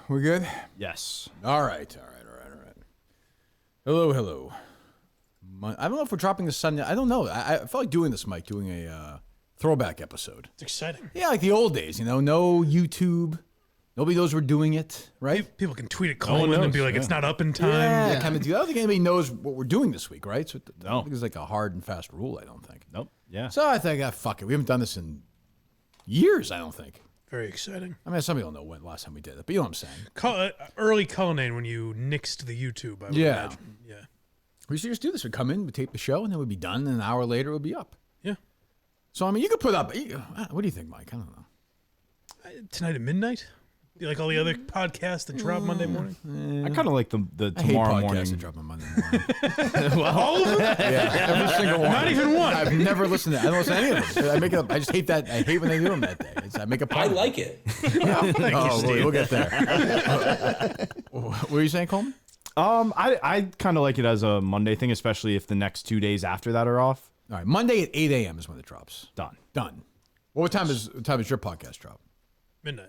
We good? Yes. All right. Hello. I don't know if we're dropping this Sunday. I don't know. I felt like doing this, Mike, doing a throwback episode. It's exciting. Yeah, like the old days, no YouTube. Nobody knows we're doing it, right? People can tweet at Coleman and be like, it's not up in time. Yeah, kind of do. I don't think anybody knows what we're doing this week, right? So I No. don't think there's like a hard and fast rule, I don't think. Nope. Yeah. So I think, fuck it. We haven't done this in years, I don't think. Very exciting. I mean, some people don't know when last time we did it, but you know what I'm saying. Early Cullinane when you nixed the YouTube, I would imagine. Yeah. We used to just do this. We'd come in, we'd tape the show, and then we'd be done, and an hour later it would be up. Yeah. So, I mean, you could put up... What do you think, Mike? I don't know. Tonight at midnight? Do you like all the other podcasts that drop Monday morning? I kind of like the tomorrow morning. I hate podcasts that drop on Monday morning. All of them? Yeah, every single one. Not even one. I've never listened to I don't listen to any of them. I just hate that. I hate when they do them that day. I make a point. I like it. Thank you, Steve. We'll get there. What were you saying, Coleman? I kind of like it as a Monday thing, especially if the next 2 days after that are off. All right, Monday at 8 a.m. is when it drops. Done. Well, what time is your podcast drop? Midnight.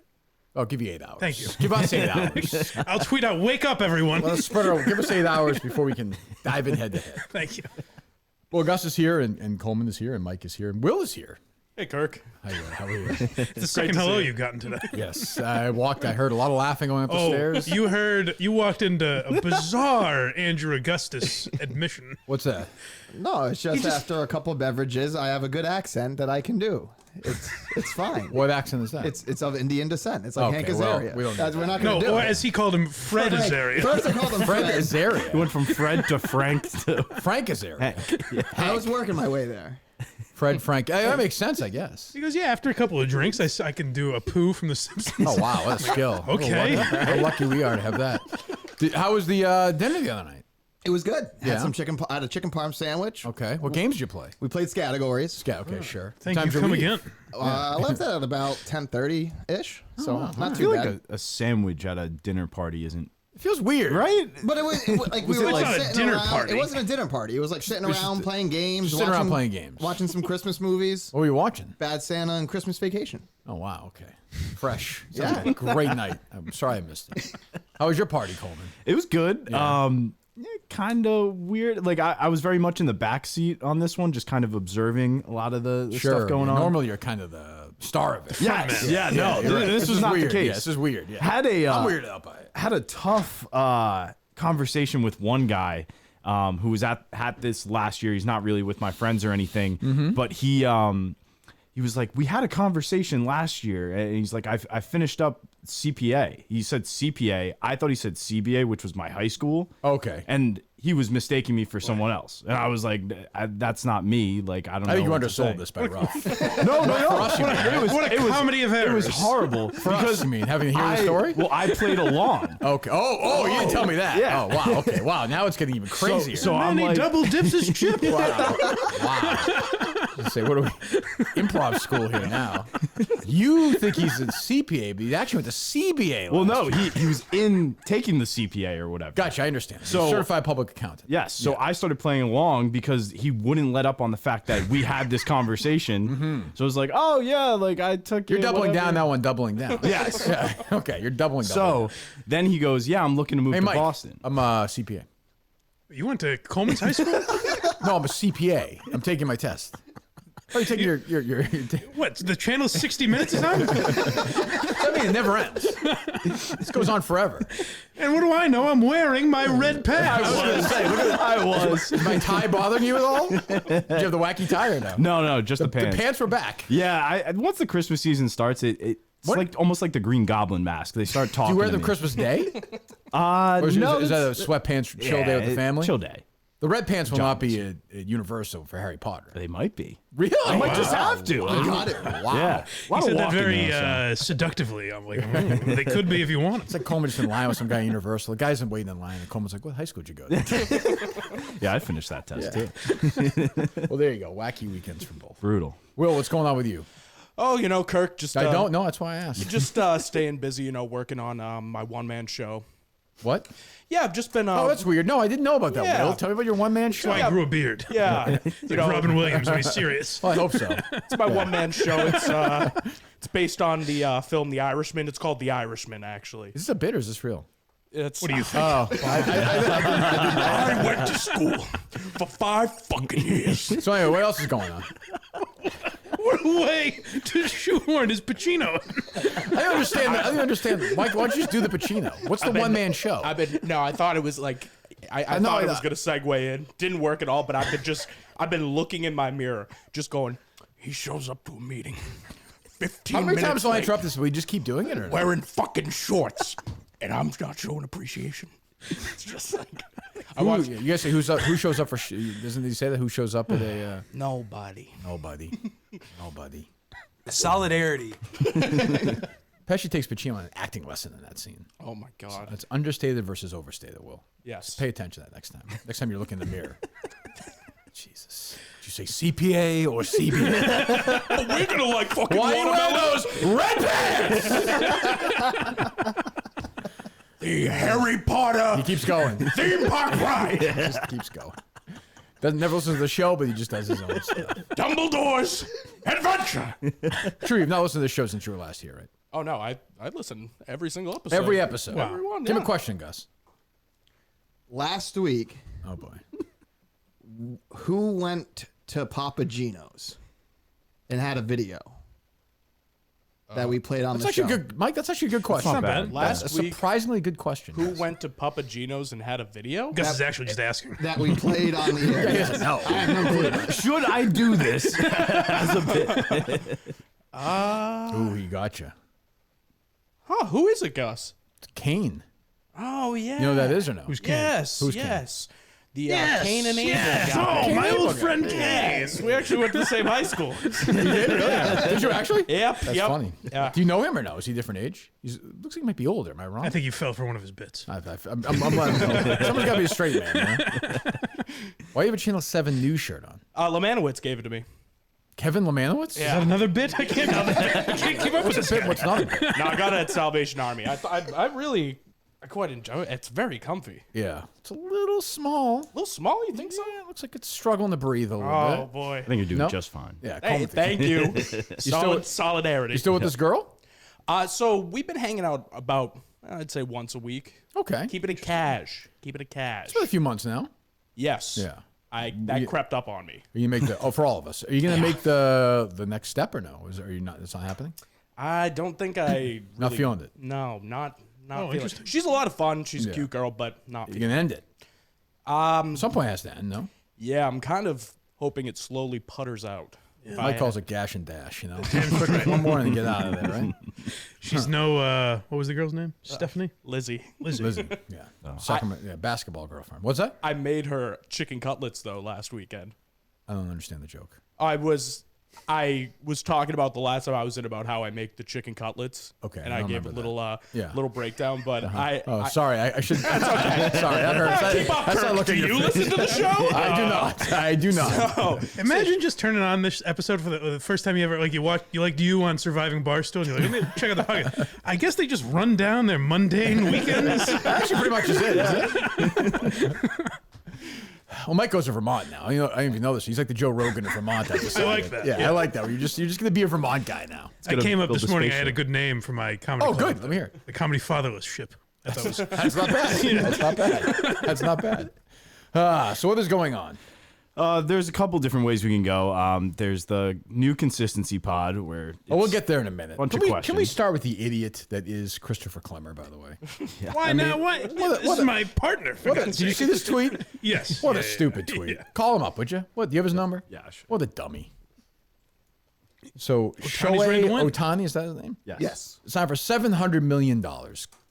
I'll give you 8 hours. Thank you. Give us 8 hours. I'll tweet out, wake up, everyone. Let's spread it. Give us 8 hours before we can dive in head to head. Thank you. Well, Gus is here, and Coleman is here, and Mike is here, and Will is here. Hey, Kirk. How are you? It's the second hello you've gotten today. Yes, I heard a lot of laughing going up the stairs. You walked into a bizarre Andrew Augustus admission. What's that? No, it's just after a couple of beverages, I have a good accent that I can do. It's fine. What accent is that? It's of Indian descent. It's like Okay, Hank well, Azaria. we don't need We're not going to do or it. as he called him, Fred Azaria. First I called him Fred Fred. Azaria. He went from Fred to Frank to Frank Azaria. I was working my way there. Frank. That makes sense, I guess. He goes, yeah, after a couple of drinks, I can do a poo from The Simpsons. Oh, wow, what a skill. Okay. How lucky we are to have that. How was the dinner the other night? It was good. Yeah. I had a chicken parm sandwich. Okay. What games did you play? We played categories. Okay, sure. Thank What you. time's your Come leave? again. I left that at about 10:30-ish, so not I too feel bad. like a sandwich at a dinner party isn't It feels weird. right. But it was like Was we were it like not a sitting dinner around. party? It wasn't a dinner party. It was like sitting around playing games, just sitting around playing games. watching some Christmas movies, What were you watching? Bad Santa, and Christmas Vacation. Oh, wow, okay. Fresh. Yeah. Sounds like a great night. I'm sorry I missed it. How was your party, Coleman? It was good. Yeah. Kind of weird. Like I was very much in the back seat on this one, just kind of observing a lot of the stuff going on. Normally, you're kind of the star of it. Yes. Yeah. No. you're right. This was not weird. the case. Yeah, this is weird. Yeah. I'm weirded out by it. Had a tough conversation with one guy who was at this last year. He's not really with my friends or anything, but he was like, we had a conversation last year, and he's like, I finished up CPA. He said CPA. I thought he said CBA, which was my high school. Okay. And he was mistaking me for someone else, and I was like, that's not me. Like, I don't know. I think you what to undersold say. this by Ruff. No. What a comedy of errors. It was horrible. Because you mean having to hear the story? Well, I played along. Okay. Oh, you didn't tell me that. Yeah. Oh, wow. Okay. Wow. Now it's getting even crazier. So I'm And he like, double dips his chip. wow. Say, what are we? Improv school here now. You think he's a CPA, but he actually went to CBA. well, no, last year. he was in taking the CPA or whatever. Gotcha. I understand. So- certified public accountant. Yes. So I started playing along because he wouldn't let up on the fact that we had this conversation. So it was like, oh yeah, like I took. You're it, doubling whatever. down that one, doubling down. Yes. Yeah. Okay. You're doubling. So then he goes, yeah, I'm looking to move hey, to Mike, Boston. I'm a CPA. You went to Coleman's high school? No, I'm a CPA. I'm taking my test. Oh, you taking your What, the channel's 60 minutes is on? I mean, it never ends. This goes on forever. And what do I know? I'm wearing my red pants. I was. Is my tie bothering you at all? Did you have the wacky tie or no? No, just the pants. The pants were back. Yeah, once the Christmas season starts, it's What? like almost like the Green Goblin mask. They start Do talking. you wear to them me. Christmas Day? No, Is that a that's- sweatpants chill day with the family? Chill day. The red pants will not be at Universal for Harry Potter. They might be. Really? I might just have to. You got it. Wow. Yeah. He said that very seductively. I'm like, they could be if you want. It's like Coleman just in line with some guy at Universal. The guy's waiting in line, and Coleman's like, what high school did you go to? Yeah, I finished that test too. Well, there you go. Wacky weekends for both. Brutal. Will, what's going on with you? Oh, Kirk, just I don't know. That's why I asked. just staying busy, working on my one-man show. What? Yeah, I've just been. Oh, that's weird. No, I didn't know about that, Yeah. Will. Tell me about your one-man show. That's why I grew a beard. Yeah, It's like Robin Williams when he's serious. Well, I hope so. it's my one-man show. It's based on the film The Irishman. It's called The Irishman, actually. Is this a bit or is this real? It's, What do you think? Oh, I went to school for 5 fucking years. so anyway, what else is going on? What a way to shoehorn his Pacino. I understand that. I understand. Mike, why don't you just do the Pacino? What's the one-man show? I thought it was like I know, thought it I- was gonna segue in. Didn't work at all, but I've been looking in my mirror, just going, he shows up to a meeting 15 How many minutes times will I late, interrupt this? We just keep doing it, or not? wearing fucking shorts, and I'm not showing appreciation. It's just like You guys say who shows up for? Doesn't he say that? Who shows up at a? nobody. Nobody. Solidarity. Pesci takes Pacino on an acting lesson in that scene. Oh my god. That's understated versus overstated. Will. Yes. Pay attention to that next time. Next time you're looking in the mirror. Jesus. Did you say CPA or CBA? But we're gonna like fucking Why you wear watermelons. those red pants? The Harry Potter He keeps going. theme park ride. Just keeps going. Never listens to the show, but he just does his own stuff. Dumbledore's adventure. True, you've not listened to the show since you were last here, right? Oh no, I listen every single episode. Every episode. Wow. Everyone, Give him yeah. a question, Gus. Last week, Oh boy. who went to Papa Gino's and had a video that we played on That's the actually show? good, Mike. That's actually a good question. not bad. Last That's a week, surprisingly good question. who Gus. went to Papa Gino's and had a video? Gus is actually just asking. That we played on the air. Yes. No. I have no clue. Should I do this as a bit? Ooh, he gotcha. Huh? Who is it, Gus? It's Kane. Oh yeah. You know who that is or no? Who's Kane? Yes. Who's Kane? yes. The Kane and Abel Yes. guy. Oh, my Abel old guy. friend Kane. Yes, we actually went to the same high school. Did you actually? Yep. That's yep. funny. Yeah. Do you know him or no? Is he a different age? Looks like he might be older. Am I wrong? I think you fell for one of his bits. I'm letting him know. Someone's got to be a straight man. You know? Why do you have a Channel 7 News shirt on? Lemanowitz gave it to me. Kevin Lemanowitz? Is that another bit? I can't keep up with this guy. What's not a bit? No, I got it at Salvation Army. I quite enjoy it. It's very comfy. Yeah. It's a little small. A little small, you think so? Yeah, it looks like it's struggling to breathe a little Oh bit. boy. I think you're doing No? just fine. Yeah. Hey, Coleman, thank you. still- Solidarity. You still with this girl? So we've been hanging out about, I'd say, once a week. Okay. Keeping it cash. Keeping it cash. It's been a few months now. Yes. Yeah. That crept up on me. Are you make the for all of us? Are you gonna make the next step or no? Are you not? It's not happening. I don't think I Not really- feeling it. No, not feeling it. interesting. She's a lot of fun. She's Yeah. a cute girl, but not You're feeling gonna end it. At some point, it has to end. No. Yeah, I'm kind of hoping it slowly putters out. If Mike I- calls it gash and dash. You know, quick, one more and then get out of there, right? She's no, what was the girl's name? Stephanie? Lizzie. Lizzie. Yeah. Sacramento. Yeah. Basketball girlfriend. What's that? I made her chicken cutlets though last weekend. I don't understand the joke. I was talking about the last time I was in about how I make the chicken cutlets. Okay, And I I don't gave a remember little Yeah. little breakdown, but I Sorry. I should. That's okay. Sorry. That hurts. keep up, That's not Kirk. looking Do you good. listen to the show? I do not. I do not. Oh, Imagine just turning on this episode for the first time you ever, like, you on Surviving Barstool, and you're like, let me check out the podcast. I guess they just run down their mundane weekends. Actually, pretty much is it, isn't it? Well, Mike goes to Vermont now. You know, I didn't even know this. He's like the Joe Rogan of Vermont. I like that. Yeah, I like that. You're just gonna be a Vermont guy now. I came up build this a morning, I had a spaceship. good name for my comedy Oh, club. good. Let me hear it. The Comedy Fatherless Ship. I thought it was, That's not bad. That's not bad. That's not bad. So what is going on? There's a couple different ways we can go. There's the new consistency pod where Oh, we'll it's- get there in a minute. Bunch Can of we questions. start with the idiot that is Christopher Klemmer? By the way, why not? Why? This is my partner. For did God's you sake. see this tweet? Yes. What Yeah, a yeah, stupid yeah. tweet. Yeah. Call him up, would you? What? Do you have his number? Yeah, sure. What a dummy. So ready to Shohei win? Ohtani, is that his name? Yes. Signed for $700 million.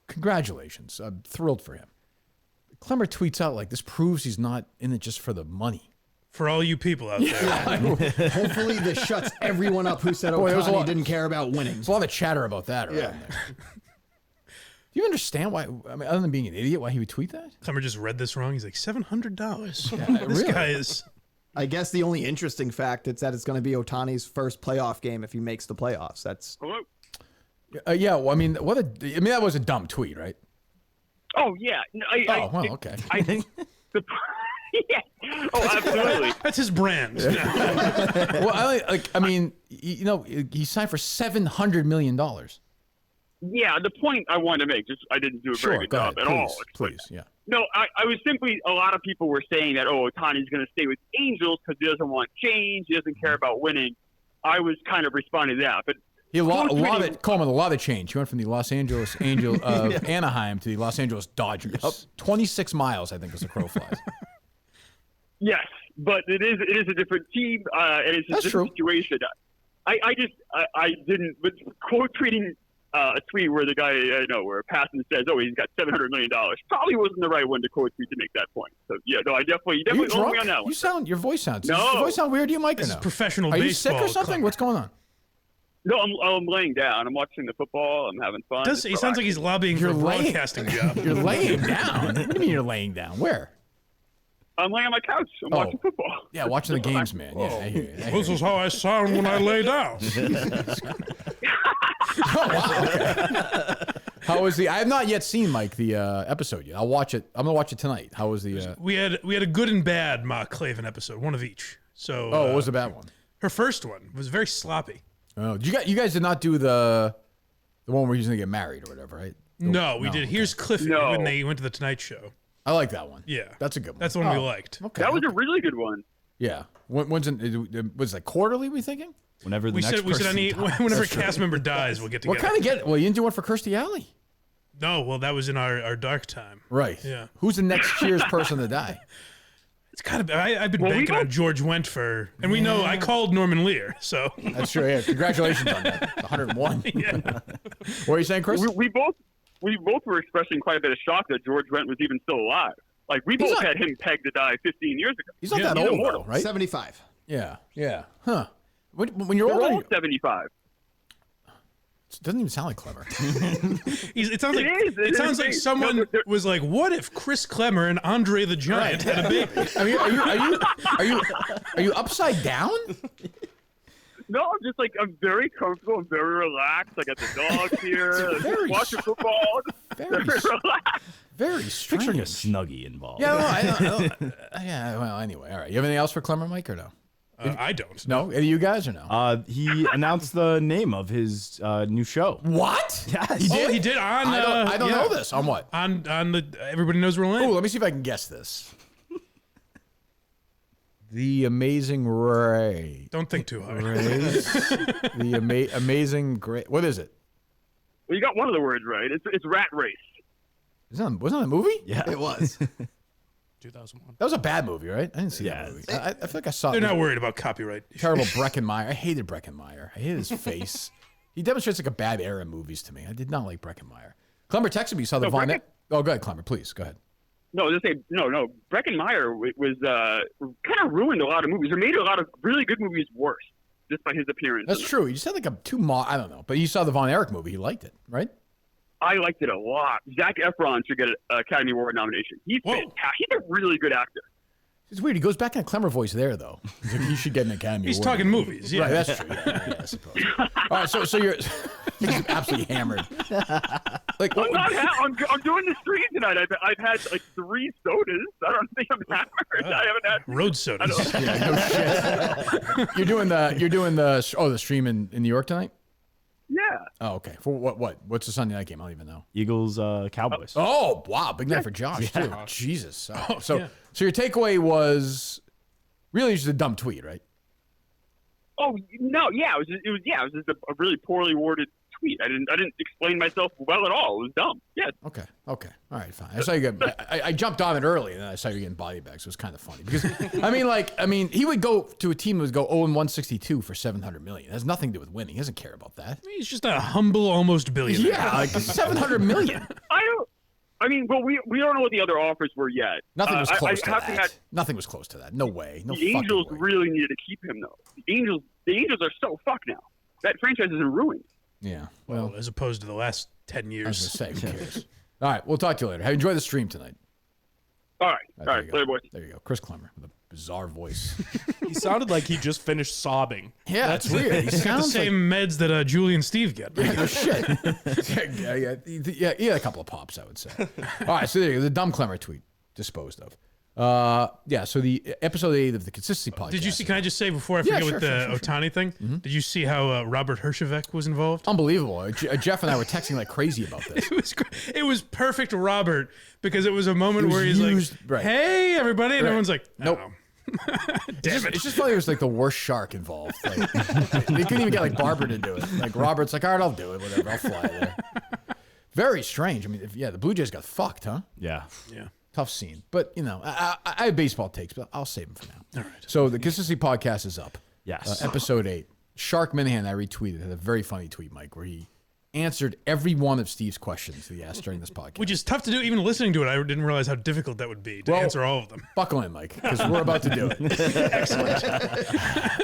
Congratulations. I'm thrilled for him. Klemmer tweets out like, this proves he's not in it just for the money. For all you people out there. Hopefully this shuts everyone up who said Boy, there was a Ohtani lot- didn't care about winning. There's a lot of chatter about that around there. Do you understand why, I mean, other than being an idiot, why he would tweet that? Klemmer just read this wrong. He's like, $700. This really? guy is... I guess the only interesting fact is that it's going to be Ohtani's first playoff game if he makes the playoffs. That's Yeah, well, I mean, that was a dumb tweet, right? Oh yeah. No, Okay. Yeah. Oh, absolutely. That's his brand. Well, I mean, he signed for $700 million. Yeah, the point I wanted to make, just I didn't do a very good go job ahead. at Please, all. Please, yeah. No, I was simply, a lot of people were saying that, Otani's going to stay with Angels because he doesn't want change, he doesn't care about winning. I was kind of responding to that. But Coleman, a lot of change. He went from the Los Angeles Anaheim to the Los Angeles Dodgers. Yep. 26 miles, I think, as the crow flies. Yes, but it is a different team, and it's a different situation. I didn't, but quote tweeting a tweet where the guy, where Passon says, he's got $700 million, probably wasn't the right one to quote tweet to make that point. So, yeah, no, you definitely own me on that one. Your voice sounds, no. Does your voice sound weird to you, Mike? This or is no? professional baseball. Are baseball. you sick or something? Klemmer. What's going on? No, I'm laying down. I'm watching the football. I'm having fun. He sounds like he's lobbying for a broadcasting job. You're laying down? What do you mean you're laying down? Where? I'm laying on my couch. I'm watching football. Yeah, watching the games, man. Yeah, I hear you. This is how I sound when I lay down. How was I have not yet seen, Mike, the episode yet. I'll watch it. I'm gonna watch it tonight. How was the? We had a good and bad Ma Clavin episode, one of each. So. What was the bad one? Her first one was very sloppy. Oh, you guys did not do the one where he's gonna get married or whatever, right? No, we did. Okay. Here's Cliffy when they went to the Tonight Show. I like that one. Yeah, that's a good one. That's the one we liked. Okay, that was a really good one. Yeah, was it quarterly? We thinking? Whenever the next person dies. Whenever a cast member dies, we'll get together. What kind of Well, you didn't do one for Kirstie Alley. No, well, that was in our dark time. Right. Yeah. Who's the next Cheers person to die? It's gotta be. I've been banking on George Wendt and we know I called Norman Lear, so that's true. Yeah, congratulations on that. 101. Yeah. What are you saying, Chris? We both were expressing quite a bit of shock that George Wendt was even still alive. Like we both had him pegged to die 15 years ago. He's not that old, though, right? 75. Yeah. Huh? When you're older, all 75. It doesn't even sound like Klemmer. It sounds like someone was like, "What if Chris Klemmer and Andre the Giant had a baby?" I mean, are you upside down? No, I'm just I'm very comfortable. I'm very relaxed. I got the dogs here. Watching football. Very relaxed. Very strange. Picturing a Snuggie involved. Yeah, I don't. Yeah. Well, anyway, all right. You have anything else for Klemmer, Mike, or no? I don't. No, any of you guys or no? He announced the name of his new show. What? Yes. He did. He did on. I don't know this. On what? On the Everybody Knows We're Lame. Oh, let me see if I can guess this. The Amazing Ray. Don't think too hard. The Amazing Great. What is it? Well, you got one of the words right. It's Rat Race. Wasn't that a movie? Yeah, it was. 2001. That was a bad movie, right? I didn't see that movie. I feel like I saw it. They're not worried about copyright. Terrible Breckenmeyer. I hated Breckenmeyer. I hated his face. He demonstrates like a bad era in movies to me. I did not like Breckenmeyer. Clemmer texted me. You saw the Von. Oh, go ahead, Clemmer. Please go ahead. No, just say no. Breckenmeyer was kind of ruined a lot of movies, or made a lot of really good movies worse just by his appearance. That's true. He just had like I don't know. But you saw the Von Erich movie. He liked it, right? I liked it a lot. Zac Efron should get an Academy Award nomination. He's fantastic. He's a really good actor. It's weird. He goes back in a Clemmer voice there, though. He's like, he should get an Academy Award. He's talking movies. Yeah. Right, that's true. Yeah, I suppose. All right, so you're he's absolutely hammered. Like, I'm doing the stream tonight. I've had like 3 sodas. I don't think I'm hammered. I haven't had road sodas. Yeah, no shit. You're doing the stream in New York tonight? Yeah. Oh, okay. For what? What's the Sunday night game? I don't even know. Eagles, Cowboys. Oh, wow. Big night for Josh, too. Jesus. So your takeaway was really just a dumb tweet, right? Oh, no. Yeah. It was just a really poorly worded tweet. I didn't explain myself well at all. It was dumb. Yeah. Okay. All right, fine. I saw you get. I jumped on it early, and then I saw you getting body bags. So it was kind of funny because I mean, he would go to a team that would go 0-162 for $700 million. It has nothing to do with winning. He doesn't care about that. He's just a humble, almost billionaire. Yeah, like $700 million. we don't know what the other offers were yet. Nothing was close to that. Nothing was close to that. No way. No. The Angels way. really needed to keep him though. The Angels are so fucked now. That franchise is in ruin. Yeah. Well, as opposed to the last 10 years. I was going to say, who cares? All right, we'll talk to you later. Enjoy the stream tonight. All right. Later, boys. There you go. Chris Klemmer with a bizarre voice. He sounded like he just finished sobbing. Yeah, that's weird. He Got the sounds like same meds that Julie and Steve get. no shit. Yeah, he had a couple of pops, I would say. All right, so there you go. The dumb Klemmer tweet disposed of. Yeah, so the episode 8 of the Consistency Podcast. Did you see? Can I just say before I forget sure, with the sure. Ohtani thing? Did you see how Robert Herjavec was involved? Unbelievable. Jeff and I were texting like crazy about this. It was perfect, Robert, because it was a moment was where he's used- like, right. "Hey, everybody," and Right. everyone's like, Nope. "Oh." It's just funny. It was like the worst shark involved. Like, they couldn't even get like Barber to do it. Like Robert's like, all right, I'll do it. Whatever, I'll fly there. Very strange. I mean, the Blue Jays got fucked, huh? Yeah. Yeah. Tough scene. But, I have baseball takes, but I'll save them for now. All right. So the Consistency Podcast is up. Yes. Episode 8. Shark Minahan, I retweeted, had a very funny tweet, Mike, where he answered every one of Steve's questions that he asked during this podcast. Which is tough to do. Even listening to it, I didn't realize how difficult that would be to answer all of them. Buckle in, Mike, because we're about to do it. Excellent.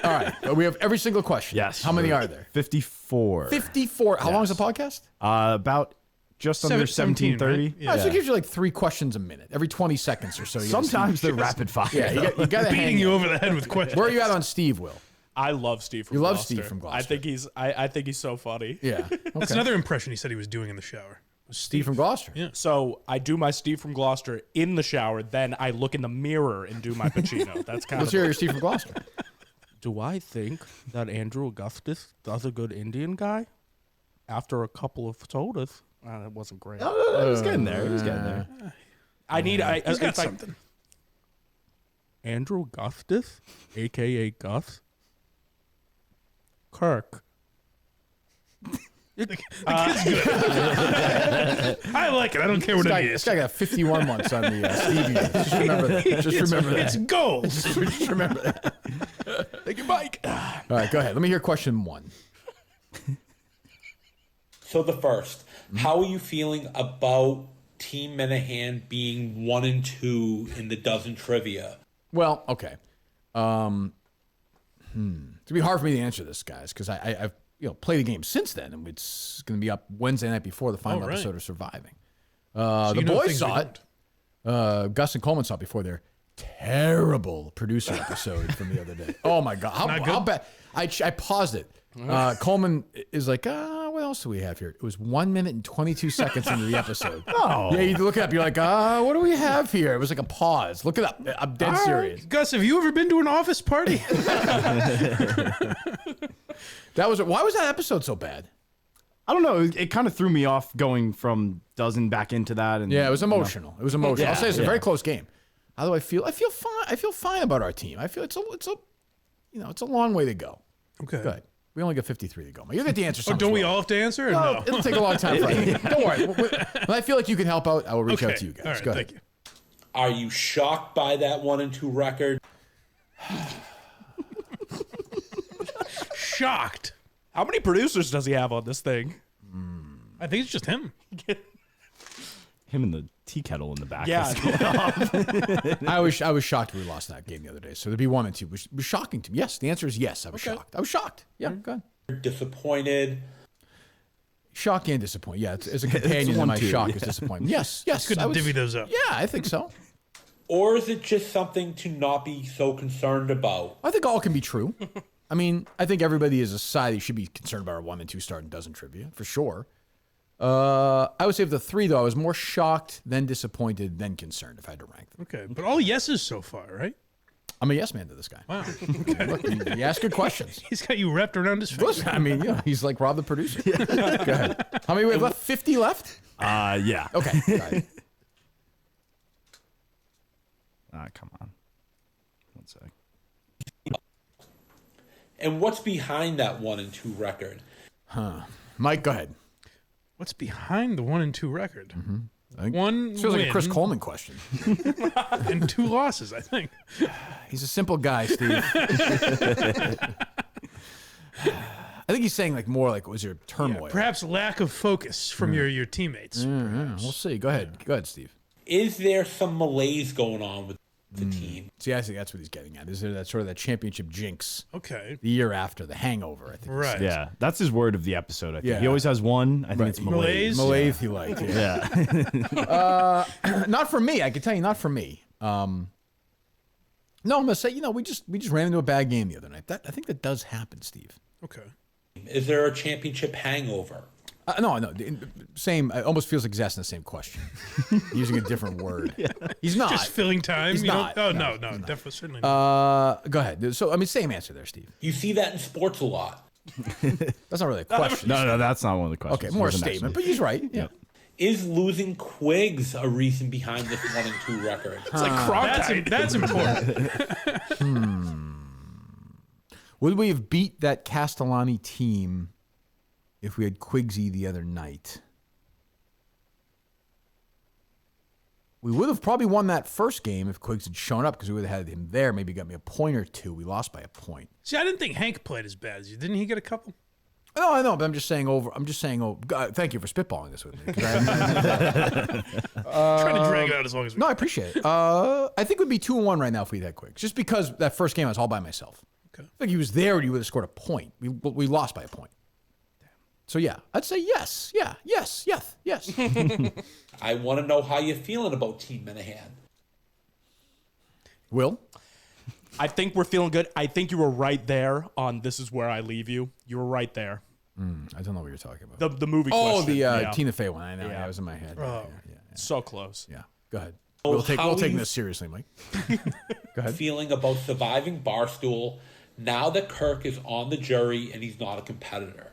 All right. We have every single question. Yes. How many are there? 54. 54. How long is the podcast? About just under 17, 17:30. right? Yeah. So it gives you like 3 questions a minute. Every 20 seconds or so. You gotta Sometimes they're rapid fire. Yeah, you got to hang Beating you in. over the head with questions. Where are you at on Steve, Will? I love Steve from You love Gloucester. Steve from Gloucester. I think he's so funny. Yeah. That's Okay. another impression he said he was doing in the shower. Was Steve from Gloucester. Yeah. So I do my Steve from Gloucester in the shower, then I look in the mirror and do my Pacino. That's kind Let's of. hear your Steve from Gloucester. Do I think that Andrew Augustus does a good Indian guy after a couple of sodas? That wasn't great. He was getting there. He was getting there. I need. He's got it's like something. Andrew Augustus, aka Gus. Kirk. I like it. I don't care what it This is. guy got 51 months on the Stevie. Just remember that. Just remember It's that. gold. Just remember that. Thank you, Mike. All right, go ahead. Let me hear question 1. So the first, how are you feeling about Team Minahan being 1 and 2 in the dozen trivia? Well, okay. It's gonna be hard for me to answer this, guys, because I've played the game since then, and it's gonna be up Wednesday night before the final right. episode of Surviving. So The you know boys things we saw it. Gus and Coleman saw it before their terrible producer episode from the other day. Oh my god, how bad! I paused it. Coleman is like, what else do we have here? It was 1 minute and 22 seconds into the episode. Oh, yeah, you look it up. You're like, what do we have here? It was like a pause. Look it up. I'm dead serious. Gus, have you ever been to an office party? That was why was that episode so bad? I don't know. It kind of threw me off going from dozen back into that. And Yeah, it was emotional. It was emotional. I'll say it's a Yeah. very close game. How do I feel? I feel fine. I feel fine about our team. I feel it's a long way to go. Okay. Good. We only got 53 to go. You'll get the answer. Oh, sometime don't we tomorrow. all have to answer? Or No, no. it'll take a long time. Don't worry. When I feel like you can help out, I will reach out to you guys. All right, Go ahead. thank you. Are you shocked by that 1 and 2 record? Shocked. How many producers does he have on this thing? I think it's just him. him and the tea kettle in the back. Yeah. I was shocked we lost that game the other day. So to be 1 and 2 was shocking to me. Yes, the answer is yes. I was shocked. I was shocked. Yeah, go ahead. Disappointed? Shock and disappointment. Yeah, as a companion to my 1-2, shock is disappointment. Yes, yes. Good I to was- divvy those up. Yeah, I think so. Or is it just something to not be so concerned about? I think all can be true. I mean, I think everybody as a society should be concerned about our 1 and 2 start and dozen trivia, for sure. I would say of the 3, though, I was more shocked, then disappointed, then concerned, if I had to rank them. Okay, but all yeses so far, right? I'm a yes man to this guy. Wow. Look, he asked good questions. He's got you wrapped around his finger. Listen, I mean, he's like Rob the producer. Go ahead. How many we have left? 50 left? Yeah. Okay. All right. Come on. One sec. And what's behind that 1 and 2 record? Mike, go ahead. What's behind the 1 and 2 record? I think One this feels like a Chris win Coleman question. and 2 losses, I think. He's a simple guy, Steve. I think he's saying like more like was there turmoil? Perhaps lack of focus from your teammates. Yeah, we'll see. Go ahead, Steve. Is there some malaise going on with the team? See, I think that's what he's getting at. Is there that sort of that championship jinx Okay. the year after the hangover? I think. Right. Yeah, that's his word of the episode. I think Yeah. he always has one. I think it's Malaise? malaise. Malaise, he liked. Yeah. Yeah. Not for me. I can tell you, not for me. No, I'm gonna say, we just ran into a bad game the other night. I think that does happen, Steve. Okay. Is there a championship hangover? No. Same. It almost feels like he's asking the same question, using a different word. Yeah. He's not. Just filling time. He's not. No, definitely certainly not. Go ahead. So, same answer there, Steve. You see that in sports a lot. That's not really a question. No, that's not one of the questions. Okay, more a statement, but he's right. Yeah. Is losing Quigs a reason behind this 1-2 record? It's like Cronkite. That's important. Would we have beat that Castellani team if we had Quigsy the other night? We would have probably won that first game if Quiggs had shown up because we would have had him there. Maybe got me a point or two. We lost by a point. See, I didn't think Hank played as bad as you. Didn't he get a couple? No, I know, but I'm just saying thank you for spitballing this with me. Trying to drag it out as long as we No, I appreciate it. I think we'd be 2-1 right now if we had Quiggs. Just because that first game I was all by myself. Okay. I think he was there and he would have scored a point. We lost by a point. So, yeah, I'd say yes. Yeah, yes. I want to know how you're feeling about Team Minahan. Will? I think we're feeling good. I think you were right there on This Is Where I Leave You. You were right there. I don't know what you're talking about. The movie Oh, question. the Tina Fey one. I know. Yeah. That was in my head. Oh. Yeah. So close. Yeah. Go ahead. Oh, We'll how take you- this seriously, Mike. Go ahead. Feeling about surviving Barstool now that Kirk is on the jury and he's not a competitor.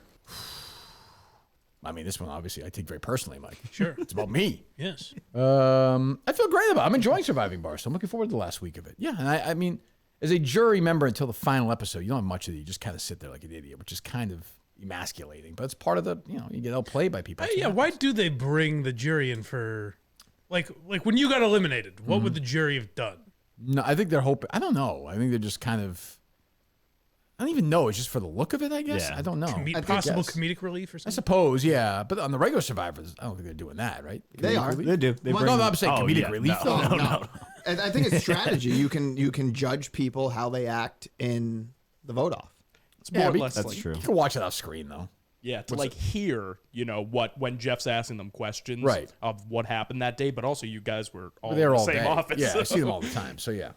I mean, this one, obviously, I take very personally, Mike. Sure. It's about me. Yes. I feel great about it. I'm enjoying Surviving Barstool. I'm looking forward to the last week of it. Yeah, and I mean, as a jury member until the final episode, you don't have much of it. You just kind of sit there like an idiot, which is kind of emasculating. But it's part of the, you get outplayed by people. Yeah, why do they bring the jury in for, like when you got eliminated, what would the jury have done? No, I think they're hoping. I don't know. I think they're just kind of. I don't even know. It's just for the look of it, I guess. Yeah. I don't know. Possible Yes. comedic relief or I something? suppose, yeah. But on the regular Survivors, I don't think they're doing that, right? They Comedic are. relief? They do. They Well, bring- No, I'm saying Oh, comedic yeah. relief. No, though. no. I think it's strategy. You can judge people how they act in the vote off. It's more or but less That's like, true. You can watch it off screen, though. yeah, to like hear, when Jeff's asking them questions Right. of what happened that day, but also you guys were all They're in the all same day. office. Yeah, I see them all the time. So, yeah.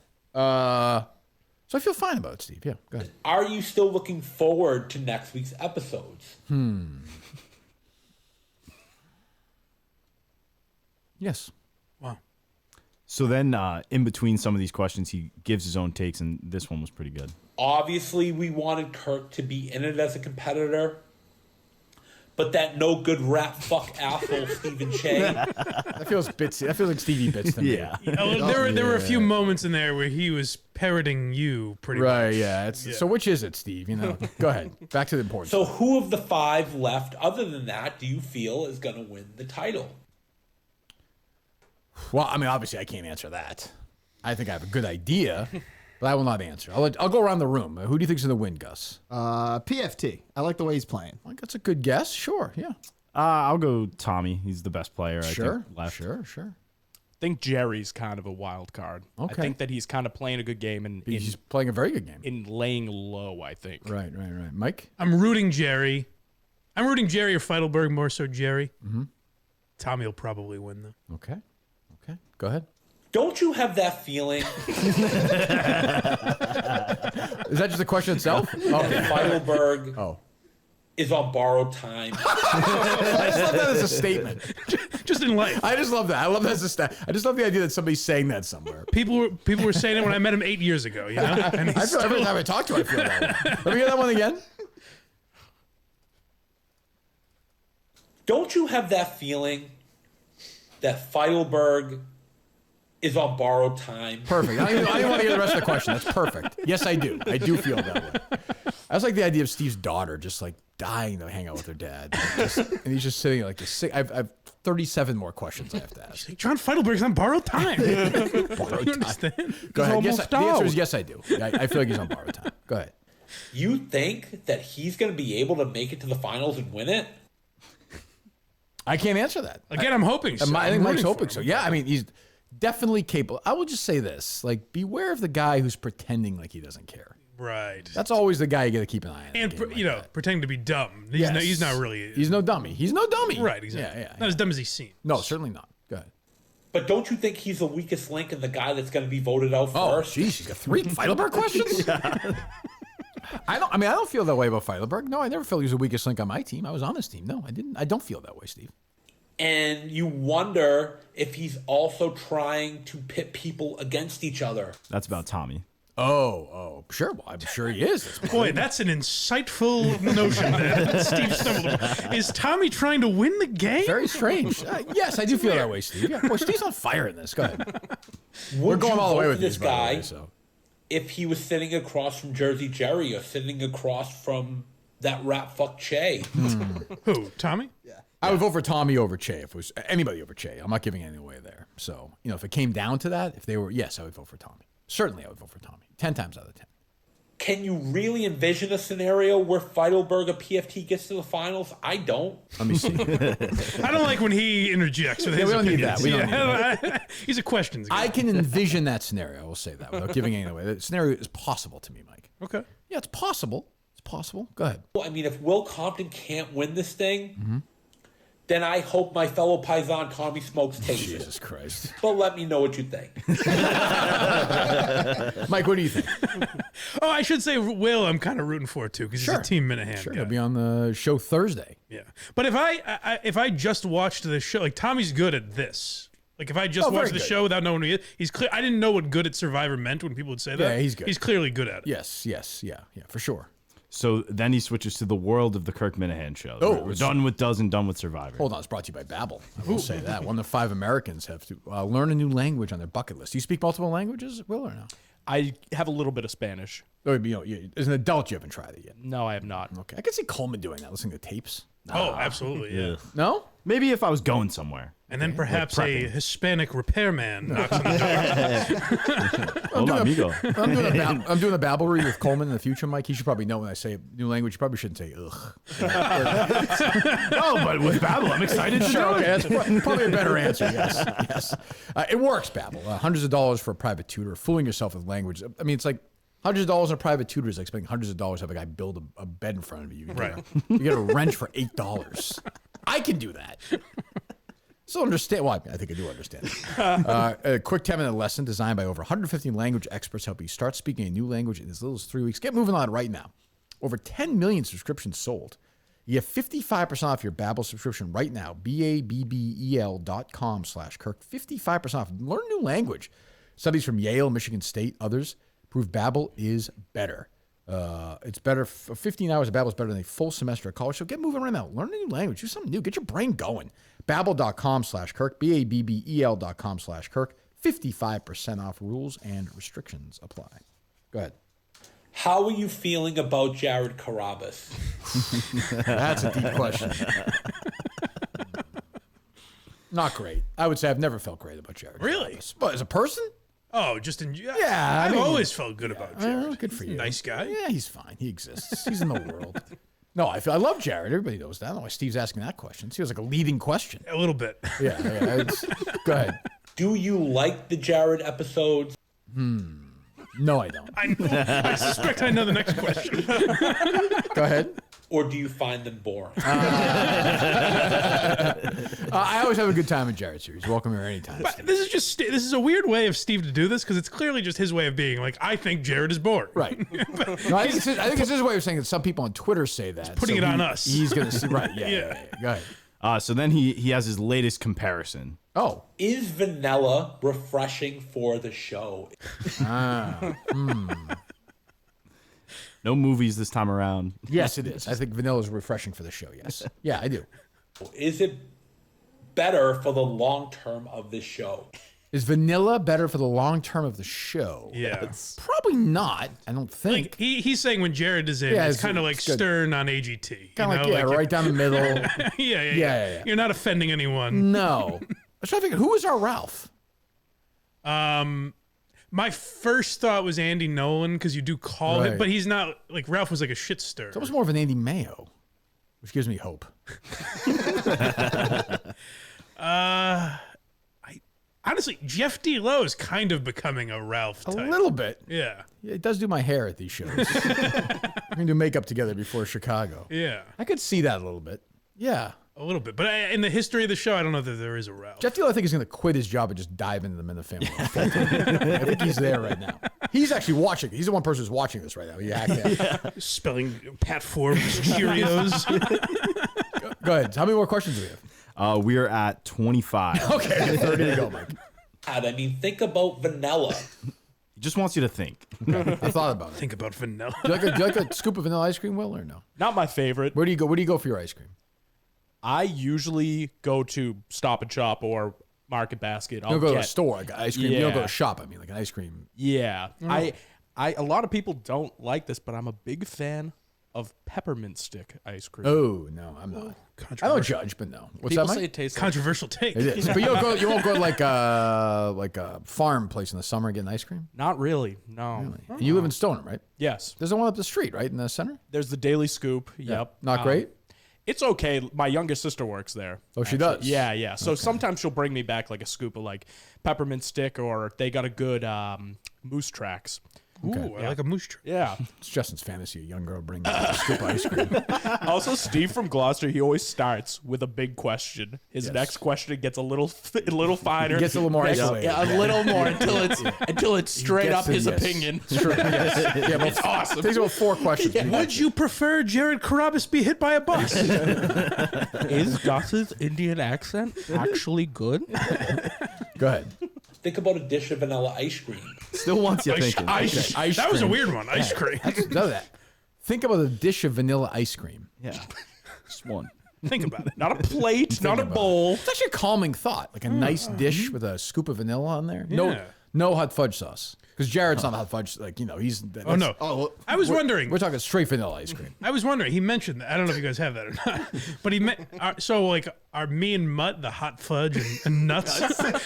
So I feel fine about it, Steve. Yeah, go ahead. Are you still looking forward to next week's episodes? Yes. Wow. So then, in between some of these questions, he gives his own takes, and this one was pretty good. Obviously, we wanted Kirk to be in it as a competitor, but that no good rap fuck asshole Stephen Shea. That feels bitsy. That feels like Stevie Bits to me. Yeah. There were a few moments in there where he was parroting you pretty Right, much. yeah. So which is it, Steve? Go ahead. Back to the important So stuff. who of the 5 left, other than that, do you feel is going to win the title? Well, I mean, obviously, I can't answer that. I think I have a good idea, but I will not answer. I'll go around the room. Who do you think's going to win, Gus? PFT. I like the way he's playing. Well, that's a good guess. Sure, yeah. I'll go Tommy. He's the best player. I Sure, think, left. sure. I think Jerry's kind of a wild card. Okay. I think that he's kind of playing a good game and He's playing a very good game. in laying low, I think. Right. Mike? I'm rooting Jerry. I'm rooting Jerry or Feidelberg, more so Jerry. Mm-hmm. Tommy will probably win, though. Okay. Go ahead. Don't you have that feeling Is that just the question itself? that Feidelberg is on borrowed time? I just love that as a statement. Just in life. I just love that. I love that as a stat. I just love the idea that somebody's saying that somewhere. People were saying it when I met him 8 years ago, And I he's feel every still, time I talk to him, I feel that way. Let me hear that one again. Don't you have that feeling that Feidelberg is on borrowed time? Perfect. I didn't want to hear the rest of the question. That's perfect. Yes, I do. I do feel that way. I just like the idea of Steve's daughter just like dying to hang out with her dad. And he's just sitting like I've 37 more questions I have to ask. John Feidelberg's on borrowed time. Borrowed You time. understand? Go ahead. Yes, almost the answer is out. yes, I do. I feel like he's on borrowed time. Go ahead. You think that he's going to be able to make it to the finals and win it? I can't answer that. Again, I'm hoping so. I think I'm Mike's rooting for hoping him. so. Yeah, I mean, he's definitely capable. I will just say this: like, beware of the guy who's pretending like he doesn't care. Right. That's always the guy you got to keep an eye on. And, pretending to be dumb. He's, Yes. he's not really. He's no dummy. He's no dummy. right, exactly. Yeah. Not as dumb as he seems. No, certainly not. Go ahead. But don't you think he's the weakest link and the guy that's going to be voted out first? Oh, geez, he's got 3 Feidelberg questions? I don't feel that way about Feidelberg. No, I never felt he was the weakest link on my team. I was on his team. No, I didn't. I don't feel that way, Steve. And you wonder if he's also trying to pit people against each other. That's about Tommy. Oh, sure. Well, I'm sure he is. Boy, that's an insightful notion that Steve stumbled upon. Is Tommy trying to win the game? Very strange. Yes, I do feel that way, Steve. Yeah, boy, Steve's on fire in this. Go ahead. We're going all the way with this these, by the guy. way, so. If he was sitting across from Jersey Jerry or sitting across from that rat fuck Che. Who, Tommy? I would vote for Tommy over Che if it was anybody over Che. I'm not giving anything away there. So, if it came down to that, yes, I would vote for Tommy. Certainly, I would vote for Tommy. 10 times out of 10. Can you really envision a scenario where Feidelberg of PFT gets to the finals? I don't. Let me see. I don't like when he interjects with his we don't need opinions. that. We don't need that. He's a questions guy. I can envision that scenario. I will say that without giving anything away. The scenario is possible to me, Mike. Okay. Yeah, it's possible. It's possible. Go ahead. Well, I mean, if Will Compton can't win this thing, then I hope my fellow Paisan Tommy Smokes takes it. Jesus Christ. But let me know what you think. Mike, what do you think? Oh, I should say Will I'm kind of rooting for, too, because he's a Team Minahan Sure, guy. he'll be on the show Thursday. Yeah. But if I just watched the show, like Tommy's good at this. Like if I just watched the show without knowing who he is, he's clear. I didn't know what good at Survivor meant when people would say that. Yeah, he's good. He's clearly good at it. Yes, yeah, for sure. So then he switches to the world of the Kirk Minahan show. Oh, We're done with Does and done with Survivor. Hold on, it's brought to you by Babbel. I will say that. 1 of 5 Americans have to learn a new language on their bucket list. Do you speak multiple languages, Will, or no? I have a little bit of Spanish. Or, as an adult, you haven't tried it yet. No, I have not. Okay, I can see Coleman doing that, listening to tapes. Oh, absolutely, yeah. No? Maybe if I was going somewhere. And then perhaps a Hispanic repairman knocks on the door. Hola, amigo. I'm doing a Babblery with Coleman in the future, Mike. He should probably know when I say new language. You probably shouldn't say ugh. Oh, but with Babbel, I'm excited. Sure, okay, that's probably a better answer. Yes. It works, Babbel. Hundreds of dollars for a private tutor. Fooling yourself with language. I mean, it's like hundreds of dollars on a private tutor is like spending hundreds of dollars to have a guy build a bed in front of you. You get a wrench for $8. I can do that. So understand. Well, I think I do understand. A quick 10-minute lesson designed by over 150 language experts help you start speaking a new language in as little as 3 weeks. Get moving on right now. Over 10 million subscriptions sold. You get 55% off your Babbel subscription right now. BABBEL.com/Kirk. 55% off. Learn a new language. Studies from Yale, Michigan State, others prove Babbel is better. It's better. 15 hours of Babbel is better than a full semester of college. So get moving right now. Learn a new language. Do something new. Get your brain going. Babbel.com/Kirk. BABBEL.com/Kirk. 55% off. Rules and restrictions apply. Go ahead. How are you feeling about Jared Carabas? That's a deep question. Not great. I would say I've never felt great about Jared. Really? Carabas. But as a person? Oh, just in Yeah, I've I mean, always felt good about Jared. Good for you. Nice guy. Yeah, he's fine. He exists. He's in the world. No, I love Jared. Everybody knows that. I don't know why Steve's asking that question. It feels like a leading question. A little bit. Yeah. Go ahead. Do you like the Jared episodes? No, I don't. I suspect I know the next question. Go ahead. Or do you find them boring? I always have a good time in Jared series. Welcome here anytime. But this is a weird way of Steve to do this because it's clearly just his way of being like, I think Jared is boring. Right. No, I think it's his way of saying that some people on Twitter say that. Putting it on us. He's going to see. Right. Yeah. Go ahead. So then he has his latest comparison. Oh. Is vanilla refreshing for the show? No movies this time around. Yes, it is. I think vanilla is refreshing for the show. Yes. Yeah, I do. Is it better for the long term of this show? Is vanilla better for the long term of the show? Yeah. Probably not. I don't think. Like he's saying when Jared is in, Yeah, it's kind of like it's good. Stern on AGT. Kind of like, right down the middle. Yeah. You're not offending anyone. No. I was trying to figure, who is our Ralph? My first thought was Andy Nolan because you do call Right. it, but he's not like Ralph was like a shit stir. It's almost more of an Andy Mayo, which gives me hope. Honestly, Jeff D. Lowe is kind of becoming a Ralph A type. little bit. Yeah. It does do my hair at these shows. We're going to do makeup together before Chicago. Yeah. I could see that a little bit. Yeah. A little bit. But in the history of the show, I don't know that there is a Ralph. Jeff Deal, I think, is going to quit his job and just dive into them in the family. I think he's there right now. He's actually watching. He's the one person who's watching this right now. He hacked out. Spelling Pat Forbes Cheerios. Go ahead. How many more questions do we have? We are at 25. Okay, 30 to go, Mike. I mean, think about vanilla. He just wants you to think. I thought about it. Think about vanilla. Do you like a scoop of vanilla ice cream, Will, or no? Not my favorite. Where do you go? Where do you go for your ice cream? I usually go to Stop and Shop or Market Basket. You don't go to a store, like ice cream. You don't go to Yeah. a shop. I mean, like an ice cream. Yeah. I a lot of people don't like this, but I'm a big fan of peppermint stick ice cream. Oh no, I'm not. I don't judge, but no. What's People that, say Mike? it tastes like Controversial take. It is. But you won't go to like a farm place in the summer getting ice cream. not really. No. Really? And you live in Stoneham, right? Yes. There's the one up the street, right in the center. There's the Daily Scoop. Yep. Not great. It's okay. My youngest sister works there. Oh, she does? Yeah, yeah. So sometimes she'll bring me back like a scoop of like peppermint stick, or they got a good moose tracks. Ooh, I like a moose tree. Yeah. It's Justin's fantasy. A young girl brings a scoop of ice cream. Also, Steve from Gloucester, he always starts with a big question. His next question gets a little finer. He gets a little more isolated. Yeah, a little more until it's straight up his yes. opinion. Yeah, but It's awesome. takes about 4 questions. Would you prefer Jared Carabas be hit by a bus? Is Gus's Indian accent actually good? Go ahead. Think about a dish of vanilla ice cream. Still wants you thinking. Ice. Ice That was a cream. weird one. Ice cream. Know that. Think about a dish of vanilla ice cream. Yeah. Just one. Think about it. Not a plate, not a bowl. It's actually a calming thought. Like a nice dish with a scoop of vanilla on there. Yeah. No hot fudge sauce. Because Jared's not hot fudge. Like, he's. Oh, no. I was wondering. We're talking straight vanilla ice cream. I was wondering. He mentioned that. I don't know if you guys have that or not. But he meant. So, like, are me and Mutt the hot fudge and nuts?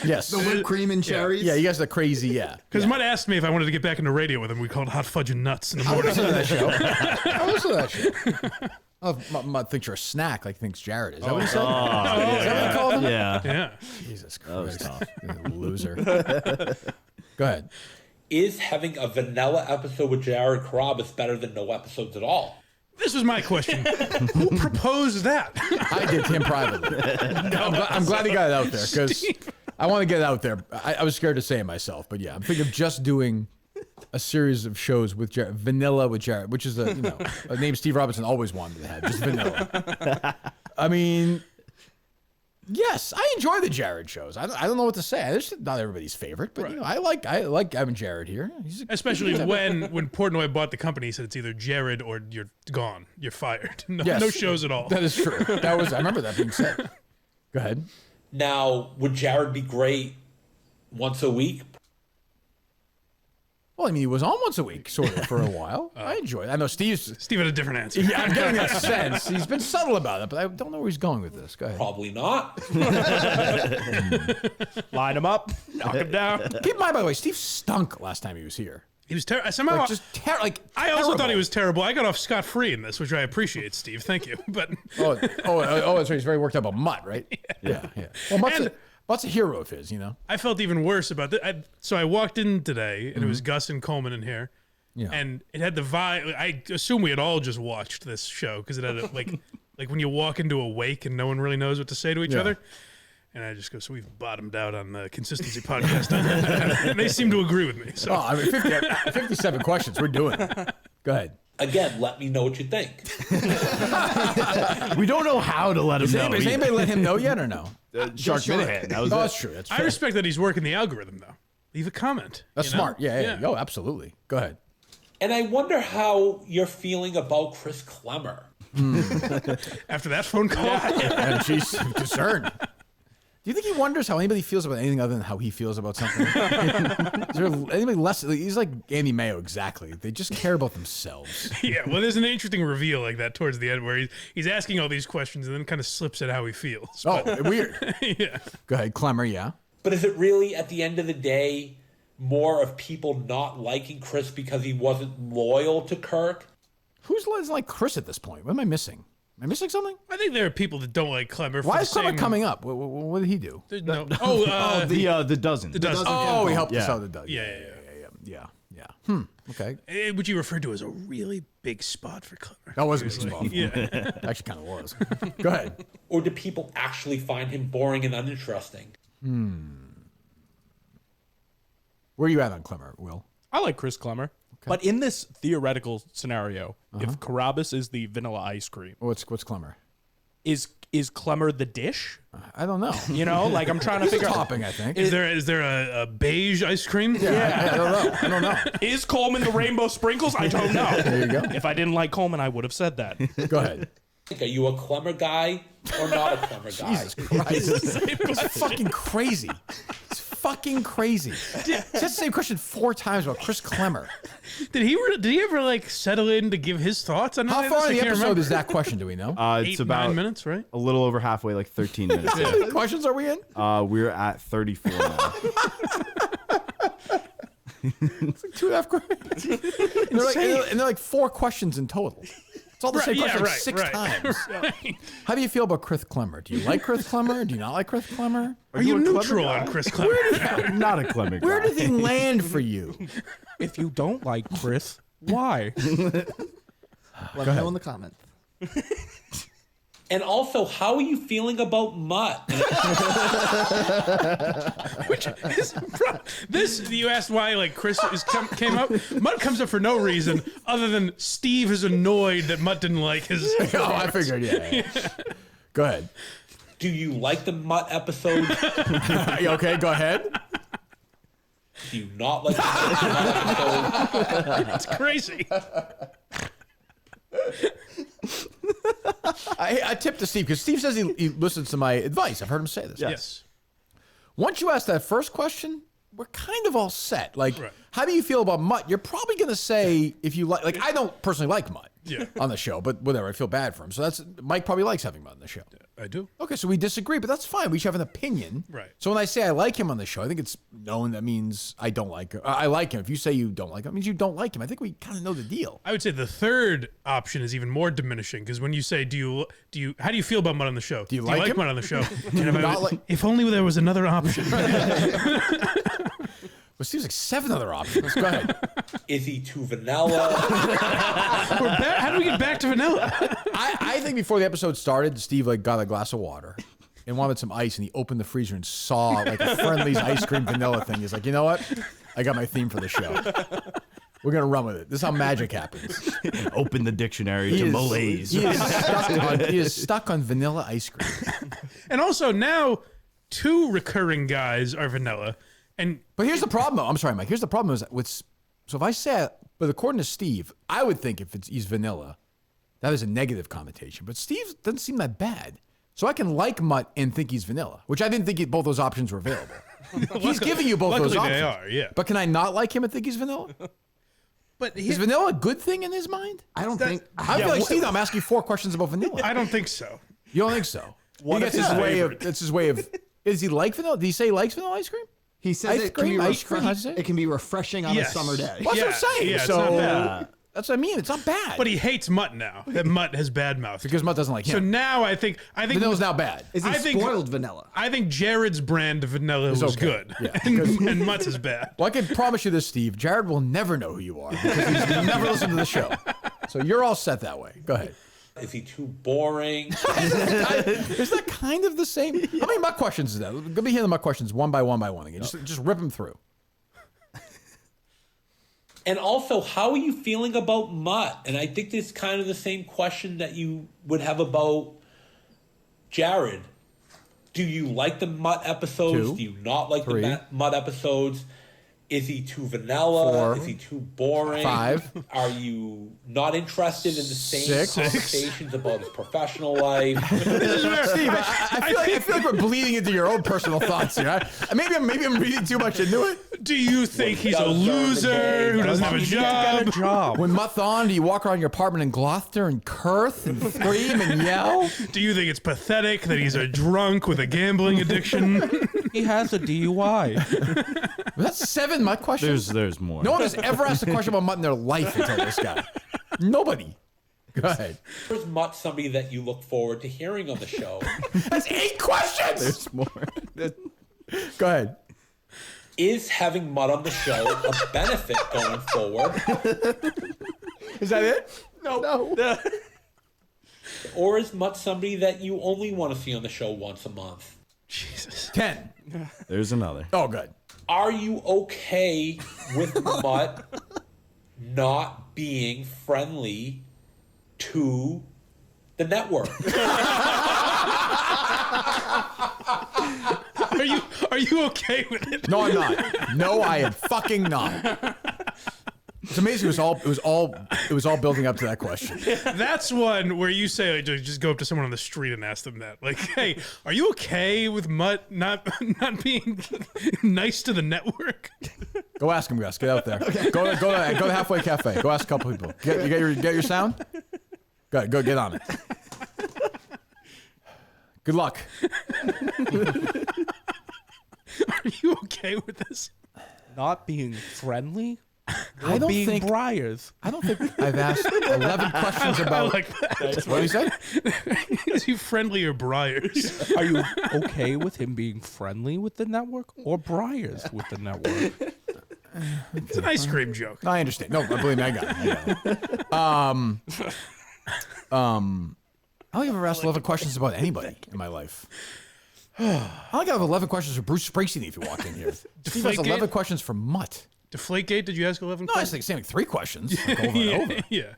Yes. The whipped cream and cherries. Yeah, you guys are crazy. Yeah. Because Mutt asked me if I wanted to get back into radio with him. We called it hot fudge and nuts in the morning. Listen to that show. I listen to that show. Oh, Mutt thinks you're a snack, like thinks Jared is. Is that what he said? Is that what he called him? Yeah. Yeah. Jesus Christ. Loser. Go ahead. Is having a vanilla episode with Jared Carabas better than no episodes at all? This was my question. Who proposed that? I did to him privately. I'm glad he got it out there because I want to get it out there. I was scared to say it myself, but yeah, I'm thinking of just doing a series of shows with Jared, vanilla with Jared, which is a name Steve Robinson always wanted to have, just vanilla. I mean, yes, I enjoy the Jared shows. I don't know what to say. It's not everybody's favorite, but I like having Jared here. Especially when Portnoy bought the company, he said it's either Jared or you're gone. You're fired. No shows at all. That is true. I remember that being said. Go ahead. Now, would Jared be great once a week? Well, I mean, he was on once a week, sort of, for a while. I enjoy it. I know Steve had a different answer. Yeah, I'm getting that sense. He's been subtle about it, but I don't know where he's going with this. Go ahead. Probably not. Line him up, knock him down. Keep in mind, by the way, Steve stunk last time he was here. He was terrible. Somehow, Like, just I also thought he was terrible. I got off scot-free in this, which I appreciate, Steve. Thank you. But that's right. He's very worked up about Mutt, right? Yeah. Well, Mutt's a hero of his, I felt even worse about that. So I walked in today, and it was Gus and Coleman in here. Yeah. And it had the vibe. I assume we had all just watched this show because it had like when you walk into a wake and no one really knows what to say to each other. And I just go, so we've bottomed out on the consistency podcast. And they seem to agree with me. So. Oh, I mean, 57 questions. We're doing it. Go ahead. Again, let me know what you think. We don't know how to let him know. Has anybody let him know yet or no? Shark Minahan. That was it. That's true. That's I fair. respect that he's working the algorithm, though. Leave a comment. That's smart. Yeah. Oh, absolutely. Go ahead. And I wonder how you're feeling about Chris Klemmer. After that phone call? And she's concerned. Do you think he wonders how anybody feels about anything other than how he feels about something? Is there anybody less? He's like Andy Mayo, exactly. They just care about themselves. Yeah, well, there's an interesting reveal like that towards the end where he's asking all these questions and then kind of slips at how he feels. Oh, weird. Yeah. Go ahead, Klemmer, yeah. But is it really, at the end of the day, more of people not liking Chris because he wasn't loyal to Kirk? Who's like Chris at this point? What am I missing? Am I missing something? I think there are people that don't like Klemmer. Why is Klemmer coming up? What did he do? The dozen. The dozen. Oh, he helped us Yeah. out. The dozen. Yeah. Okay. Which he referred to as a really big spot for Klemmer. That was a big spot. Yeah. Actually, kind of was. Go ahead. or do people actually find him boring and uninteresting? Where are you at on Klemmer, Will? I like Chris Klemmer. But in this theoretical scenario, if Carabas is the vanilla ice cream, What's Klemmer? is Klemmer the dish? I don't know. You know, like I'm trying to figure out. Topping, I think. Is there a beige ice cream? Yeah, I don't know. Is Coleman the rainbow sprinkles? I don't know. There you go. If I didn't like Coleman, I would have said that. Go ahead. Are you a Klemmer guy or not a Klemmer guy? Jesus Christ. It's fucking crazy. It's fucking crazy. It's the same question 4 times about Chris Klemmer. Did he ever like settle in to give his thoughts on How any of far this? in I the can't episode remember. is that question? Do we know? It's 8-9 about minutes, right? a little over halfway, like 13 minutes. How many questions are we in? We're at 34 now. It's like 2.5 questions. And they're like 4 questions in total. It's all the same question like 6 times. Right. How do you feel about Chris Klemmer? Do you like Chris Klemmer? Do you not like Chris Klemmer? Are you neutral on Chris Klemmer? I'm not a Klemmer guy. Where did he land for you? If you don't like Chris, why? Let me know in the comments. And also, how are you feeling about Mutt? This you asked why like Chris came up. Mutt comes up for no reason other than Steve is annoyed that Mutt didn't like his. Oh, I figured, yeah. Go ahead. Do you like the Mutt episode? Okay, go ahead. Do you not like the Mutt episode? It's crazy. I tipped to Steve because Steve says he listens to my advice. I've heard him say this. Yes. Once you ask that first question, we're kind of all set. Like, Right. how do you feel about Mutt? You're probably going to say if you like. I don't personally like Mutt on the show, but whatever. I feel bad for him. So Mike probably likes having Mutt on the show. I do. Okay, so we disagree, but that's fine. We each have an opinion. Right. So when I say I like him on the show, I think it's known that means I don't like him. I like him. If you say you don't like him, it means you don't like him. I think we kind of know the deal. I would say the third option is even more diminishing because when you say, how do you feel about Mutt on the show? Do you like him? Mutt on the show? Not If only there was another option. Well, Steve's like 7 other options. Go ahead. Is he too vanilla? How do we get back to vanilla? I think before the episode started, Steve got a glass of water and wanted some ice, and he opened the freezer and saw like a Friendly's ice cream vanilla thing. He's like, you know what? I got my theme for the show. We're gonna run with it. This is how magic happens. Open the dictionary to malaise. He is stuck on vanilla ice cream. And also now 2 recurring guys are vanilla. But here's the problem, though. I'm sorry, Mike. Here's the problem is so if I say, but according to Steve, I would think if he's vanilla, that is a negative connotation. But Steve doesn't seem that bad. So I can like Mutt and think he's vanilla, which I didn't think both those options were available. He's giving you both those options. They are, yeah. But can I not like him and think he's vanilla? But Is vanilla a good thing in his mind? I don't think. I feel like Steve, I'm asking you 4 questions about vanilla. I don't think so. You don't think so? That's his way of. That's his way of. Does he like vanilla? Did he say he likes vanilla ice cream? He says Ice it can, cream, be ice cream, how'd you say? it can be refreshing on a summer day. Well, that's what I'm saying. Yeah, it's so not bad. that's what I mean. It's not bad. But he hates Mutt now. That Mutt has bad mouth. because Mutt doesn't like So him. now I think Vanilla's now bad. Is he I think- spoiled vanilla? I think Jared's brand of vanilla was okay. good. Yeah, and Mutt's is bad. Well, I can promise you this, Steve. Jared will never know who you are because he's never listened to the show. So you're all set that way. Go ahead. Is he too boring? Is that kind of the same? How many Mutt questions is that? Let me hear the Mutt questions one by one again. Just rip them through. And also, how are you feeling about Mutt? And I think it's kind of the same question that you would have about Jared. Do you like the Mutt episodes? 2, Do you not like 3. the Mutt episodes? Is he too vanilla? 4, Is he too boring? 5. Are you not interested in the same 6. conversations about his professional life? Steve, I feel like we're bleeding into your own personal thoughts here. Maybe I'm reading too much into it. Do you think he's a Does serve the loser day. who doesn't have a job? job. When Mutt's on, do you walk around your apartment in Gloucester and curse and scream and yell? Do you think it's pathetic that he's a drunk with a gambling addiction? He has a DUI. That's 7 Mutt questions. There's more. No one has ever asked a question about Mutt in their life until this guy. Nobody. Go ahead. Is Mutt somebody that you look forward to hearing on the show? That's 8 questions. There's more. Go ahead. Is having Mutt on the show a benefit going forward? Is that it? No. or is Mutt somebody that you only want to see on the show once a month? Jesus. 10. There's another. Oh, good. Are you okay with Mutt not being friendly to the network? Are you okay with it? No, I'm not. No, I am fucking not. It's amazing. It was all building up to that question. That's one where you say, like, just go up to someone on the street and ask them that. Like, hey, are you okay with Mutt not being nice to the network? Go ask him, Gus. Get out there. Okay. Go to Halfway Cafe. Go ask a couple people. Get your sound. Go get on it. Good luck. Are you okay with this? Not being friendly? I don't being think Briars. I don't think I've asked 11 questions about. I like that. What did he say? Is he friendly or Briars? Are you okay with him being friendly with the network or Briars with the network? It's an ice cream joke. No, I understand. No, believe me, I got it. I don't think I've ever asked 11 questions about anybody in my life. I don't think I have 11 questions for Bruce Springsteen if you walk in here. Steve has 11 questions for Mutt. Deflategate, did you ask 11 No, I questions? was saying like 3 questions. Like over and over. Yeah.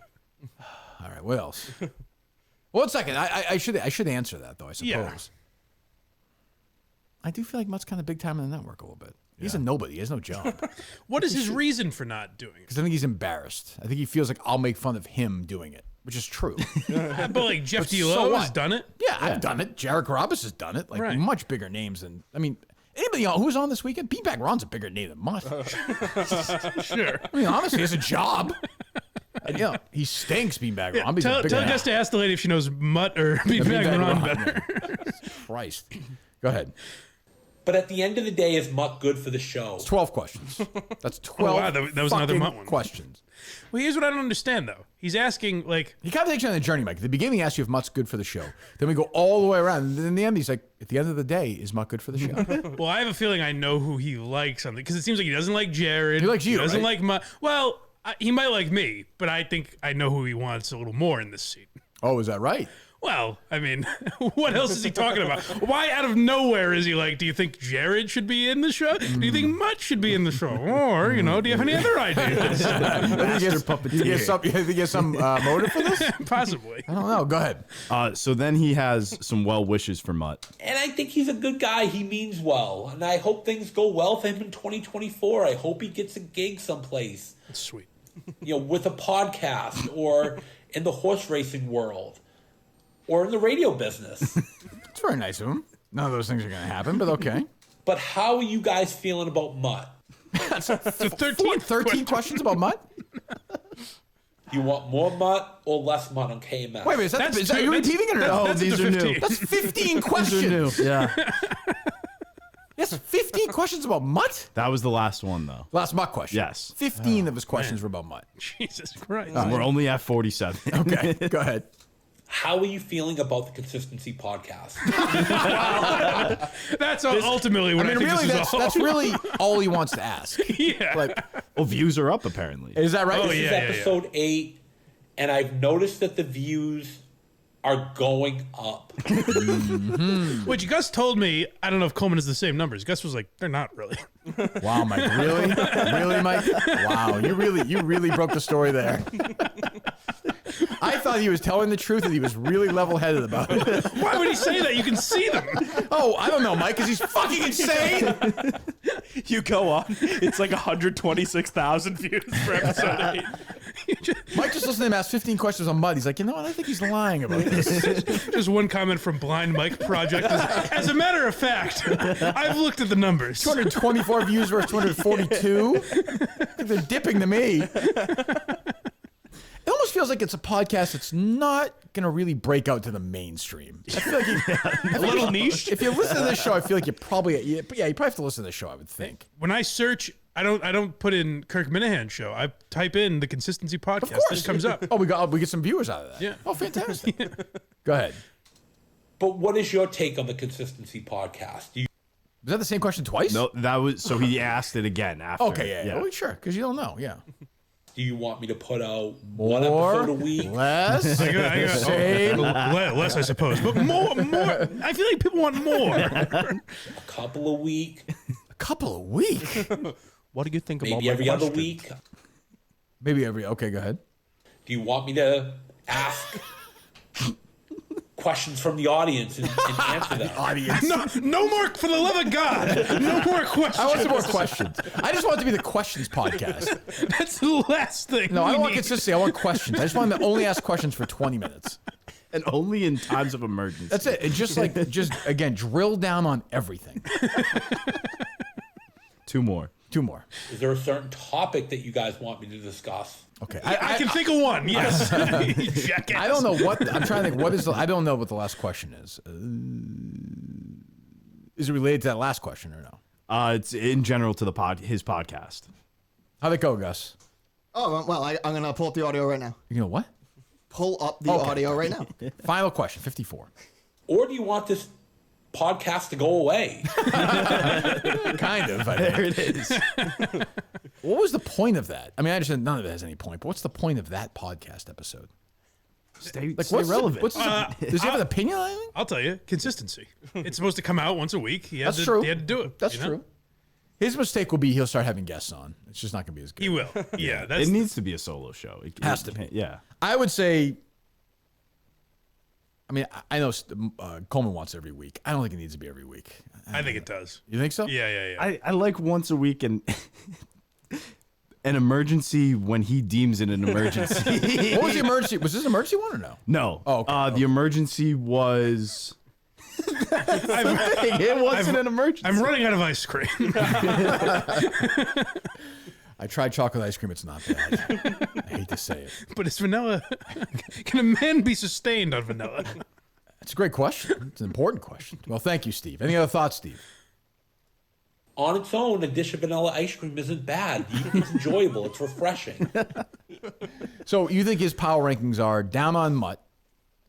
All right, what else? One second. I should answer that, though, I suppose. Yeah. I do feel like Mutt's kind of big time in the network a little bit. He's a nobody. He has no job. What is his reason for not doing it? Because I think he's embarrassed. I think he feels like I'll make fun of him doing it, which is true. But like Jeff But so D'Lo what? has done it. Yeah, I've done it. Jared Carabas has done it. Like Right. much bigger names than anybody who was on this weekend. Beanbag Ron's a bigger name than Mutt. Sure. I mean, honestly, he has a job. And, he stinks, Beanbag Ron. But he's a Tell bigger Gus to ask the lady if she knows Mutt or Beanbag Ron better. Christ. Go ahead. But at the end of the day, is Mutt good for the show? It's 12 questions. That's 12 wow, that was another fucking Mutt one. questions. Well, here's what I don't understand, though. He's asking, like... He kind of takes you on the journey, Mike. At the beginning, he asks you if Mutt's good for the show. Then we go all the way around. And then in the end, he's like, at the end of the day, is Mutt good for the show? Well, I have a feeling I know who he likes on because it seems like he doesn't like Jared. He likes you, He doesn't right? like Mutt. Well, he might like me, but I think I know who he wants a little more in this seat. Oh, is that right? Well, I mean, what else is he talking about? Why out of nowhere is he like, do you think Jared should be in the show? Do you think Mutt should be in the show? Or, do you have any other ideas? You get some motive for this? Possibly. I don't know. Go ahead. So then he has some well wishes for Mutt. And I think he's a good guy. He means well. And I hope things go well for him in 2024. I hope he gets a gig someplace. That's sweet. With a podcast or in the horse racing world or in the radio business. It's very nice of him. None of those things are going to happen, but okay. But how are you guys feeling about Mutt? So 13 questions about Mutt? You want more Mutt or less Mutt on KMS? Wait a minute. Is that you repeating it or no? That's these the are new. 15. That's 15 questions. Yeah. Yes, 15 questions about Mutt? That was the last one, though. Last Mutt question. Yes. 15 of his questions were about Mutt. Jesus Christ. We're only at 47. Okay, go ahead. How are you feeling about the Consistency podcast? That's ultimately what I, think really, this is all. that's really all he wants to ask. Yeah. Like, Well, views are up, apparently. is that right? Oh, This is yeah. episode 8, and I've noticed that the views are going up. Which Gus told me, I don't know if Coleman is the same numbers. Gus was like, they're not really. Wow, Mike. Really? Really, Mike? Wow, you really broke the story there. I thought he was telling the truth and he was really level-headed about it. Why would he say that? You can see them. Oh, I don't know, Mike, because he's fucking insane. You go on. It's like 126,000 views for episode 8. Mike just listened to him ask 15 questions on Mud. He's like, you know what? I think he's lying about this. Just one comment from Blind Mike Project. As a matter of fact, I've looked at the numbers. 224 views versus 242. They're dipping to me. It almost feels like it's a podcast that's not going to really break out to the mainstream. I feel like a little niche. If you listen to this show, I feel like you probably have to listen to this show, I would think. When I search, I don't put in Kirk Minahan show. I type in the Consistency podcast. Of course. This comes up. Oh, we get some viewers out of that. Yeah. Oh, fantastic. Go ahead. But what is your take on the Consistency podcast? Was that the same question twice? No, that was so he asked it again after. Okay, yeah. Oh, sure, because you don't know, yeah. Do you want me to put out More, one episode a week? less, Same. Less, I suppose, but more. I feel like people want more. A couple a week? a couple a week. What do you think about Maybe my every other question? week? Maybe every. Okay, go ahead. Do you want me to ask questions from the audience and answer them? Audience. No more, for the love of God. No more questions. I want some more questions. I just want it to be the questions podcast. That's the last thing. No, I we don't want need. consistency. I want questions. I just want them to only ask questions for 20 minutes. And only in times of emergency. That's it. And just again, drill down on everything. Two more. Is there a certain topic that you guys want me to discuss? Okay. I can think of one. Yes. Jackass. I don't know what I'm trying to think. What is I don't know what the last question is. Is it related to that last question or no? It's in general to his podcast. How'd it go, Gus? Oh, well, I'm going to pull up the audio right now. You know what? Pull up the audio right now. Final question, 54. Or do you want this podcast to go away? Kind of. There it is. What was the point of that? I mean, I understand none of it has any point, but what's the point of that podcast episode? Stay What's relevant. does he have an opinion on anything? I'll tell you, consistency. It's supposed to come out once a week. He had That's true. He had to do it. That's you know? true. His mistake will be he'll start having guests on. It's just not going to be as good. He will. Yeah. That's It needs to be a solo show. It Has to be. Yeah. I would say. I mean, I know Coleman wants every week. I don't think it needs to be every week. I think it does. You think so? Yeah. I like once a week and an emergency when he deems it an emergency. What was the emergency? Was this an emergency one or no? No. Oh, okay. The emergency was. It wasn't an emergency. I'm running out of ice cream. I tried chocolate ice cream. It's not bad. I hate to say it. But it's vanilla. Can a man be sustained on vanilla? It's a great question. It's an important question. Well, thank you, Steve. Any other thoughts, Steve? On its own, a dish of vanilla ice cream isn't bad. It's enjoyable. It's refreshing. So you think his power rankings are down on Mutt,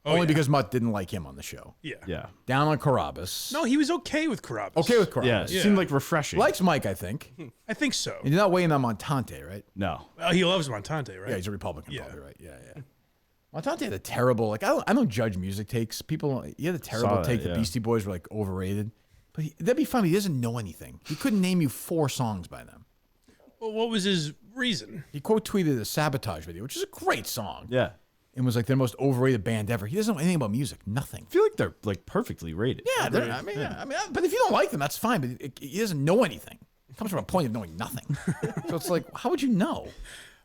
only yeah. because Mutt didn't like him on the show. Yeah. Yeah. Down on Carabas. No, he was okay with Carabas. Okay with Yeah. Carabas. It seemed like refreshing. Likes Mike, I think. I think so. And you're not weighing on Montante, right? No. He loves Montante, right? Yeah, he's a Republican, Yeah. probably, right? Yeah. Montante had a terrible, I don't judge music takes. He had a terrible Saw that, take that yeah. Beastie Boys were, overrated. But that'd be funny. He doesn't know anything. He couldn't name you 4 songs by them. Well, what was his reason? He quote tweeted a Sabotage video, which is a great song. Yeah. And was like the most overrated band ever. He doesn't know anything about music. Nothing. I feel like they're perfectly rated. Yeah, but if you don't like them, that's fine. But he doesn't know anything. It comes from a point of knowing nothing. So it's like, how would you know?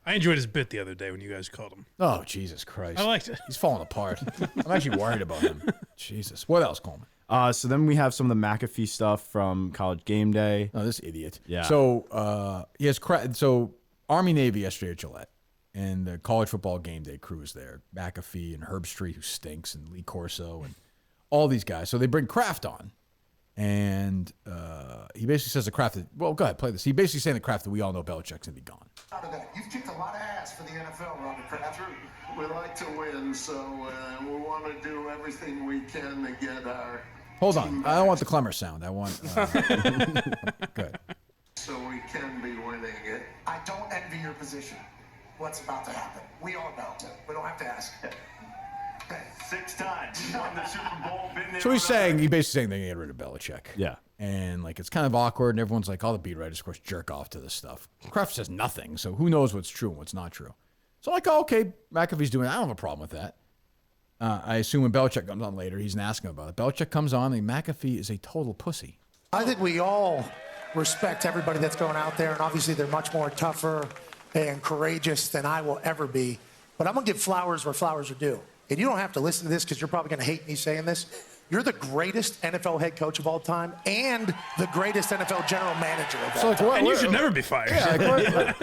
I enjoyed his bit the other day when you guys called him. Oh, Jesus Christ. I liked it. He's falling apart. I'm actually worried about him. Jesus. What else, Coleman? So then we have some of the McAfee stuff from College Game Day. Oh, this idiot. Yeah. So he has so Army Navy yesterday at Gillette, and the College Football Game Day crew is there. McAfee and Herb Street, who stinks, and Lee Corso, and all these guys. So they bring Kraft on, and he basically says to Kraft, well, go ahead, play this. He basically saying to Kraft that we all know Belichick's gonna be gone. Out of that. You've kicked a lot of ass for the NFL, Robert Kraft. We like to win, so we want to do everything we can to get our. Hold on, I don't want the Klemmer sound. I want. Good. So we can be winning it. I don't envy your position. What's about to happen? We all know. We don't have to ask. 6 times. Won the Super Bowl. Been there. So he's basically saying they're gonna get rid of Belichick. Yeah. And it's kind of awkward, and everyone's like, all the beat writers, of course, jerk off to this stuff. Kraft says nothing, so who knows what's true and what's not true. So I'm like, oh, okay, McAfee's doing it. I don't have a problem with that. I assume when Belichick comes on later, he's asking about it. Belichick comes on, and McAfee is a total pussy. I think we all respect everybody that's going out there, and obviously they're much more tougher and courageous than I will ever be. But I'm going to give flowers where flowers are due. And you don't have to listen to this because you're probably going to hate me saying this. You're the greatest NFL head coach of all time and the greatest NFL general manager of all time. And you should never be fired. Yeah,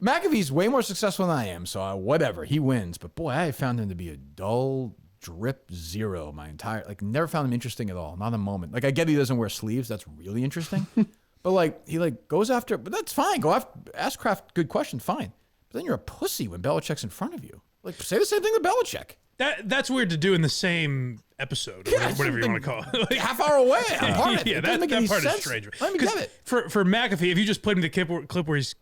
McAfee's way more successful than I am, so whatever. He wins. But, boy, I found him to be a dull drip zero my entire – never found him interesting at all. Not a moment. I get he doesn't wear sleeves. That's really interesting. But, he goes after – but that's fine. Go after – ask Kraft good questions. Fine. But then you're a pussy when Belichick's in front of you. Say the same thing to Belichick. That's weird to do in the same episode, or whatever you want to call it. Half hour away. Apart. Yeah, that part is strange. Let me get it. For McAfee, if you just played me the clip where he's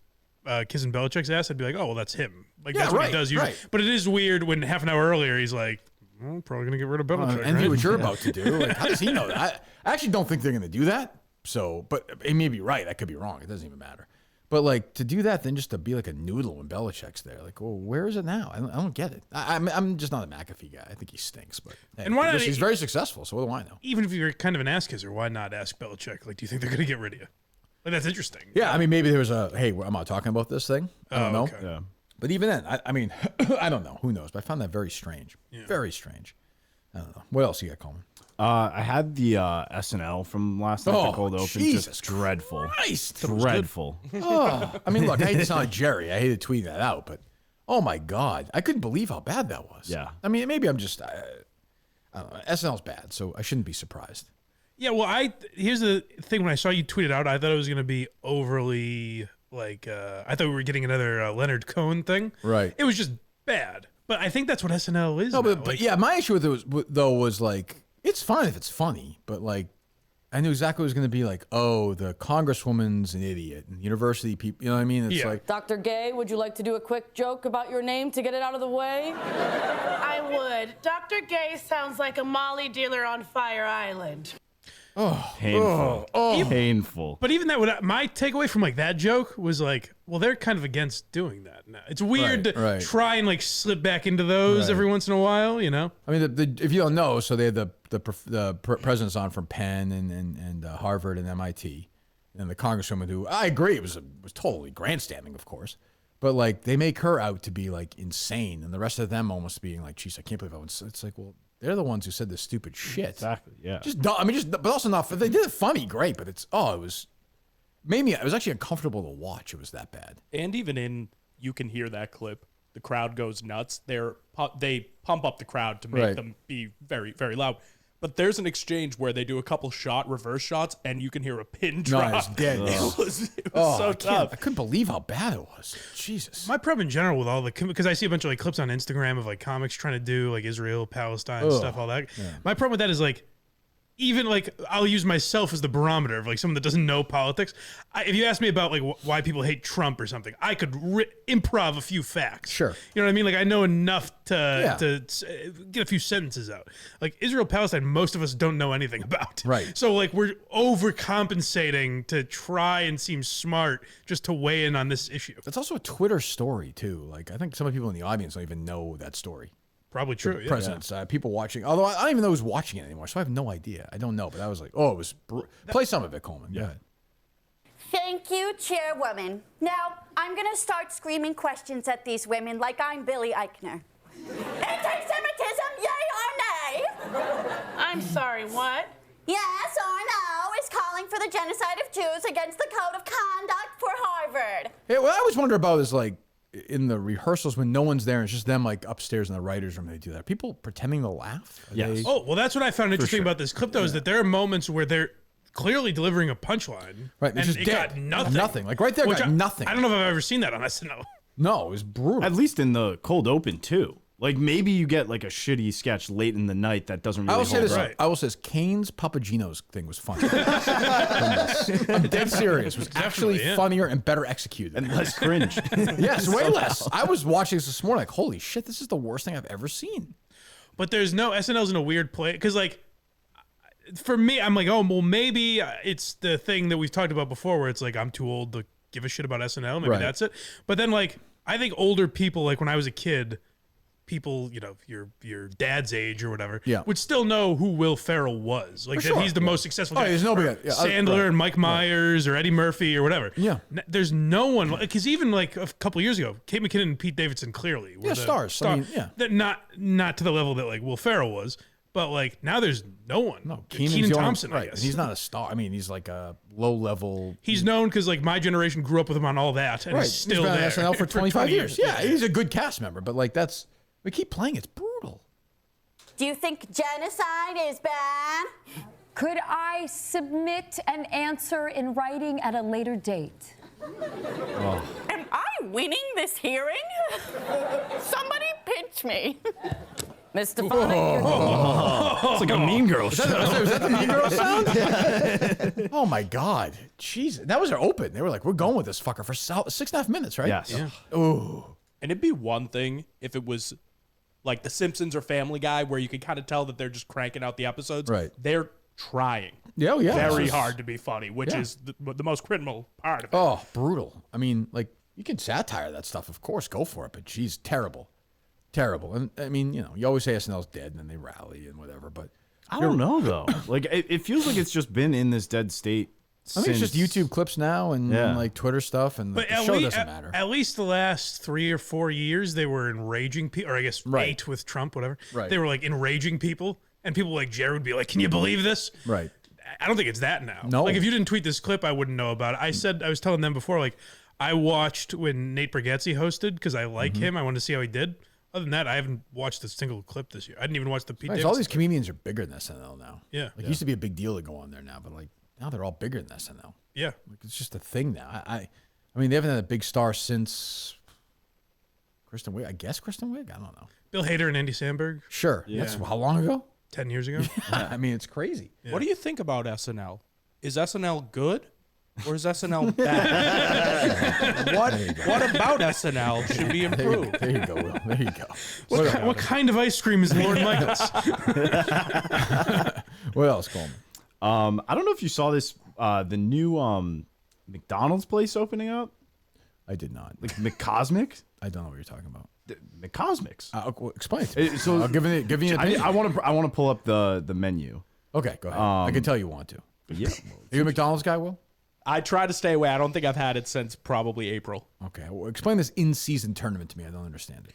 kissing Belichick's ass, I'd be like, oh, well, that's him. Like, Yeah, that's what he right, does usually. right. But it is weird when half an hour earlier he's like, well, probably going to get rid of Belichick. Envy right? what you're about to do. Like, how does he know that? I actually don't think they're going to do that. So, but he may be right. I could be wrong. It doesn't even matter. But like to do that, then just to be like a noodle when Belichick's there, like, well, where is it now? I don't get it. I'm just not a McAfee guy. I think he stinks, but hey, And why not- he's very successful. So what do I know? Even if you're kind of an ass kisser, why not ask Belichick? Like, do you think they're going to get rid of you? Like, that's interesting. Yeah, I mean, maybe there was a hey, am I talking about this thing? I don't know. okay. Yeah. But even then, I mean, I don't know. Who knows? But I found that very strange. Very strange. I don't know. What else you got, Coleman? I had the SNL from last night, the cold open. Jesus Just dreadful. Christ. Dreadful. Oh, I mean, look, I hate to sound like Jerry. I hated tweeting that out, but oh my God, I couldn't believe how bad that was. Yeah. I mean, maybe I'm just, I don't know. SNL's bad, so I shouldn't be surprised. Yeah, well, here's the thing. When I saw you tweet it out, I thought it was going to be overly, like, I thought we were getting another Leonard Cohen thing. Right. It was just bad. But I think that's what SNL is No, now. but yeah, my issue with it was like, it's fine if it's funny, but like, I knew exactly what it was going to be like, oh, the congresswoman's an idiot and university people, you know what I mean? It's like, Dr. Gay, would you like to do a quick joke about your name to get it out of the way? I would. Dr. Gay sounds like a Molly dealer on Fire Island. oh, Painful. Painful. But even that, my takeaway from like that joke was like, well, they're kind of against doing that now. It's weird to try and like slip back into those every once in a while, you know? I mean, if you don't know, so they had the presidents on from Penn and Harvard and MIT, and the congresswoman who I agree was totally grandstanding, of course, but like they make her out to be like insane, and the rest of them almost being like, "Geez, I can't believe I was." It's like, well, they're the ones who said this stupid shit. Exactly. Yeah. Just dumb. I mean, but also not. They did it funny, great, but it was actually uncomfortable to watch. It was that bad. And even you can hear that clip. The crowd goes nuts. They pump up the crowd to make them be very, very loud. But there's an exchange where they do a couple reverse shots, and you can hear a pin drop. No, it's dead. It was so tough. I couldn't believe how bad it was. Jesus. My problem in general with all the, because I see a bunch of like clips on Instagram of like comics trying to do like Israel, Palestine stuff, all that. Yeah. My problem with that is like, even like I'll use myself as the barometer of like someone that doesn't know politics. If you ask me about like why people hate Trump or something, I could improv a few facts. Sure. You know what I mean? Like I know enough to get a few sentences out. Like Israel, Palestine, most of us don't know anything about. Right. So like we're overcompensating to try and seem smart just to weigh in on this issue. That's also a Twitter story too. Like I think some of the people in the audience don't even know that story. Probably true. Presidents, people watching. Although I don't even know who's watching it anymore, so I have no idea. I don't know, but I was like, oh, it was. Play some of it, Coleman. Go ahead. Thank you, Chairwoman. Now, I'm going to start screaming questions at these women like I'm Billy Eichner. Anti-Semitism, yay or nay? I'm sorry, what? Yes or no is calling for the genocide of Jews against the Code of Conduct for Harvard. Hey, what I always wonder about is like, in the rehearsals when no one's there and it's just them like upstairs in the writer's room, they do that. Are people pretending to laugh? Yes. Oh, well, that's what I found interesting about this clip, though, is that there are moments where they're clearly delivering a punchline. Right. And it got nothing. Nothing. Like right there, got nothing. I don't know if I've ever seen that on SNL. No, it was brutal. At least in the cold open, too. Like maybe you get like a shitty sketch late in the night that doesn't really hold up. I will say this, Kane's Papagenos thing was funny. I'm dead serious. It was actually funnier and better executed. And less cringe. Yes, way less. I was watching this morning like, holy shit, this is the worst thing I've ever seen. But there's no, SNL's in a weird place. Because like, for me, I'm like, oh, well, maybe it's the thing that we've talked about before where it's like, I'm too old to give a shit about SNL. Maybe that's it. But then like, I think older people, like when I was a kid, people, you know, your dad's age or whatever, would still know who Will Ferrell was. Like that he's the most successful guy. There's nobody. Sandler and Mike Myers or Eddie Murphy or whatever. Yeah. There's no one, because even like a couple of years ago, Kate McKinnon and Pete Davidson clearly were stars. I mean, that not to the level that like Will Ferrell was, but like now there's no one. No, Keenan Thompson, I guess. And he's not a star. I mean, he's like a low level. He's known because like my generation grew up with him on all that, and he's still been there. on SNL for 25 years. Yeah, Yeah, he's a good cast member, but like we keep playing. It's brutal. Do you think genocide is bad? Could I submit an answer in writing at a later date? Am I winning this hearing? Somebody pinch me. Miss Stefanik, you're It's like a Mean Girl show. Was that the Mean Girl sound? Oh my God, jeez, that was our open. They were like, "We're going with this fucker for 6.5 minutes, right?" Yes. Yeah. Ooh. And it'd be one thing if it was like The Simpsons or Family Guy, where you could kind of tell that they're just cranking out the episodes. Right. They're trying. Yeah, yeah. Very It's just- hard to be funny, which is the most criminal part of it. Oh, brutal. I mean, like, you can satire that stuff, of course, go for it, but geez, terrible. Terrible. And I mean, you know, you always say SNL's dead and then they rally and whatever, but I don't know, though. Like, it feels like it's just been in this dead state. I think it's just YouTube clips now and like Twitter stuff, and But the show doesn't matter. At least the last 3 or 4 years, they were enraging people, or I guess 8 with Trump, whatever. Right. They were like enraging people, and people like Jared would be like, "Can you believe this?" Right. I don't think it's that now. No. Like if you didn't tweet this clip, I wouldn't know about it. I was telling them before, like I watched when Nate Bargatze hosted because I like him. I wanted to see how he did. Other than that, I haven't watched a single clip this year. I didn't even watch the Pete Right, all Davidson these clip. comedians are bigger than SNL now. Yeah. Like, it used to be a big deal to go on there now, but like now they're all bigger than SNL. Yeah. Like, it's just a thing now. I mean, they haven't had a big star since Kristen Wiig. I guess Kristen Wiig. I don't know. Bill Hader and Andy Samberg. Sure. Yeah. That's how long ago? 10 years ago. I mean, it's crazy. Yeah. What do you think about SNL? Is SNL good or is SNL bad? What about SNL should be improved? There you go, Will. There you go. What kind of ice cream is Lord Michaels? What else, Coleman? I don't know if you saw this, the new McDonald's place opening up. I did not. Like McCosmic? I don't know what you're talking about. McCosmics. Well, explain it to me. So I'll give you an opinion. I want to pull up the menu. Okay, go ahead. I can tell you want to. Yeah. Are you a McDonald's guy, Will? I try to stay away. I don't think I've had it since probably April. Okay. Well, explain this in-season tournament to me. I don't understand it.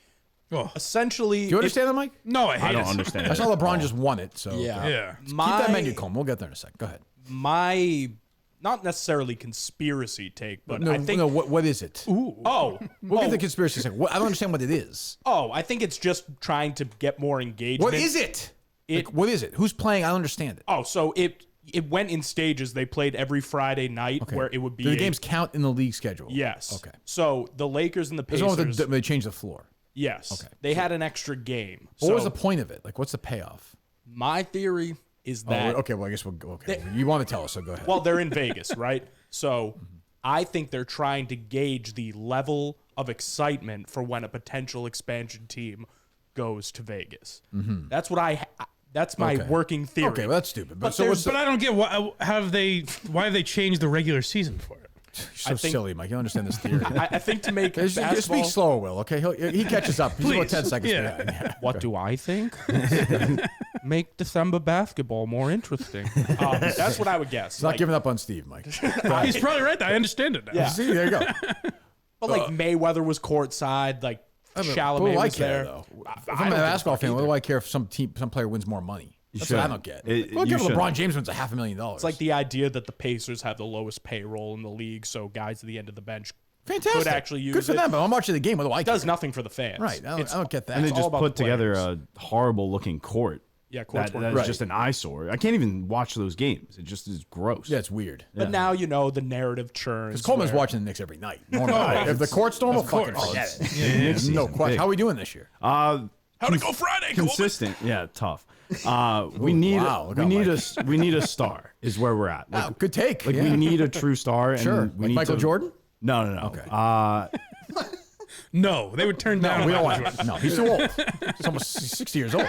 Oh. Essentially, Do you understand that, Mike? No, I hate it. I don't understand. I saw LeBron just won it, so Yeah. Yeah. keep that menu, Coleman. We'll get there in a second. Go ahead. My not necessarily conspiracy take, but No, I think what is it? oh, We'll get the conspiracy second. I don't understand what it is. I think it's just trying to get more engagement. What is it? What is it? Who's playing? I don't understand it. Oh, so it went in stages. They played every Friday night where it would be Do the games count in the league schedule? Yes. Okay. So the Lakers and the There's Pacers. one with they changed the floor. Yes. Okay. They had an extra game. What was the point of it? Like, what's the payoff? My theory is that okay. Well, I guess we'll go. Okay. You want to tell us, so go ahead. well, they're in Vegas, right? So I think they're trying to gauge the level of excitement for when a potential expansion team goes to Vegas. That's what that's my working theory. Okay, well, that's stupid. But But I don't get why have they changed the regular season for it? You're so silly, Mike. You don't understand this theory. I think to make Just basketball. speak slower, Will. Okay, he catches up. He's about 10 seconds Yeah. behind. Yeah. What do I think? Make December basketball more interesting. That's what I would guess. He's not giving up on Steve, Mike. He's probably right. I understand it now. Yeah. See, there you go. But like Mayweather was courtside, like What do Chalamet I was care, there. though? If I I'm don't a give a basketball fuck fan, what either. do I care if some player wins more money? That's what I don't get. Well, you give LeBron shouldn't. James wins $500,000. It's like the idea that the Pacers have the lowest payroll in the league, so guys at the end of the bench fantastic. could actually use Good for it. them, but I'm watching the game. What do I It care? does nothing for the fans. Right. I don't get that. And they all just about put the together players. a horrible looking court. Yeah, courts That's weren't just an eyesore. I can't even watch those games. It just is gross. Yeah, it's weird. But now you know the narrative churns. Because Coleman's where- watching the Knicks every night. If the court's normal, fucking forget it. Knicks No season, question. big. How are we doing this year? How'd it go Friday, Coleman? Consistent. Yeah, tough. We need wow, look we out, need Mike. we need a star is where we're at. Like, Wow, good take. like yeah. we need a true star. And Sure. we Like need Michael to- Jordan? No. Okay. No, they would turn down. We don't Michael want Jordan. No, he's too old. He's almost 60 years old.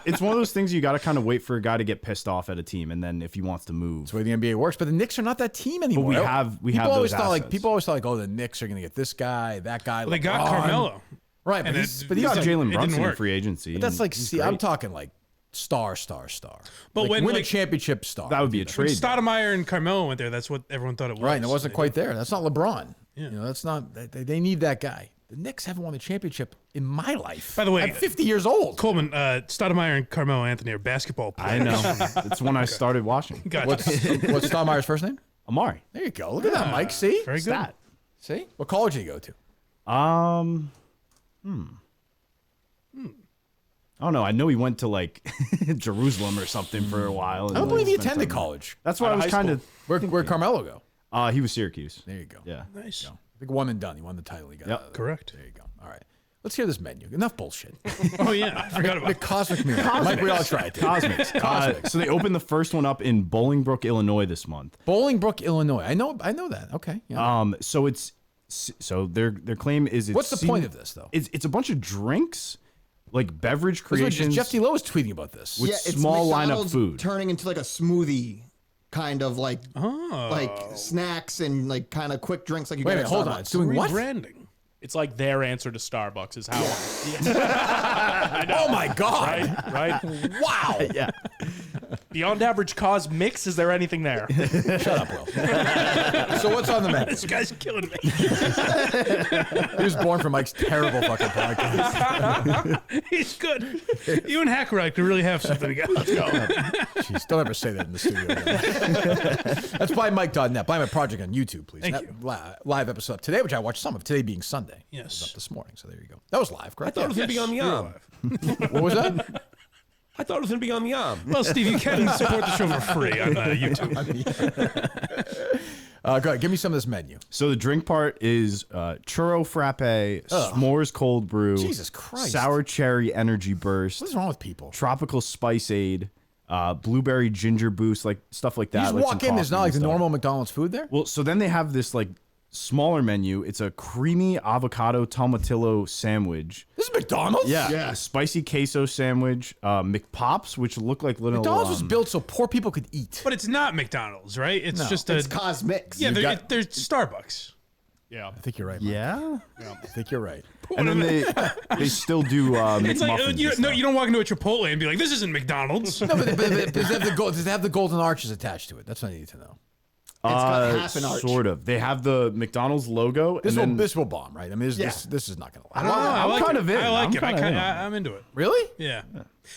It's one of those things you got to kind of wait for a guy to get pissed off at a team, and then if he wants to move, That's the way the NBA works. But the Knicks are not that team anymore. we have people those always thought assets. people always thought like, oh, the Knicks are going to get this guy, that guy. Well, they got LeBron. Carmelo. Right, but And he's it- but he he's got like, Jalen didn't Brunson in work. free agency. but that's and like he's see, I'm great. talking like star. But like, when, win a like, championship star. That would be a When trade. Stoudemire and Carmelo went there, that's what everyone thought it was. right, and it wasn't quite there. That's not LeBron. Yeah. You know, that's not. They need that guy. The Knicks haven't won a championship in my life. By the way, I'm 50 years old. Coleman, Stoudemire and Carmelo Anthony are basketball I players. know. It's when I started watching. Gotcha. What's Stoudemire's first name? Amari. There you go. Look at that, Mike. See? Very good. Stat. See? What college did you go to? I don't know. I know he went to like Jerusalem or something for a while. I don't believe he attended college. That's why I was kind of. Where'd Carmelo go? He was Syracuse. There you go. Yeah. Nice. Big one and done. He won the title. He got Yep. Correct. There you go. All right. Let's hear this menu. Enough bullshit. Oh yeah, I forgot about the cosmic meal. Cosmics. Mike, we all tried it. Cosmics. So they opened the first one up in Bolingbrook, Illinois this month. Bolingbrook, Illinois. I know that. Okay. Yeah. So their claim is What's the point of this though? It's a bunch of drinks, like beverage creations. Jeff D. Lowe was tweeting about this. With small lineup McDonald's food turning into like a smoothie kind of like snacks and like kind of quick drinks like you get at hold Starbucks. on. It's doing what? Rebranding. It's like their answer to Starbucks is how. Oh my god! Right? Wow. Yeah. Beyond average cosmics. Is there anything there? Shut up, Will. So what's on the menu? This guy's killing me. He was born for Mike's terrible fucking podcast. He's good. You and Hackeright could really have something together. Let's go. Jeez, don't ever say that in the studio. That's blindmike.net. Blind Mike Project on YouTube, please. Thank you. Live episode today, which I watched some of. Today being Sunday. Yes. It was up this morning, so there you go. That was live, correct? I thought it was going to be on the arm. What was that? I thought it was going to be on the arm. Well, Steve, you can support the show for free on YouTube. Go ahead, give me some of this menu. So the drink part is churro frappe, s'mores cold brew, Jesus Christ. sour cherry energy burst, What's wrong with people? tropical spice aid, blueberry ginger boost, like stuff like that. You just like walk some in, there's coffee not like and the stuff. normal McDonald's food there? Well, so then they have this like smaller menu. It's a creamy avocado tomatillo sandwich. This is McDonald's? Yeah. A spicy queso sandwich, McPops, which look like little. McDonald's was built so poor people could eat. But it's not McDonald's, right? It's No, just It's cosmics. Yeah, there's Starbucks. Yeah. I think you're right, Mike. Yeah. I think you're right. And then they still do It's like McMuffins you and stuff. don't walk into a Chipotle and be like, "This isn't McDonald's." No, but does it have the golden arches attached to it? That's what I need to know. It's got half an arch. Sort of. They have the McDonald's logo. This will bomb, right? I mean, this is not going to I don't know. I like kind it. of in. I like I'm it. kinda in. I'm into it. Really? Yeah.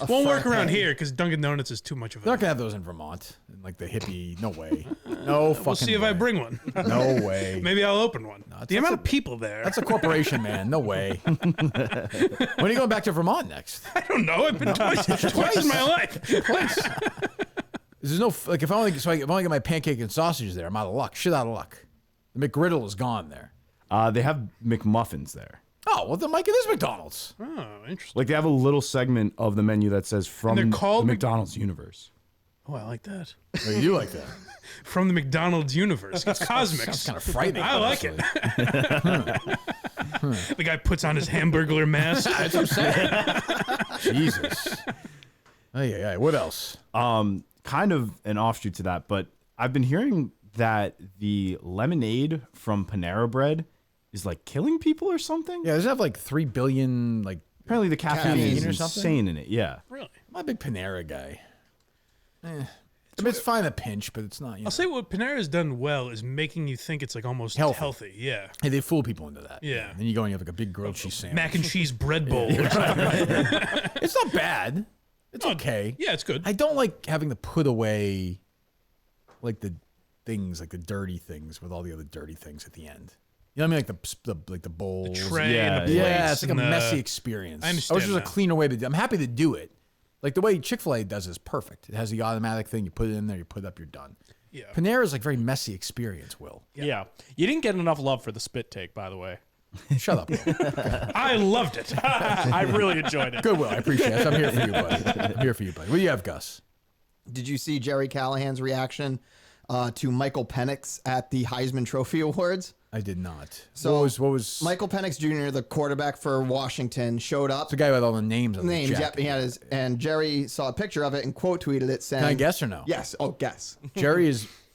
Won't work around here because Dunkin' Donuts is too much of They're a. not going to have those in Vermont. In like the hippie. No way. No fucking We'll see if I way. bring one. No way. Maybe I'll open one. The amount of people there. That's a corporation, man. No way. When are you going back to Vermont next? I don't know. I've been twice in my life. Twice. There's no like if I only get my pancake and sausages there, I'm out of luck. Shit out of luck. The McGriddle is gone there. They have McMuffins there. Oh well, then Mike, it is McDonald's. Oh, interesting. Like they have a little segment of the menu that says from they're called the McDonald's universe. Oh, I like that. Oh, you do like that? From the McDonald's universe. It's cosmic. Sounds kind of frightening. I like it. The guy puts on his Hamburglar mask. That's what I'm saying. Jesus. Hey, what else? Kind of an offshoot to that, but I've been hearing that the lemonade from Panera Bread is like killing people or something. Yeah, does it have like 3 billion like Apparently the caffeine is or something? insane in it. Yeah. Really? I'm a big Panera guy. I mean, it's fine a pinch, but it's not. I'll say what Panera's done well is making you think it's like almost Healthy. healthy. Yeah. Hey, they fool people into that. Yeah. Then you go and you have like a big grilled cheese sandwich. Mac and cheese bread bowl. It's not bad. It's okay. Yeah, it's good. I don't like having to put away like the things, like the dirty things with all the other dirty things at the end. You know what I mean? Like the bowls. The tray and the plates. Yeah, it's like a and the- messy experience. I understand wish there was that. a cleaner way to do it. I'm happy to do it. Like the way Chick-fil-A does is perfect. It has the automatic thing. You put it in there, you put it up, you're done. Yeah. Panera is like very messy experience, Will. Yeah. You didn't get enough love for the spit take, by the way. Shut up, Will. I loved it. I really enjoyed it. Good, Will. I appreciate it. I'm here for you, buddy. I'm here for you, buddy. What do you have, Gus? Did you see Gerry Callahan's reaction to Michael Penix at the Heisman Trophy Awards? I did not. So what was Michael Penix Jr., the quarterback for Washington, showed up. It's the guy with all the names on the Names, yep. jacket. He had his, and Jerry saw a picture of it and quote tweeted it saying, Can I guess or no? Yes. Oh, guess.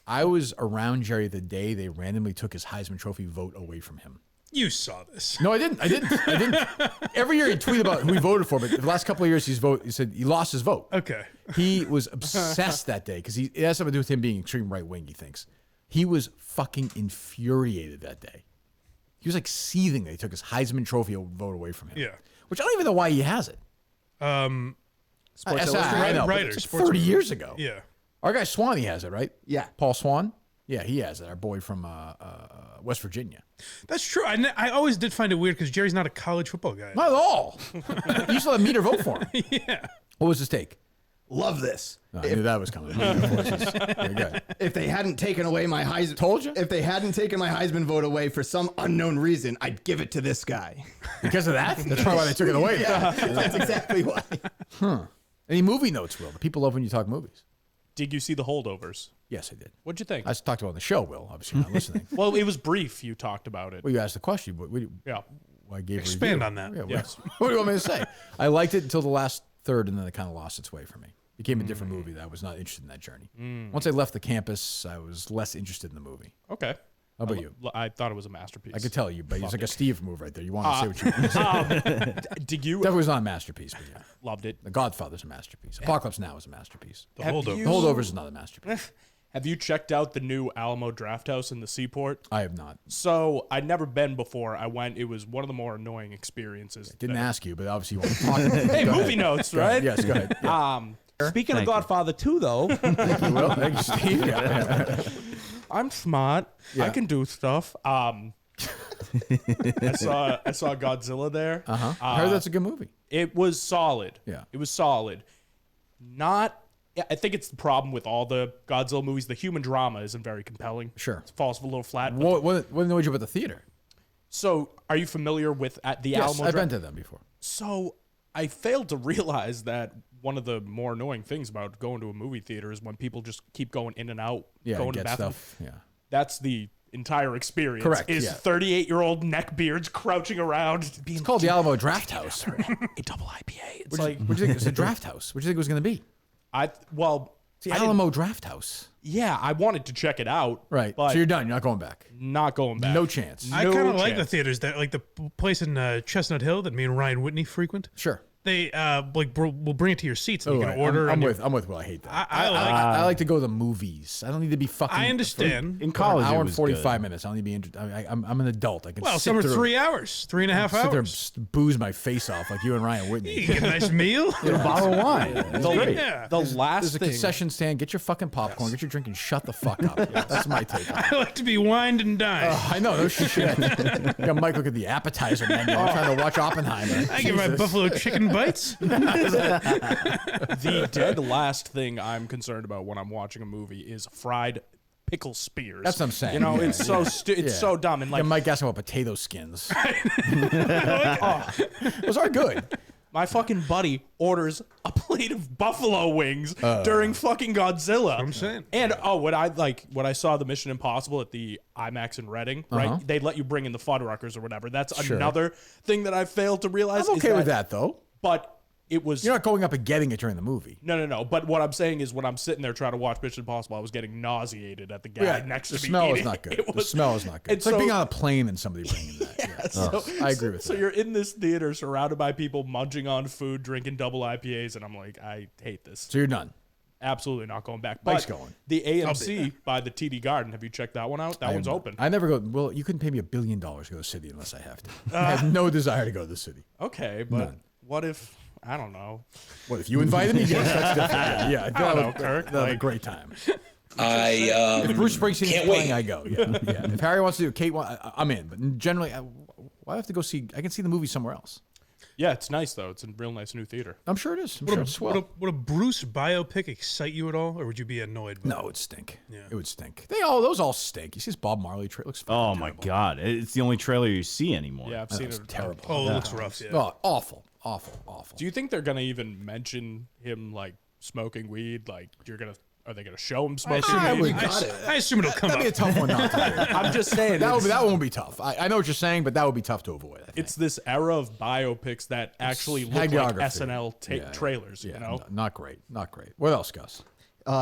I was around Jerry the day they randomly took his Heisman Trophy vote away from him. You saw this. No, I didn't. Every year he'd tweet about who he voted for, but the last couple of years he said he lost his vote. Okay. He was obsessed that day because it has something to do with him being extreme right wing, he thinks. He was fucking infuriated that day. He was like seething that he took his Heisman Trophy vote away from him. Yeah. Which I don't even know why he has it. Sports I Illustrated? know, but Writer, it's Sports 30 years ago. Yeah. Our guy Swanee has it, right? Yeah. Paul Swan? Yeah, he has it. Our boy from West Virginia. That's true. I always did find it weird because Jerry's not a college football guy. Not at all. You used to let Meter vote for him. Yeah. What was his take? Love this. No, I knew that was coming. Very good. If they hadn't taken away my Heisman, told you. If they hadn't taken my Heisman vote away for some unknown reason, I'd give it to this guy. Because of that? That's probably why they took it away. Yeah, that's exactly why. Huh. Any movie notes, Will? The people love when you talk movies. Did you see The Holdovers? Yes, I did. What'd you think? I talked about it on the show, Will. Obviously, you're not listening. Well, it was brief. You talked about it. Well, you asked the question. Yeah. I gave Expand a review. on that. Yeah, Yes. What do you want me to say? I liked it until the last third, and then it kind of lost its way for me. It became a different movie that I was not interested in that journey. Once I left the campus, I was less interested in the movie. Okay. How about you? I thought it was a masterpiece. I could tell you, but it's Loved like a it. Steve move right there. You want to say what you want to say. Did you? Definitely was not a masterpiece, but yeah. Loved it. The Godfather's a masterpiece. Apocalypse Now is a masterpiece. The Holdovers. The Holdovers is not a masterpiece. Have you checked out the new Alamo Draft House in the Seaport? I have not. So I'd never been before. I went. It was one of the more annoying experiences. Didn't ask you, but obviously you want to talk about it. Hey, Go movie ahead. notes, Go right? ahead. Yes, go ahead. Yeah. Speaking of Godfather 2, though. Thank you, Will. Thank you, Steve. Yeah. I'm smart. Yeah. I can do stuff. I saw Godzilla there. I heard that's a good movie. It was solid. Yeah. It was solid. Not. I think it's the problem with all the Godzilla movies. The human drama isn't very compelling. Sure. It falls a little flat. but- What annoyed you about the theater? So, are you familiar with at the Yes, Alamo? I've been to them before. So, I failed to realize that one of the more annoying things about going to a movie theater is when people just keep going in and out, Yeah, going to get the bathroom. stuff. Yeah. That's the entire experience. Correct, Is yeah. 38-year-old neckbeards crouching around. Being It's called the Alamo Draft House. a double IPA. It's What do you think? It's a draft house. What do you think it was going to be? it's The Alamo Draft House. Yeah, I wanted to check it out. Right. But So you're done. You're not going back. not going back. No chance. I kind of like the chance. theaters that, like the place in Chestnut Hill that me and Ryan Whitney frequent. Sure. They will bring it to your seats and you can right. order. I'm on with Will. I hate that. I like to go to the movies. I don't need to be fucking. I understand. In for college, an hour it and was 45 good. minutes. I don't need to be interested. I'm an adult. I can Well, sit some are through 3 hours, 3.5 sit there and hours. booze my face off like you and Ryan Whitney. You get a nice meal. Get a bottle of wine. It's great. Yeah. The last There's a thing. concession stand. Get your fucking popcorn. Get your drink and shut the fuck up. That's my take on it. I like to be wined and dined. I know, no shit. You got Mike look at the appetizer menu. I'm trying to watch Oppenheimer. I get my Jesus. buffalo chicken bites. The dead last thing I'm concerned about when I'm watching a movie is fried pickle spears. That's what I'm saying. You know, Yeah, it's so yeah. it's Yeah. so dumb and like Yeah, Mike asked about potato skins. Those are good. my fucking buddy orders a plate of buffalo wings during fucking Godzilla. I'm saying. And when I saw the Mission Impossible at the IMAX in Reading, right? They let you bring in the Fuddruckers or whatever. That's Sure. another thing that I failed to realize. I'm is okay with that, though. But it was You're not going up and getting it during the movie. no. But what I'm saying is when I'm sitting there trying to watch Mission Impossible, I was getting nauseated at the guy next the to me. smell is eating. not good. It The was- smell is not good. and It's like so- being on a plane and somebody bringing that. Yeah. So, I agree with so that. you're in this theater surrounded by people munching on food, drinking double IPAs, and I'm like, I hate this. So you're done. Absolutely not going back. Mike's But going. The AMC by the TD Garden. Have you checked that one out? That one's open. I never go. Well, you couldn't pay me $1 billion to go to the city unless I have to. I have no desire to go to the city. Okay, but None. what if I don't know? What if you invited me? Yes, that's different. Yeah, I don't know, Kirk. That'd be a Like- great time. I If Bruce Springsteen can't is playing, wait. I go. Yeah. If Harry wants to do Kate, I'm in. But generally, why have to go see? I can see the movie somewhere else. Yeah, it's nice though. It's a real nice new theater. I'm sure it is. I'm sure it's swell. Would a Bruce biopic excite you at all, or would you be annoyed? By No, it? it'd stink. Yeah. It would stink. Those all stink. You see this Bob Marley trailer? Looks fucking Oh my terrible. God! It's the only trailer you see anymore. Yeah, I've That seen was it. terrible. Oh, it looks rough. Yeah. Oh, awful. Do you think they're gonna even mention him like smoking weed? Like are they gonna show him smoking weed? I assume it'll come That'd up. be a tough one not to do. I'm just saying That it's- one would be tough. I know what you're saying, but that would be tough to avoid. I think. It's this era of biopics that actually look like Hagiography. SNL trailers. Yeah, You know, not great. Not great. What else, Gus?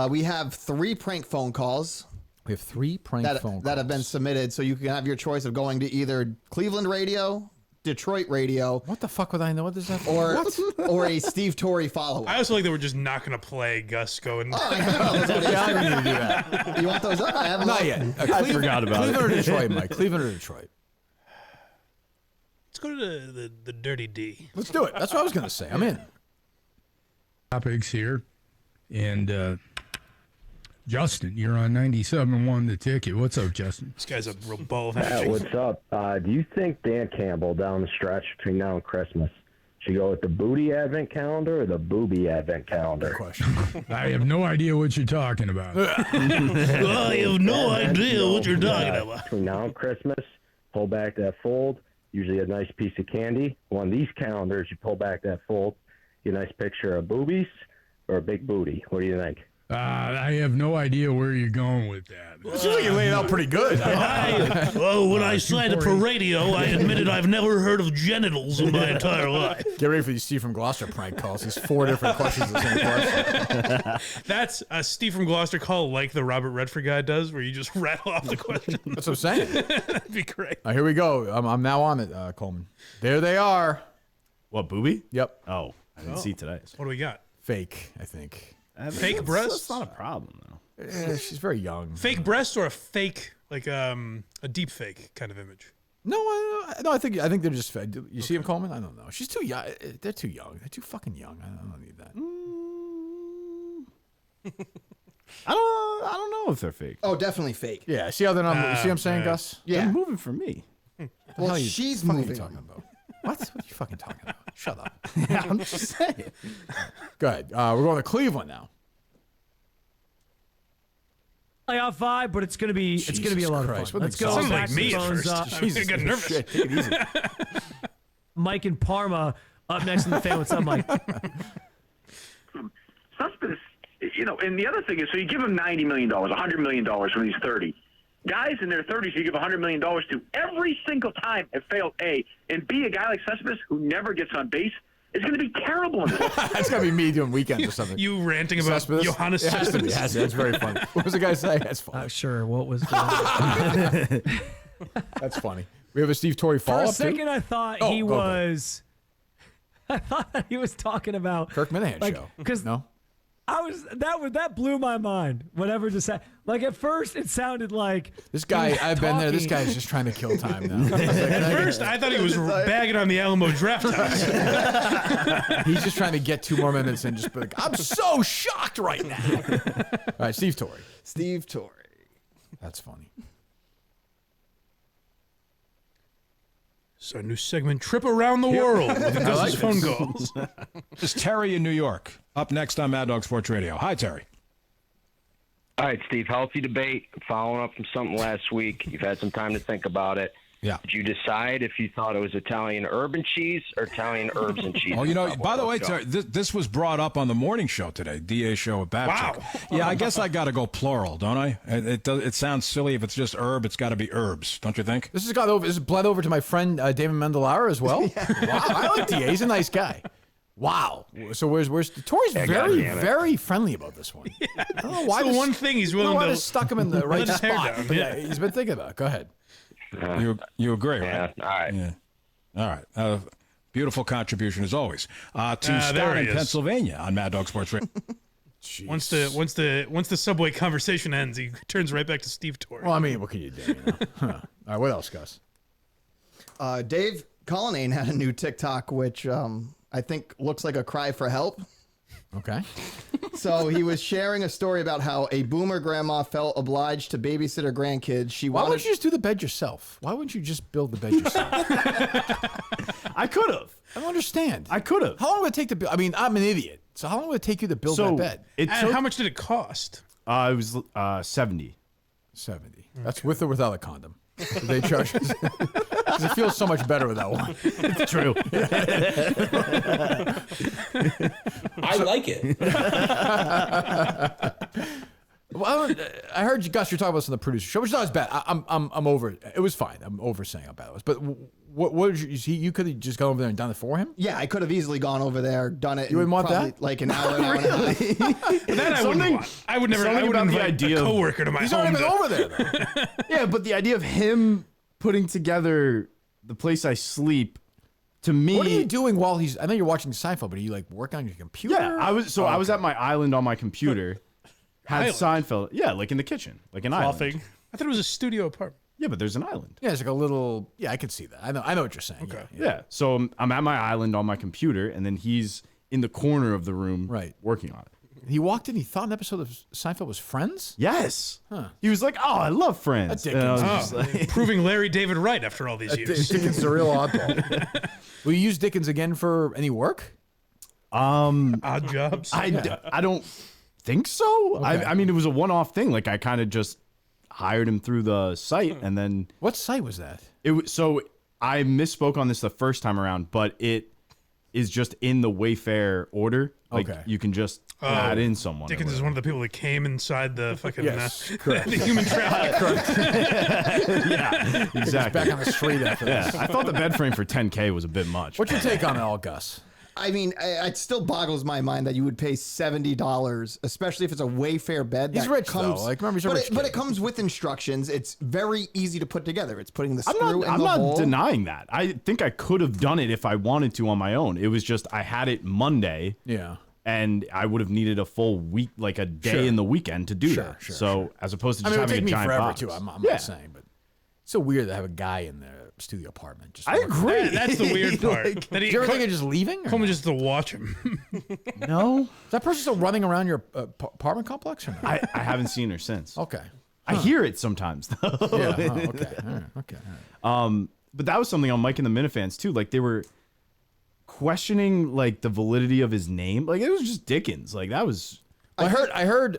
We have 3 prank phone calls We have 3 prank phone calls that have been submitted, so you can have your choice of going to either Cleveland radio, Detroit radio, What the fuck would I know? What does that? or a Steve Torrey follow-up. I also like that we're just not going to play Gus going. Yeah, I don't need to do that. You want those up? I have them Not up. yet. I forgot about Cleveland or it. Detroit, Mike? Cleveland or Detroit? Let's go to the Dirty D. Let's do it. That's what I was gonna say. I'm in. Topics here, and Justin, you're on 97.1 The Ticket. What's up, Justin? This guy's a real ball of Pat, action. what's up? Do you think Dan Campbell down the stretch between now and Christmas Should you go with the booty advent calendar or the booby advent calendar? I have no idea what you're talking about. I have no idea what you're talking about. Between now and Christmas, pull back that fold. Usually a nice piece of candy. On these calendars, you pull back that fold. Get a nice picture of boobies or a big booty. What do you think? I have no idea where you're going with that. It seems like you laid it out pretty good. When I signed up for radio, I admitted I've never heard of genitals in my entire life. Get ready for these Steve from Gloucester prank calls. These 4 different questions, the same question. That's a Steve from Gloucester call like the Robert Redford guy does, where you just rattle off the questions. That's what I'm saying. That'd be great. All right, here we go. I'm now on it, Coleman. There they are. What, booby? Yep. Oh, I didn't see today. What do we got? Fake, I think. Fake breasts? That's not a problem, though. Yeah, she's very young. Fake breasts or a fake, like a deep fake kind of image? No, I think they're just fake. You see him, Coleman? I don't know. She's too young. They're too young. They're too fucking young. I don't need that. I don't know if they're fake. Oh, definitely fake. Yeah, see how they're not moving? See what I'm saying, Gus? Yeah. They're moving for me. Well, she's moving. Talking about? What are you fucking talking about? Shut up. Yeah, I'm just saying. Go ahead. We're going to Cleveland now. Playoff vibe, but it's gonna be a lot of fun. Let's go. Sounds like me at first. I got nervous. Shit, take it easy. Mike and Parma up next in the fan. What's up, Mike? Cespedes, and the other thing is, so you give him $90 million, $100 million when he's 30. Guys in their 30s you give $100 million to every single time have failed, A, and B, a guy like Cespedes who never gets on base is going to be terrible in this. That's going to be me doing weekends or something. You ranting about Cespedes? Johannes It has to be. Cespedes. That's very funny. What was the guy saying? That's funny. Sure. What was That's funny. We have a Steve Torrey For follow-up a second, I thought he go was. I thought that he was talking about Kirk Minahan show. Because no, that blew my mind. Whatever just happened. Like at first, it sounded like this guy. he was I've been there. This talking- guy's just trying to kill time now. At first, I thought he was bagging on the Alamo draft house. He's just trying to get 2 more minutes and just be like, I'm so shocked right now. All right, Steve Torrey. Steve Torrey. That's funny. So a new segment, Trip Around the World with Gus's phone calls. It's Terry in New York. Up next on Mad Dog Sports Radio. Hi, Terry. All right, Steve, healthy debate. Following up from something last week. You've had some time to think about it. Yeah. Did you decide if you thought it was Italian urban cheese or Italian herbs and cheese? Oh, by the way, Terry, this was brought up on the morning show today, DA show at Babchick. Wow. Yeah, I guess I got to go plural, don't I? It sounds silly if it's just herb. It's got to be herbs, don't you think? This has bled over to my friend David Mendelara as well. Wow, I like DA. He's a nice guy. Wow. So where's Torrey's very friendly about this one. Yeah. I don't know why. It's the one thing he's willing to stuck him in the right let his hair spot. down, But yeah. he's been thinking about it. Go ahead. You agree, right? All right. Yeah. All right. Beautiful contribution as always. To there Scott he in is. Pennsylvania on Mad Dog Sports Radio. Once the subway conversation ends, he turns right back to Steve Torrey. Well, I mean, what can you do? You know? Huh. All right, what else, Gus? Dave Callahan had a new TikTok, which I think looks like a cry for help. Okay. So he was sharing a story about how a boomer grandma felt obliged to babysit her grandkids. Why wouldn't you just do the bed yourself? Why wouldn't you just build the bed yourself? I could have. I don't understand. I could have. How long would it take to build? I mean, I'm an idiot. So how long would it take you to build that bed? And how much did it cost? It was 70. 70. That's with or without a condom. Did they charge us? Because it feels so much better without one. It's true. I like it. Well, I heard you, Gus. You're talking about this on the producer show, which is not as bad. I'm over it. It was fine. I'm over saying how bad it was. But what did you see? You could have just gone over there and done it for him. Yeah, I could have easily gone over there, done it. You wouldn't want probably that? like an hour and a half. That I wouldn't want. I would never. I would invite a coworker to my He's home. not even over there. Though. Yeah, but the idea of him putting together the place I sleep, to me, What are you doing while he's? I know you're watching Seinfeld, but are you like working on your computer? Yeah, I was. So I was at my island on my computer. Had Seinfeld, yeah, like in the kitchen, like an island. I thought it was a studio apartment. Yeah, but there's an island. Yeah, it's like a little. Yeah, I can see that. I know what you're saying. Okay. Yeah. So I'm at my island on my computer, and then he's in the corner of the room, Right. working on it. He walked in. He thought an episode of Seinfeld was Friends. Yes. Huh. He was like, "Oh, I love Friends." That Dickens. And I was just like- Proving Larry David right after all these years. Dickens is a real oddball. Will you use Dickens again for any work? Odd Jobs. I don't think so. Okay. I mean, it was a one-off thing. Like I kind of just hired him through the site, and then what site was that? It was so I misspoke on this the first time around, but it is just in the Wayfair order. Like you can just add in someone. Dickens is one of the people that came inside the fucking correct. the human traffic. Yeah, exactly. Back on the street after this. I thought the bed frame for $10K was a bit much. What's your take on it all, Gus? I mean, it still boggles my mind that you would pay $70, especially if it's a Wayfair bed. He's that rich, comes, though. Like, remember, he's a but rich it, but kid. it comes with instructions. It's very easy to put together. It's putting the I'm screw in not the hole. denying that. I think I could have done it if I wanted to on my own. It was just I had it Monday. Yeah. And I would have needed a full week, like a day in the weekend to do that. So as opposed to just it would having take a me giant forever box. too. I'm not saying, but it's so weird to have a guy in the studio apartment. Just I agree. That's the weird part. Like, That do you ever think of just leaving? Coleman just to watch him. No. Is that person still running around your apartment complex or not? I haven't seen her since. Okay. I hear it sometimes though. Yeah. Oh, okay. All right. Okay. All right. But that was something on Mike and the Minifans too. Like they were questioning like the validity of his name. Like it was just Dickens. Like that was. I heard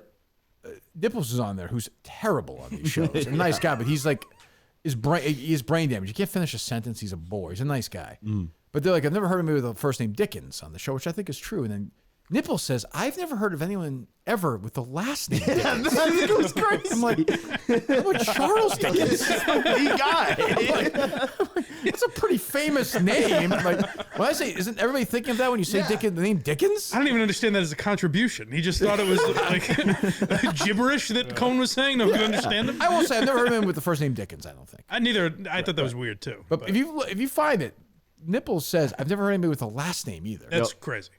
Nipples is on there, who's terrible on these shows. A nice guy, but he's like he has brain damage. You can't finish a sentence. He's a bore. He's a nice guy. But they're like, I've never heard of him with the first name Dickens on the show, which I think is true. And then Nipples says, I've never heard of anyone ever with the last name Dickens. I think it was crazy. I'm like Charles Dickens. The guy. It's a pretty famous name. Like when I say, isn't everybody thinking of that when you say Dickens? The name Dickens? I don't even understand that as a contribution. He just thought it was like gibberish that Coleman was saying. No, you understand him? I will say I've never heard of him with the first name Dickens. I don't think. I thought that was weird too. But if you find it, Nipples says I've never heard anybody with the last name either. That's crazy.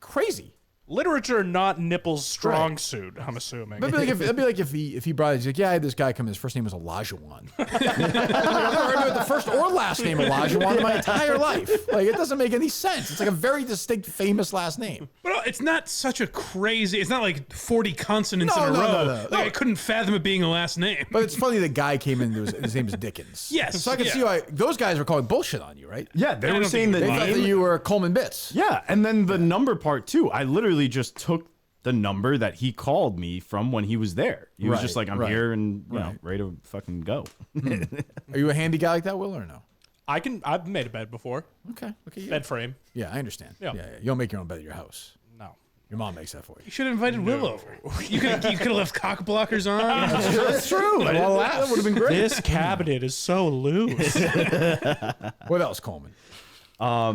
Crazy. Literature not Nipples' strong suit, I'm assuming. But it'd be like if he brought it, he's like, yeah, I had this guy come in, his first name was Olajuwon. I've never heard of the first or last name Olajuwon in my entire life. Like it doesn't make any sense. It's like a very distinct, famous last name. But it's not such a crazy. It's not like 40 consonants in a row. No. Like I couldn't fathom it being a last name. But it's funny the guy came in. His name is Dickens. Yes. So I can see why those guys were calling bullshit on you, right? Yeah, they were saying that they thought that you were Coleman Bits. Yeah, and then the number part too. I literally just took the number that he called me from when he was there. He was just like, I'm here and you know, ready to fucking go. Are you a handy guy like that, Will, or no? I've made a bed before. Okay. You. Bed frame. Yeah, I understand. Yeah. Yeah. You don't make your own bed at your house. No. Your mom makes that for you. You should have invited Will over. You could have left cock blockers on. That's true. That would have been great. This cabinet is so loose. What else, Coleman? I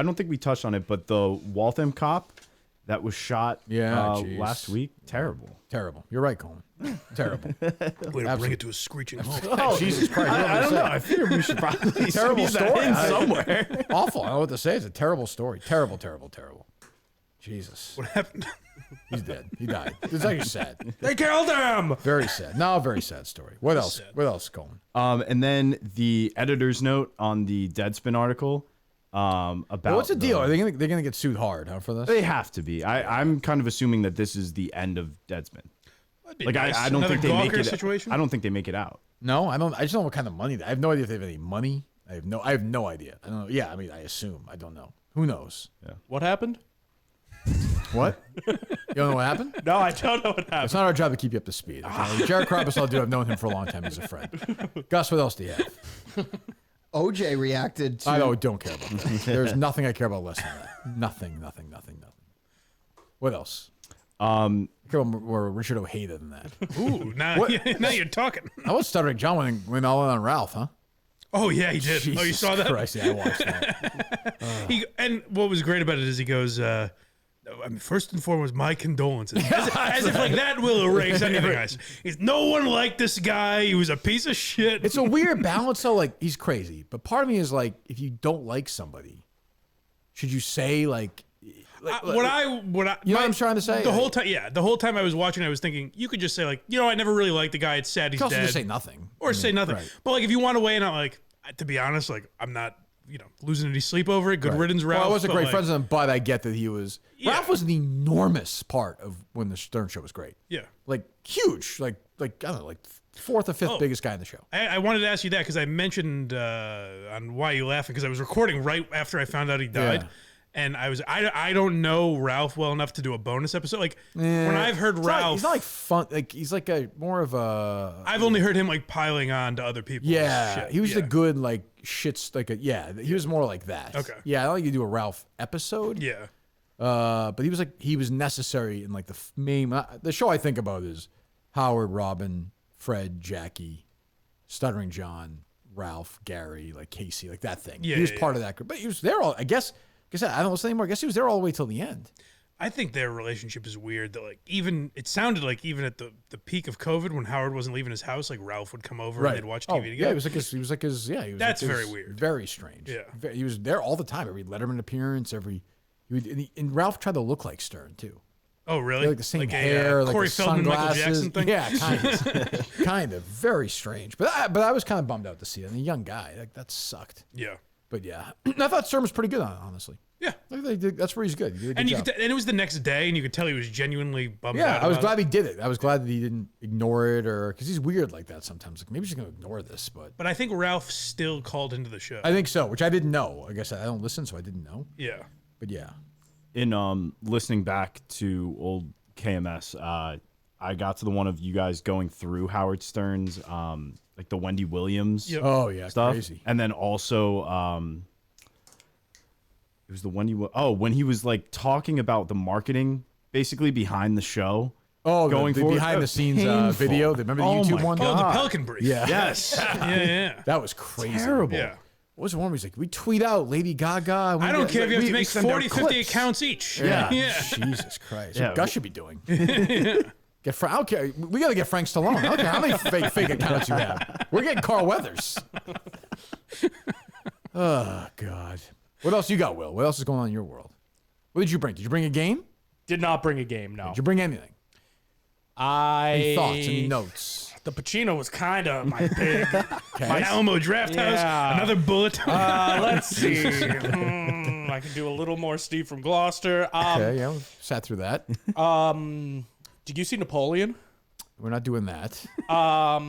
don't think we touched on it, but the Waltham cop that was shot last week, terrible. You're right, Coleman. Terrible. Way to bring it to a screeching halt. Oh, Jesus Christ. I don't know. I figured we should probably terrible squeeze that story in somewhere. Awful. I don't know what to say. It's a terrible story. Terrible. Jesus. What happened? He's dead. He died. It's actually sad. They killed him. Very sad. No, very sad story. What else? Sad. What else, Coleman? And then the editor's note on the Deadspin article about What's the deal? Are they gonna get sued hard, huh, for this? They have to be. I'm kind of assuming that this is the end of Deadspin. Like nice. I don't Another think they make Gawker it. situation? I don't think they make it out. No, I don't. I just don't know what kind of money. I have no idea if they have any money. I have no idea. I don't know. Yeah, I mean, I assume. I don't know. Who knows? Yeah. What happened? What? You don't know what happened? No, I don't know what happened. It's not our job to keep you up to speed. Okay? Jared Krabbis, I've known him for a long time. He's a friend. Gus, what else do you have? OJ reacted to. I don't care about that. There's nothing I care about less than that. Nothing. What else? I care about more Richard Ojeda than that. Ooh, now you're talking. I was stuttering John went all in on Ralph, huh? Oh yeah, he did. Jesus You saw that? Christ, yeah, I watched that. And what was great about it is he goes, I mean, first and foremost, my condolences. As if like that will erase anything else. No one liked this guy. He was a piece of shit. It's a weird balance, though. Like, he's crazy. But part of me is like, if you don't like somebody, should you say like what I you know what I'm trying to say? The whole time I was watching, I was thinking you could just say like, I never really liked the guy. It's sad he's You can also dead. just say nothing. Or say nothing. Right. But like if you want to weigh in, I'm like, to be honest, like I'm not losing any sleep over it. Good riddance, Ralph. Well, I wasn't but, great like, friends with him, but I get that he was. Yeah. Ralph was an enormous part of when the Stern Show was great. Yeah. Like huge, like I don't know, like fourth or fifth biggest guy in the show. I wanted to ask you that because I mentioned on Why You Laughing because I was recording right after I found out he died. Yeah. And I don't know Ralph well enough to do a bonus episode. Like when I've heard Ralph, he's not like fun. Like he's like a more of a. I've only heard him like piling on to other people. Yeah, he was the good like shits like a he was more like that. Okay. Yeah, I don't think you do a Ralph episode. Yeah. But he was necessary in like the main. The show I think about is Howard, Robin, Fred, Jackie, Stuttering John, Ralph, Gary, like Casey, like that thing. Yeah, he was yeah, part of that group, but he was there all. I guess I don't listen anymore. I guess he was there all the way till the end. I think their relationship is weird. That like it sounded like even at the peak of COVID when Howard wasn't leaving his house, like Ralph would come over and they'd watch TV together. Yeah, he was like his. That's very weird. Very strange. Yeah. He was there all the time. Every Letterman appearance, and Ralph tried to look like Stern too. Oh, really? Like the same Like hair, like Corey the Feldman, Michael sunglasses. Jackson thing? Yeah, kind of, very strange. But I was kind of bummed out to see it. And a young guy, like that sucked. Yeah. But yeah, I thought Stern was pretty good, honestly. Yeah. That's where he's good. He did a good And job. and it was the next day, and you could tell he was genuinely bummed out. Yeah, I was about glad he did it. I was glad that he didn't ignore it, or because he's weird like that sometimes. Like maybe he's gonna ignore this, but But I think Ralph still called into the show. I think so, which I didn't know. I guess I don't listen, so I didn't know. Yeah. But yeah. In listening back to old KMS, I got to the one of you guys going through Howard Stern's like the Wendy Williams Oh yeah, stuff. crazy. And then also it was the Wendy when he was like talking about the marketing basically behind the show. Oh, going the forward. behind the scenes Painful. video. Remember the YouTube my one? Oh, the God. Pelican Brief. Yeah. Yes. Yeah. That was crazy. Terrible. Yeah. What was the one where he's like, we tweet out Lady Gaga. I don't care if you have to we make send our 40, 50 clips. accounts each. Yeah. Yeah. Jesus Christ. Yeah. What Gus should be doing. Get I don't care. We got to get Frank Stallone. I don't care how many fake accounts you have. We're getting Carl Weathers. Oh, God. What else you got, Will? What else is going on in your world? What did you bring? Did you bring a game? Did not bring a game, no. Did you bring anything? Any thoughts? Any notes? The Pacino was kind of my big. My Alamo Draft House. Another bullet. Let's see. I can do a little more Steve from Gloucester. Okay, yeah, we sat through that. Did you see Napoleon? We're not doing that. I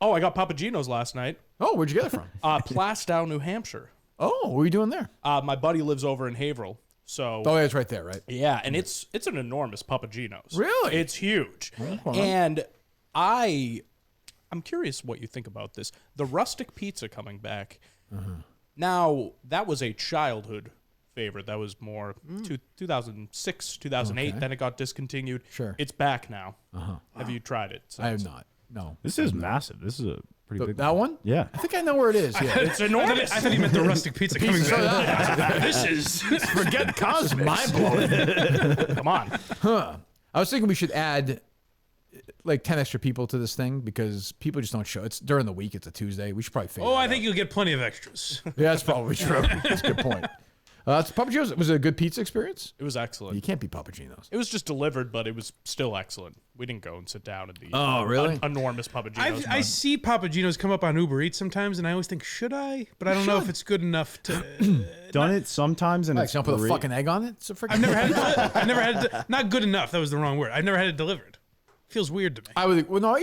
got Papagino's last night. Oh, where'd you get it from? Plastow, New Hampshire. Oh, what were you doing there? My buddy lives over in Haverhill. So Oh, yeah, it's right there, right? yeah, and it's an enormous Papagino's. Really? It's huge. Okay. And I'm curious what you think about this. The rustic pizza coming back. Now, that was a childhood favorite. That was more 2006, 2008. Okay. Then it got discontinued. Sure. It's back now. Have you tried it? I have not. No. This is massive. This is a pretty big That one? Yeah. I think I know where it is. Yeah. It's enormous. I thought he meant the rustic pizza coming back. This is Forget cosmics. Mind blowing. Come on. Huh. I was thinking we should add like 10 extra people to this thing because people just don't show. It's during the week. It's a Tuesday. We should probably figure I that think you'll get plenty of extras. out. Yeah, that's probably true. That's a good point. Papagino's, was it a good pizza experience? It was excellent. You can't beat Papagino's. It was just delivered, but it was still excellent. We didn't go and sit down at the Oh, really? enormous Papagino's. I see Papagino's come up on Uber Eats sometimes, and I always think, should I? But I don't know if it's good enough to. Done it sometimes, and Like, it's you don't put a great. fucking egg on it? It's a freaking I've never had it. Not good enough. That was the wrong word. I've never had it delivered. Feels weird to me. I would. Well, no.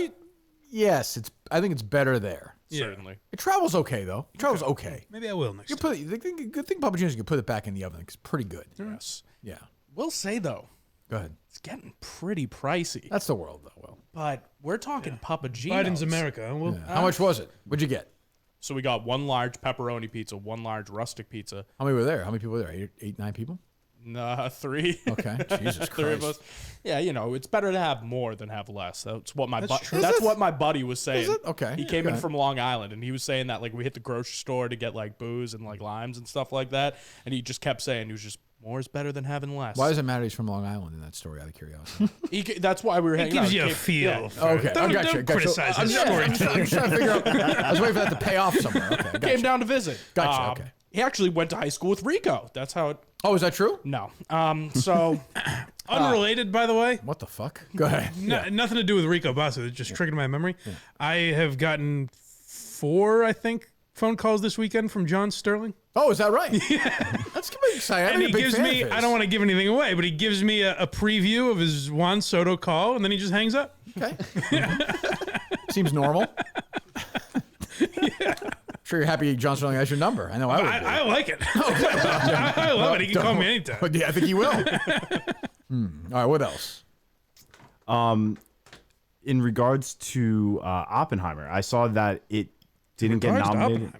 Yes, I think it's better there. Certainly. It travels okay though. It travels okay. Maybe I will next You time. put the good thing Papagino's you can put it back in the oven. It's pretty good. Yes. Yeah. Will say though, Go ahead. it's getting pretty pricey. That's the world though. Will. But we're talking Papagino's. Biden's America. Huh? Well, How much was it? What'd you get? So we got one large pepperoni pizza, one large rustic pizza. How many were there? How many people were there? Eight, 9 people? Nah, 3. Okay. Jesus Three of Christ. us. Yeah, it's better to have more than have less. That's what my That's true. that's Is it? what my buddy was saying. Is it? Okay. He Yeah, came go in ahead. from Long Island and he was saying that like we hit the grocery store to get like booze and like limes and stuff like that, and he just kept saying he was just more is better than having less. Why does it matter he's from Long Island in that story out of curiosity? That's why we were it hanging gives out. you a Came- feel. yeah. for Okay. it. Don't, I got you. don't Got you. criticize I'm his just trying storytelling. to figure out. I was waiting for that to pay off somewhere. Okay. I got Came you. down to visit. Gotcha, okay. He actually went to high school with Rico. That's how it. Oh, is that true? No. So Unrelated, by the way. What the fuck? Go ahead. Nothing to do with Rico Basso. It just triggered my memory. I have gotten 4, I think, phone calls this weekend from John Sterling. Oh, is that right? Yeah. That's exciting. And he gives me, I don't want to give anything away, but he gives me a preview of his Juan Soto call, and then he just hangs up. Okay. Seems normal. Yeah. Sure you're happy John Sterling has your number. I know I would be. I like it. I love it. He can call me anytime. But yeah, I think he will. All right, what else? In regards to Oppenheimer, I saw that it didn't get nominated.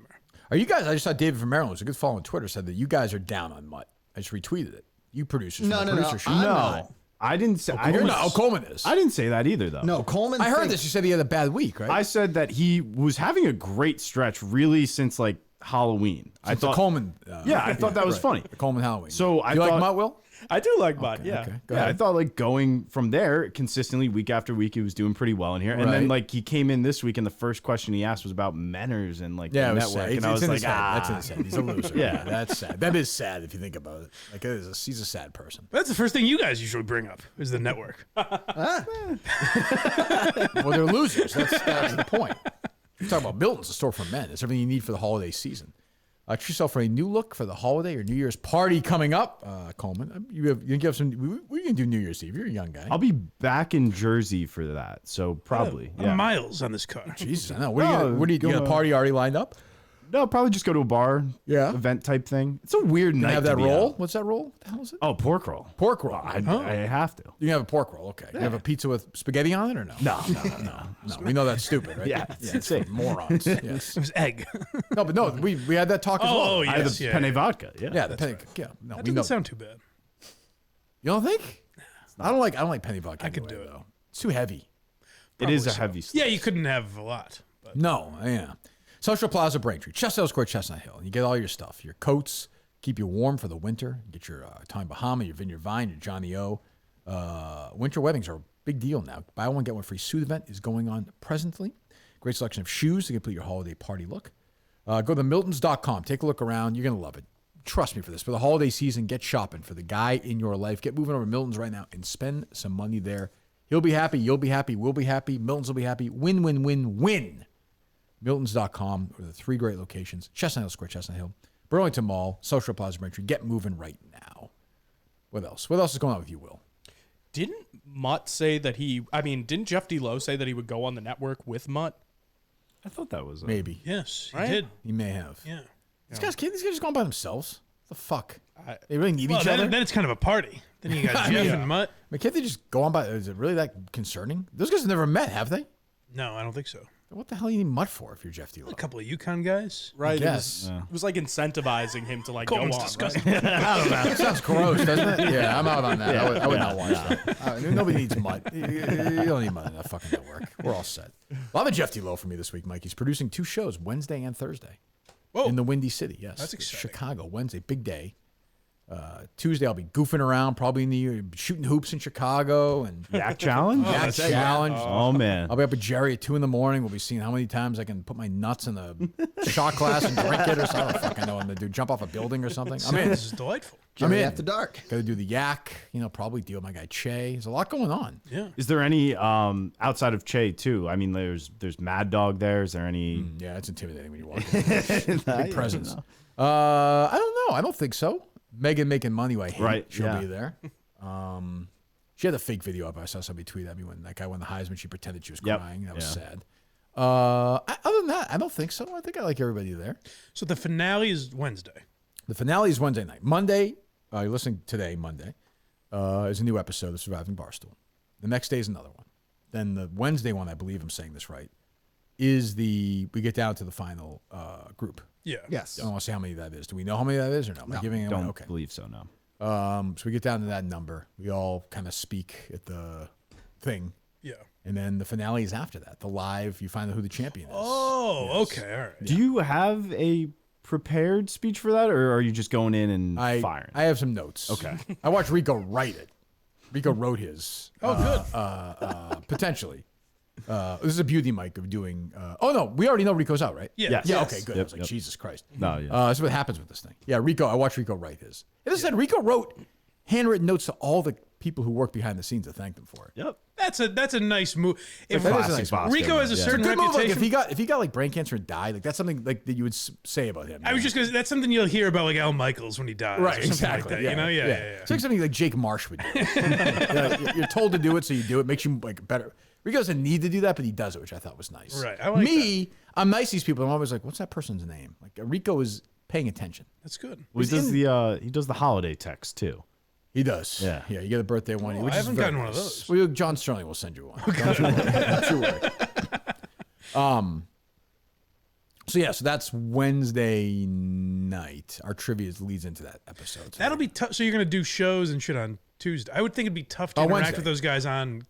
Are you guys? I just saw David from Maryland, who's a good follow on Twitter, said that you guys are down on Mutt. I just retweeted it. You producers. No, I didn't say. Coleman is. I didn't say that either, though. No, Coleman. I heard this. You said he had a bad week, right? I said that he was having a great stretch, really, since like Halloween. I thought Coleman. I thought that was funny. The Coleman Halloween. So I thought, like Mutt, Will? I do like Mutt. Yeah. Okay. I thought like going from there consistently week after week, he was doing pretty well in here. And then like he came in this week, and the first question he asked was about Menners and like the network. And I was like, that's in his head. He's a loser. Yeah, that's sad. That is sad if you think about it. Like he's a sad person. That's the first thing you guys usually bring up is the network. Well, they're losers. That's the point. You're talking about Milton's, a store for men. It's everything you need for the holiday season. Treat yourself for a new look for the holiday or New Year's party coming up. Coleman, you have some. We can do New Year's Eve. You're a young guy. I'll be back in Jersey for that, so probably. Miles on this car. Jesus, I know. What are you doing? A party already lined up? No, probably just go to a bar. Yeah, event type thing. It's a weird night. Have that roll? What's that roll? What the hell is it? Oh, pork roll. Pork roll. I have to. You can have a pork roll. Okay. You have a pizza with spaghetti on it or no? No. We know that's stupid, right? Yeah, it's for morons. Yes. It was egg. No, we had that talk as well. Oh, I had the penne vodka. Yeah, the penne. Yeah, no, that doesn't sound too bad. You don't think? I don't like penne vodka. I could do it though. It's too heavy. It is a heavy stuff. Yeah, you couldn't have a lot. But. No, yeah. Social Plaza Braintree, Chestnut Square, Chestnut Hill. You get all your stuff, your coats, keep you warm for the winter. Get your Tommy Bahama, your Vineyard Vine, your Johnny O. Winter weddings are a big deal now. Buy one, get one free suit event is going on presently. Great selection of shoes to complete your holiday party look. Go to Miltons.com. Take a look around. You're going to love it. Trust me for this. For the holiday season, get shopping for the guy in your life. Get moving over to Milton's right now and spend some money there. He'll be happy. You'll be happy. We'll be happy. Milton's will be happy. Win, win, win, win. Miltons.com are the 3 great locations. Chestnut Hill Square, Chestnut Hill, Burlington Mall, Social Plaza Braintree. Get moving right now. What else? What else is going on with you, Will? Didn't Mutt say that didn't Jeff D. Lowe say that he would go on the network with Mutt? I thought that was maybe. Yes, he right? did. He may have. Yeah. These guys just going by themselves. What the fuck? They really need each other? Then it's kind of a party. Then you got Jeff and Mutt. I mean, can't they just go on by? Is it really that concerning? Those guys have never met, have they? No, I don't think so. What the hell do you need Mutt for if you're Jeff D. Lowe? A couple of Yukon guys. Right. Yes. It was like incentivizing him to like Coleman's go on. disgusting. Right? I don't know. That sounds gross, doesn't it? Yeah, I'm out on that. I would not watch that. Nobody needs Mutt. You don't need Mutt in that fucking network. We're all set. Well, I'm a Jeff D. Lowe for me this week, Mike. He's producing 2 shows, Wednesday and Thursday. Whoa. In the Windy City, yes. That's exciting. Chicago, Wednesday, big day. Tuesday, I'll be goofing around, probably in the shooting hoops in Chicago. And Yak Challenge? Yak Challenge. Oh, man. I'll be up with Gerry at 2 in the morning. We'll be seeing how many times I can put my nuts in the shot glass and drink it or something. I don't fucking know what I'm going to do. Jump off a building or something. I mean, This is delightful. Gerry after dark. Got to do the yak. Probably deal with my guy Che. There's a lot going on. Yeah. Is there any outside of Che too? I mean, there's Mad Dog there. Is there any? Yeah, it's intimidating when you walk in. Big presence. I don't know. I don't think so. Megan making money. I hate. Right. She'll be there. She had a fake video up. I saw somebody tweet at me when that guy won the Heisman. She pretended she was crying. That was sad. Other than that, I don't think so. I think I like everybody there. So the finale is Wednesday. The finale is Wednesday night. Monday, you're listening today, Monday, is a new episode of Surviving Barstool. The next day is another one. Then the Wednesday one, I believe I'm saying this right, is we get down to the final group. Yeah. Yes. I don't want to say how many that is. Do we know how many that is or no? Am I giving it away? Don't Okay. believe so. No. So we get down to that number. We all kind of speak at the thing. Yeah. And then the finale is after that. The live, you find out who the champion is. Oh, okay. All right. Do you have a prepared speech for that, or are you just going in and firing? I have some notes. Okay. I watched Rico write it. Rico wrote his. Oh, good. Potentially. This is a beauty mic of doing. Oh no, we already know Rico's out, right? Yeah. Yes. Yeah. Yes. Okay. Good. Yep, I was like, yep. Jesus Christ. No. Yeah. That's what happens with this thing. Yeah. Rico. I watched Rico write his. As I said, Rico wrote handwritten notes to all the people who work behind the scenes to thank them for it. Yep. That's a nice move. If That is a nice move. Rico has a certain Good move, reputation. like, if he got like brain cancer and died, like that's something like that you would say about him. I was just gonna. That's something you'll hear about like Al Michaels when he dies, Right, or something exactly. Like that, you know, yeah. It's like something like Jake Marsh would do. You're told to do it, so you do it. Makes you like better. Rico doesn't need to do that, but he does it, which I thought was nice. Right. I like I'm nice to these people. I'm always like, what's that person's name? Like Rico is paying attention. That's good. Well, he does the holiday text too. He does. Yeah. Yeah, you get a birthday one. I haven't gotten one of those. Well, John Sterling will send you one. Don't you worry. Don't you worry. So that's Wednesday night. Our trivia leads into that episode. That'll be tough. So you're gonna do shows and shit on Tuesday. I would think it'd be tough to interact Wednesday. with those guys on.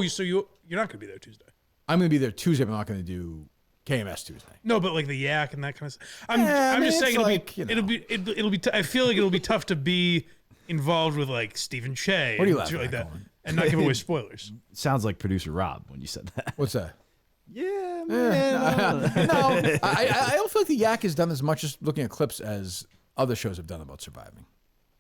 So you're not gonna be there Tuesday. I'm going to be there Tuesday, but I'm not going to do KMS Tuesday. No, but like the yak and that kind of stuff. I'm just saying it'll be. I feel like it'll be tough to be involved with like Stephen Che. What are you and laughing shit like at, that, Coleman? and not give away spoilers. Sounds like producer Rob when you said that. What's that? Yeah, man. No, I don't feel like the yak has done as much as looking at clips as other shows have done about surviving.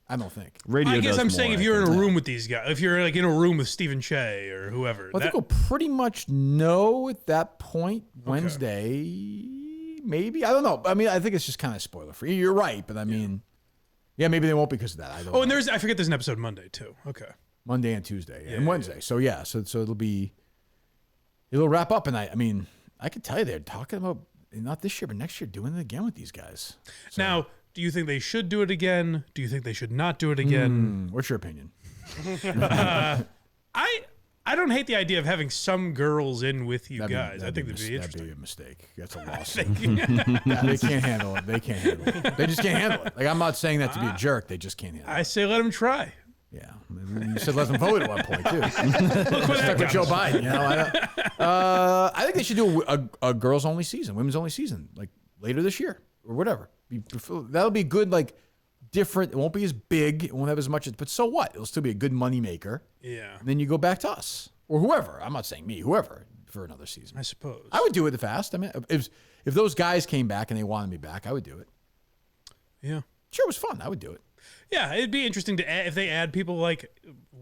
I don't think. Radio. I guess does I'm more, saying if I you're in think. a room with these guys, if you're like in a room with Stephen Che or whoever, Well, I think we'll pretty much know at that point Wednesday, maybe. I don't know. I mean, I think it's just kind of spoiler free. You're right, but I mean, yeah, maybe they won't because of that. I don't know. and I forget there's an episode Monday too. Okay. Monday and Tuesday and Wednesday. So it'll wrap up, and I mean, I could tell you they're talking about not this year, but next year doing it again with these guys. So, Now, do you think they should do it again? Do you think they should not do it again? What's your opinion? I don't hate the idea of having some girls in with you guys. I think that'd be That'd interesting. be a mistake. That's a loss. They can't handle it. They can't handle it. They just can't handle it. Like, I'm not saying that to be a jerk. They just can't handle it. I say let them try. Yeah. You said let them vote at one point, too. Stuck with Joe Biden. You know, I think they should do a girls-only season, women's-only season, like later this year or whatever. That'll be good, like, different. It won't be as big. It won't have as much. But so what? It'll still be a good moneymaker. Yeah. And then you go back to us or whoever. I'm not saying me, whoever, for another season. I suppose. I would do it fast. I mean, if those guys came back and they wanted me back, I would do it. Yeah. Sure, it was fun. I would do it. Yeah, it'd be interesting to add, if they add people like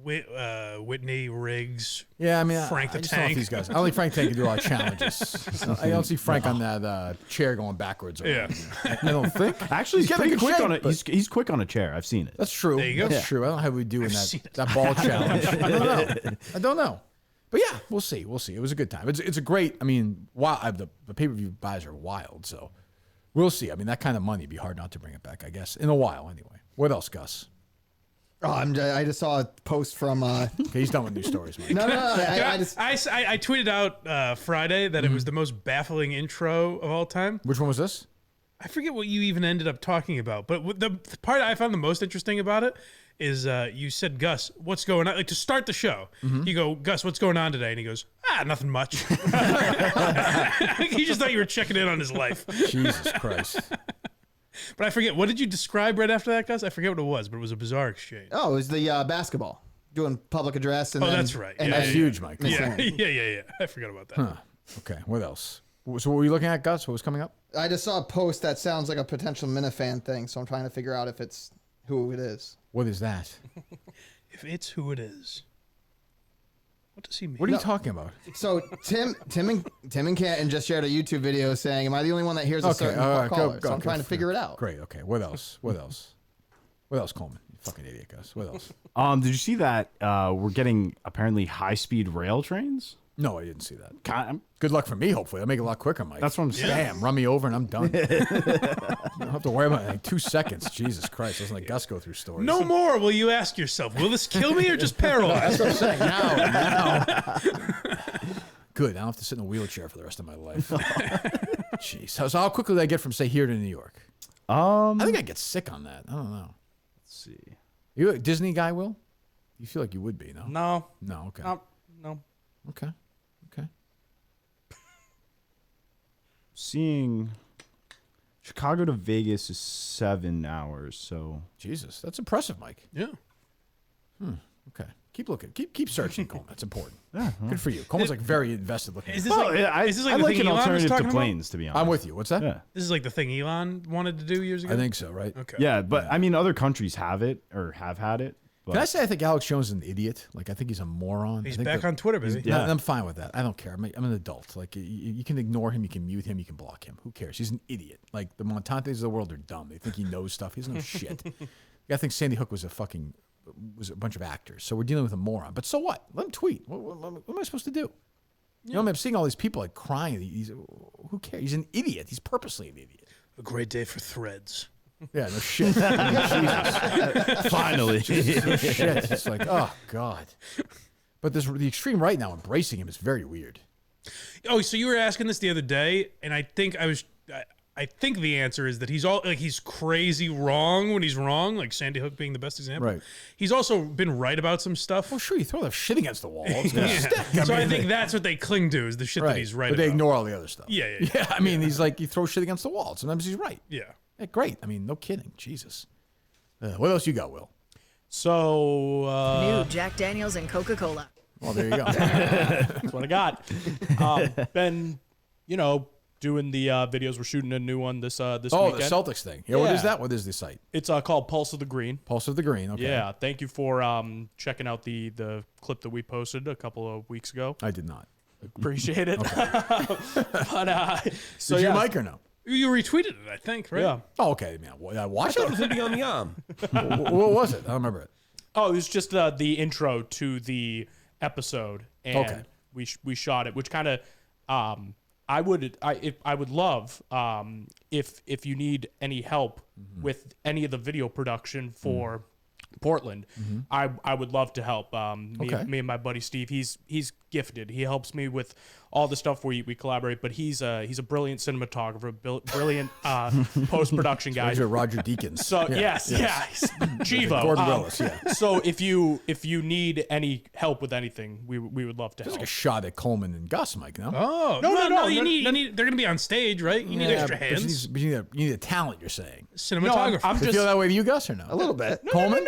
Whitney Riggs. Yeah, I mean, Frank I the just don't know if Tank. these guys. I don't think Frank Tank can do a lot of challenges. I don't see Frank on that chair going backwards. Yeah. I don't think. Actually, he's getting pretty in quick shape, on it. but- He's quick on a chair. I've seen it. That's true. There you go. That's true. I don't know how we do in that ball challenge. I don't know. I don't know. But yeah, we'll see. We'll see. It was a good time. It's a great. I mean, the pay-per-view buys are wild. So we'll see. I mean, that kind of money would be hard not to bring it back. I guess in a while anyway. What else, Gus? Oh, I just saw a post from. Okay, he's done with news stories, Mike. No. I tweeted out Friday that it was the most baffling intro of all time. Which one was this? I forget what you even ended up talking about, but the part I found the most interesting about it is you said, Gus, what's going on? Like to start the show, you go, Gus, what's going on today? And he goes, nothing much. He just thought you were checking in on his life. Jesus Christ. But I forget, what did you describe right after that, Gus? I forget what it was, but it was a bizarre exchange. Oh, it was the basketball doing public address. And Oh, then, that's right. And Yeah, That's then huge, Mike. Yeah. I forgot about that. Huh. Okay. What else? So what were you looking at, Gus? What was coming up? I just saw a post that sounds like a potential Minifan thing, so I'm trying to figure out if it's who it is. What is that? If it's who it is. What does he mean? What are you talking about? So Tim and Canton just shared a YouTube video saying, "Am I the only one that hears a certain caller?" So I'm trying to figure it out. Great. Okay. What else? What else, Coleman? You fucking idiot, Gus. What else? Did you see that we're getting apparently high-speed rail trains? No, I didn't see that. Good luck for me, hopefully. I'll make it a lot quicker, Mike. That's what I'm saying. Bam, run me over and I'm done. You don't have to worry about it. Like 2 seconds. Jesus Christ. Doesn't let Gus go through stories. No more will you ask yourself, will this kill me or just paralyze? That's what I'm saying. Now. Good. I don't have to sit in a wheelchair for the rest of my life. Jeez. So how quickly did I get from, say, here to New York? I think I'd get sick on that. I don't know. Let's see. You a Disney guy, Will? You feel like you would be, no? No. No, okay. No. Okay. Seeing Chicago to Vegas is 7 hours, so Jesus, that's impressive, Mike. Yeah. Okay. Keep looking. Keep searching, Coleman. That's important. Yeah, Good for you. Coleman's like very invested looking. Is at this it. like, is this like I the like thing an Elon was alternative talking to about? planes, to be honest. I'm with you. What's that? Yeah. This is like the thing Elon wanted to do years ago? I think so, right? Okay. Yeah, but I mean, other countries have it or have had it, But Can I say I think Alex Jones is an idiot? Like I think he's a moron. He's I think back on Twitter, baby. Yeah, I'm fine with that. I don't care. I'm an adult. Like you can ignore him, you can mute him, you can block him. Who cares? He's an idiot. Like the Montantes of the world are dumb. They think he knows stuff. He doesn't know shit. I think Sandy Hook was a bunch of actors. So we're dealing with a moron. But so what? Let him tweet. What am I supposed to do? You know, I'm seeing all these people like crying. Who cares? He's an idiot. He's purposely an idiot. A great day for threads. Yeah, no shit. Jesus. Finally. No shit. It's like, oh, God. But the extreme right now embracing him is very weird. Oh, so you were asking this the other day, and I think the answer is that he's crazy wrong when he's wrong, like Sandy Hook being the best example. Right. He's also been right about some stuff. Well, sure, you throw that shit against the wall. It's Yeah. gonna stick. So I think that's what they cling to is the shit that he's right but about. they ignore all the other stuff. Yeah. Yeah, I mean, he's like, he throws shit against the wall. Sometimes he's right. Yeah. Great. I mean, no kidding. Jesus. What else you got, Will? So New Jack Daniels and Coca-Cola. Well, there you go. That's what I got. Been, doing the videos. We're shooting a new one this weekend. Oh, the Celtics thing. Yeah, what is that? What is the site? It's called Pulse of the Green. Pulse of the Green, okay. Yeah, thank you for checking out the clip that we posted a couple of weeks ago. I did not. Appreciate it. Okay. So did you mic or no? You retweeted it, I think, right? Yeah. Oh, okay. Man, watch it. It was hitting on the arm. What was it? I don't remember it. Oh, it was just the intro to the episode, and Okay. we shot it, which kind of I would love if you need any help with any of the video production for Portland, I would love to help. Me and my buddy Steve, he's gifted. He helps me with all the stuff we collaborate, but he's a brilliant cinematographer, brilliant post production guy. He's a Roger Deakins. So yes, Chivo. Gordon Willis. Yeah. So if you need any help with anything, we would love to There's help. like a shot at Coleman and Gus, Mike. No. Oh no! You need. They're gonna be on stage, right? You need extra but hands. you need a talent. You're saying Cinematographer. I'm Do you just feel that way with you, Gus, or no? A little bit. Coleman?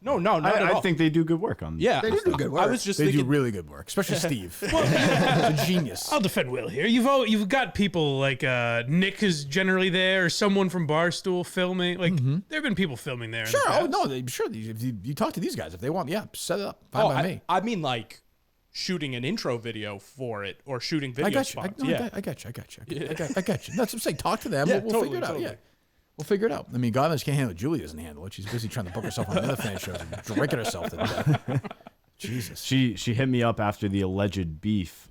no, not at I all. think they do good work on. Yeah, They do good work. I was just They thinking. do really good work, especially Steve. He's a genius. I'll defend Will here. You've got people like Nick is generally there, or someone from Barstool filming. Like there have been people filming there. Sure. In the Oh past. no. Sure. If you talk to these guys, if they want, set it up. Fine by me. I mean like shooting an intro video for it or shooting video I got you. spots. I got you. I got you. That's what I'm saying. Talk to them. Yeah, we'll figure it out. totally. Yeah. We'll figure it out. I mean, God knows she can't handle it. Julie doesn't handle it. She's busy trying to book herself on other fan shows and drinking herself to death. Jesus. She hit me up after the alleged beef.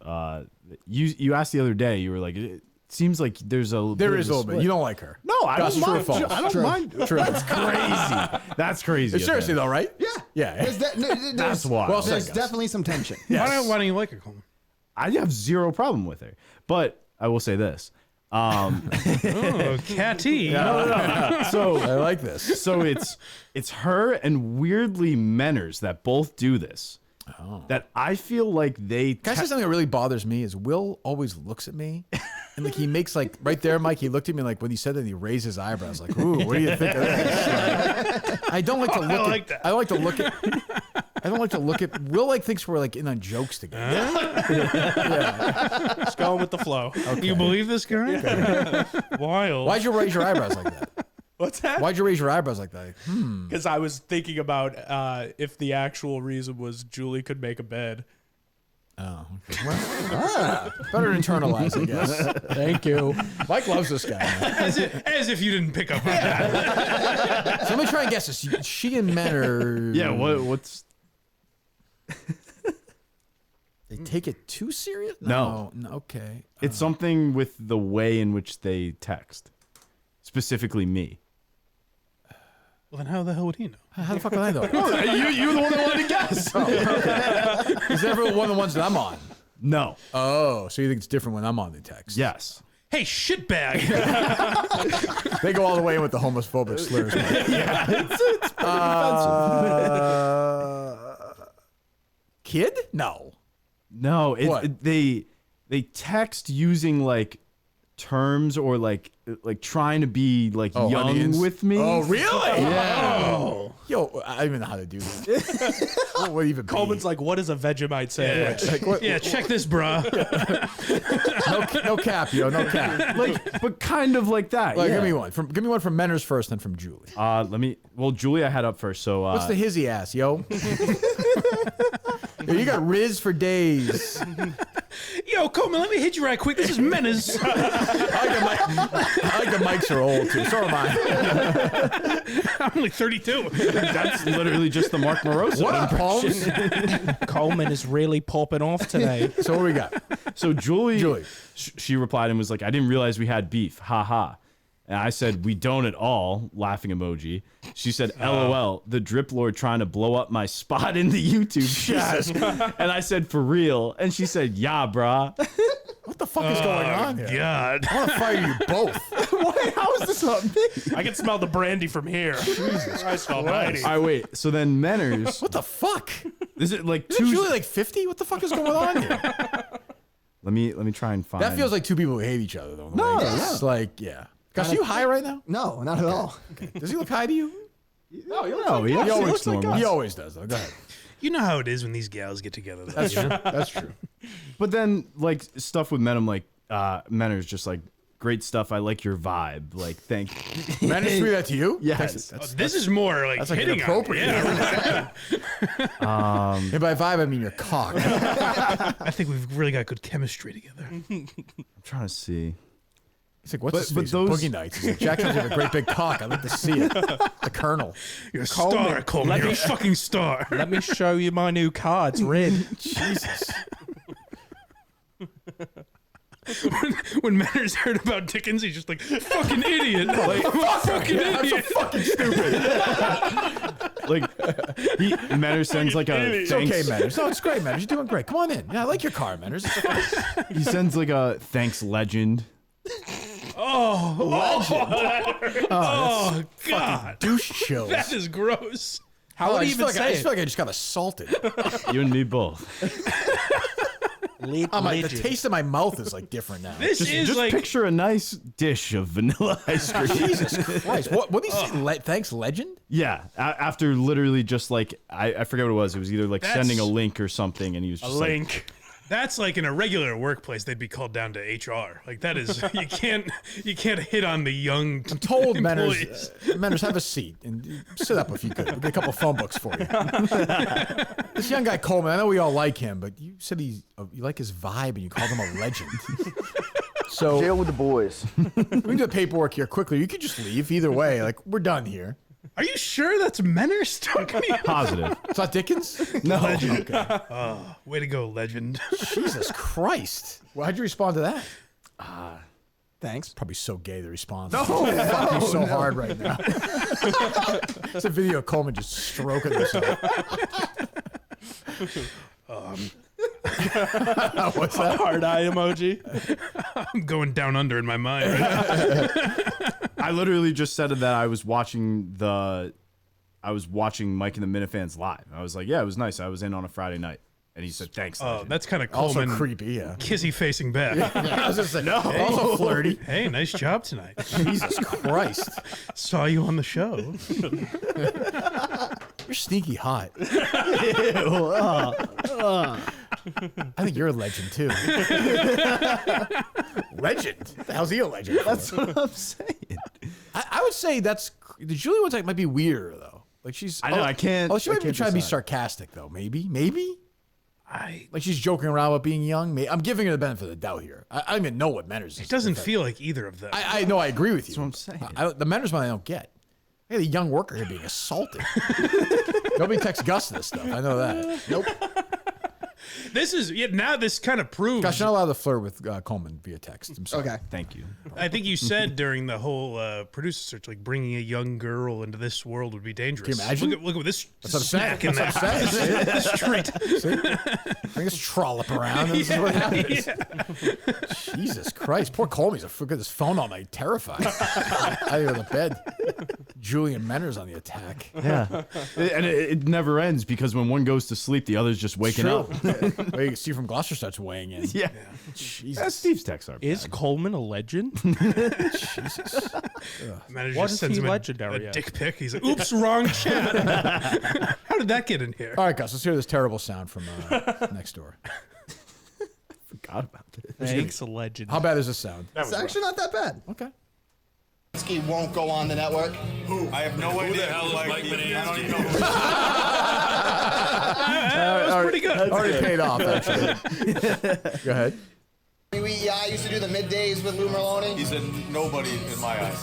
You asked the other day. You were like, it seems like there is a little bit. split. You don't like her. No, I Gus, don't true or mind. false? I don't True. mind. True. That's crazy. That's crazy. Seriously though, right? Yeah. Yeah. That's why. Well said, There's Gus. definitely some tension. Yes. Why don't you like her, Coleman? I have zero problem with her, but I will say this. Oh, catty. No. So I like this. So it's her and weirdly Menners that both do this. Oh. That I feel like they. Can I say something that really bothers me is Will always looks at me and like he makes like right there, Mike, he looked at me like when he said that he raised his eyebrows like, ooh, what do you think of this? Like, I don't like to look I at like that. I don't like to look at Will like thinks we're like in on jokes together. Yeah. Just going with the flow. You believe this guy? Wild. Why'd you raise your eyebrows like that? What's that? Why'd you raise your eyebrows like that? Because I was thinking about if the actual reason was Julie could make a bed. Oh, okay. Well, better internalize, I guess. Thank you. Mike loves this guy. As if you didn't pick up on that. So let me try and guess this. She and men are. Yeah. What's? They take it too serious? No. Okay. It's something with the way in which they text, specifically me. Well, then how the hell would he know? How the fuck would I know? You're the one that wanted to guess. Is that one of the ones that I'm on? No. Oh, so you think it's different when I'm on the text? Yes. Hey, shitbag. They go all the way in with the homophobic slurs. Yeah, it's pretty offensive. Kid? No. No. What? They text using like terms or like trying to be like young onions? with me. Oh, really? Yeah. Oh. Yo, I don't even know how to do that. What even? Coleman's like, what is a Vegemite sandwich? Check this, brah. No cap, yo, no cap. But kind of like that. Give me one. Give me one from Menners first, then from Julie. Julie, I had up first. So what's the hizzy ass, yo? Yo, you got Riz for days. Yo, Coleman, let me hit you right quick. This is Menners. I like the mics are old too. So am I. I'm only 32. That's literally just the Mark Moroso. What up, Holmes? Coleman is really popping off today. So what we got? So Julie. She replied and was like, I didn't realize we had beef. Ha ha. And I said, we don't at all. Laughing emoji. She said, LOL, the drip lord trying to blow up my spot in the YouTube chat. And I said, for real. And she said, yeah, brah. What the fuck is going on here? God. I want to fire you both. Why? How is this not me? I can smell the brandy from here. Jesus Christ almighty. All right, wait. So then Menners. What the fuck? Is it like Isn't Julie like 50? What the fuck is going on here? Let me try and find. That feels like two people who hate each other, though. No, it's like, yeah. Gosh, are you high right now? No, not at all. Okay. Does he look high to you? No, he always normal. He always does, though. Go ahead. You know how it is when these gals get together. That's true. That's true. But then, like, stuff with men, I'm like, Menner's just like, great stuff. I like your vibe. Like, thank you. Menners tweeted that to you? Yes. This is more like That's like hitting inappropriate. Yeah. And by vibe, I mean your cock. I think we've really got good chemistry together. I'm trying to see. He's like, what's his face? Boogie Nights. He's like, Jack has a great big cock. I'd like to see it. The Colonel. You're a star, Coleman. You're a fucking star. Let me show you my new car. It's red. Jesus. When Manners heard about Dickens, he's just like, fucking idiot. Like, fucking idiot. I'm so fucking stupid. Like, Manners sends like a It's thanks. okay, Manners. No, it's great, Manners. You're doing great. Come on in. Yeah, I like your car, Manners. It's okay. He sends like a thanks legend. Oh, God. Douche chills. That is gross. How would I he just even feel like, I say just feel it? like I just got assaulted. You and me both. The taste of my mouth is like different now. This is Just like picture a nice dish of vanilla ice cream. Jesus Christ. What did he say? Thanks, legend? Yeah, after literally just like I forget what it was. It was either like sending a link or something, and he was just A link. That's like in a regular workplace, they'd be called down to HR. Like that is you can't hit on the young. I'm told employees. Manners, have a seat and sit up if you could. We'll get a couple phone books for you. This young guy Coleman, I know we all like him, but you said you like his vibe and you called him a legend. So Jail with the boys. we can do the paperwork here quickly. You could just leave either way. Like we're done here. Are you sure that's Manners talking to you? Positive. It's not Dickens? No. Legend. Okay. Way to go, legend. Jesus Christ. Well, how'd you respond to that? Thanks. Probably so gay, the response. No, fuck you so hard right now. It's a video of Coleman just stroking himself. What's that? Hard eye emoji. I'm going down under in my mind. Right now. I literally just said that I was watching Mike and the Minifans live. I was like, yeah, it was nice. I was in on a Friday night. And he said, thanks. Oh, legend." that's kind of Also Coleman. creepy, yeah. Kissy facing back. I was just like, no. Also flirty. Hey, nice job tonight. Jesus Christ. Saw you on the show. You're sneaky hot. I think you're a legend, too. Legend? The hell's he a legend for? That's what I'm saying. I would say that's... The Julie one might be weirder, though. Like, she's... I know, I can't... Oh, she might be trying to be decide. sarcastic, though. Maybe? Like she's joking around about being young. I'm giving her the benefit of the doubt here. I don't even know what Manners is. It doesn't feel like either of them. I know. I agree with you. That's what I'm saying. The Manners one I don't get. Hey, the young worker here being assaulted. Nobody texts Gus this stuff. I know that. Nope. This is now. This kind of proves. Gosh, you're not allowed to flirt with Coleman via text. I'm sorry. Okay. Thank you. I think you said during the whole producer search, like bringing a young girl into this world would be dangerous. Can you imagine? Look at this That's what I'm saying. snack in there. That's what I'm saying. This treat. Bring this trollop around. And this is what happens. Jesus Christ. Poor Coleman's got his phone all night, terrified. Out of the bed. Julian Menner's on the attack. Yeah, and it never ends because when one goes to sleep, the other's just waking up. Well, you can see from Gloucester starts weighing in. Yeah. Jesus. Steve's texts are Is Coleman a legend? Jesus. Manager What just is sends he him legendary a at? dick pic. He's like, oops, wrong chat. How did that get in here? All right, Gus, let's hear this terrible sound from next door. Forgot about this. Thanks, a legend. How bad is this sound? It's actually not that bad. Okay. He won't go on the network. Who? I have no idea. the hell is Mike I don't Manansky? even know who That was pretty good. Already paid off, actually. Go ahead. I used to do the middays with Lou Merlone. He's a nobody in my eyes.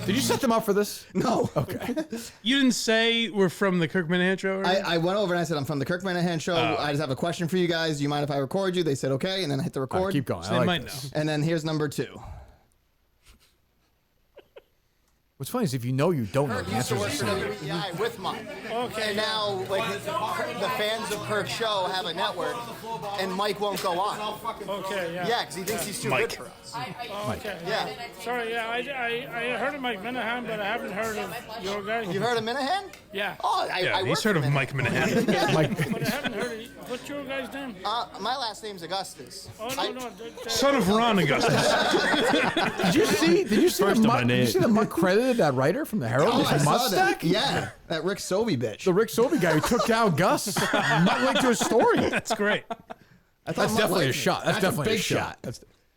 Did you set them up for this? No. Okay. You didn't say we're from the Kirk Minahan show? Or I went over and I said, I'm from the Kirk Minahan show. I just have a question for you guys. Do you mind if I record you? They said, okay. And then I hit the record. All right, keep going. They might know. And then here's number 2. What's funny is if you know you don't know Kirk the used to answer. work for WEI with Mike. Okay. And now, like, the fans of Kirk's show have a network, and Mike won't go on. Okay, yeah. Yeah, because he thinks he's too Mike. good for us. Okay. Yeah. Sorry, yeah, I heard of Mike Minahan, but I haven't heard of your guy. You've heard of Minahan? Yeah. Oh, Yeah, I he's worked heard with of Mike Minahan. But I haven't heard of what's your guy's name? My last name's Augustus. Oh, no. Son of Ron Augustus. Did you see? Did you see First the of my Mutt? Did you see the Mutt credited that writer from the Herald? Oh, I Mutt saw that. stack? Yeah, that Rick Sobey bitch. The Rick Sobey guy who took down Gus. Mutt linked to his story. That's great. That's definitely a shot. That's definitely a big a shot.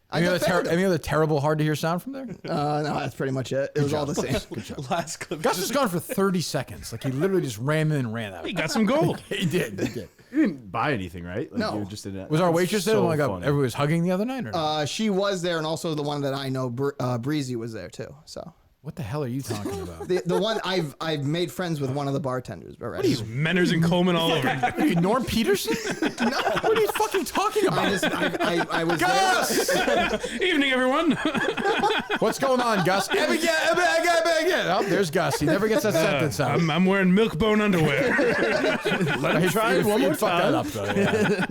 I Any defended other terrible hard to hear sound from there? No, that's pretty much it. It was all the same. Good job. Last clip. Gus is gone for 30 seconds. Like he literally just ran in and ran out. He got some gold. He did. He did. You didn't buy anything, right? Like, No. You just didn't. Was our waitress there? The one So that everyone was hugging the other night? Or not? She was there, and also the one that I know, Breezy, was there too. So What the hell are you talking about? the one I've made friends with one of the bartenders already. These Menners and Coleman all over. Are you Norm Peterson? No. What are you fucking talking about? I was Gus! there. Evening, everyone. What's going on, Gus? Oh, there's Gus. He never gets that sentence out. I'm wearing milk bone underwear. Let him try it one more time. That up, though, yeah.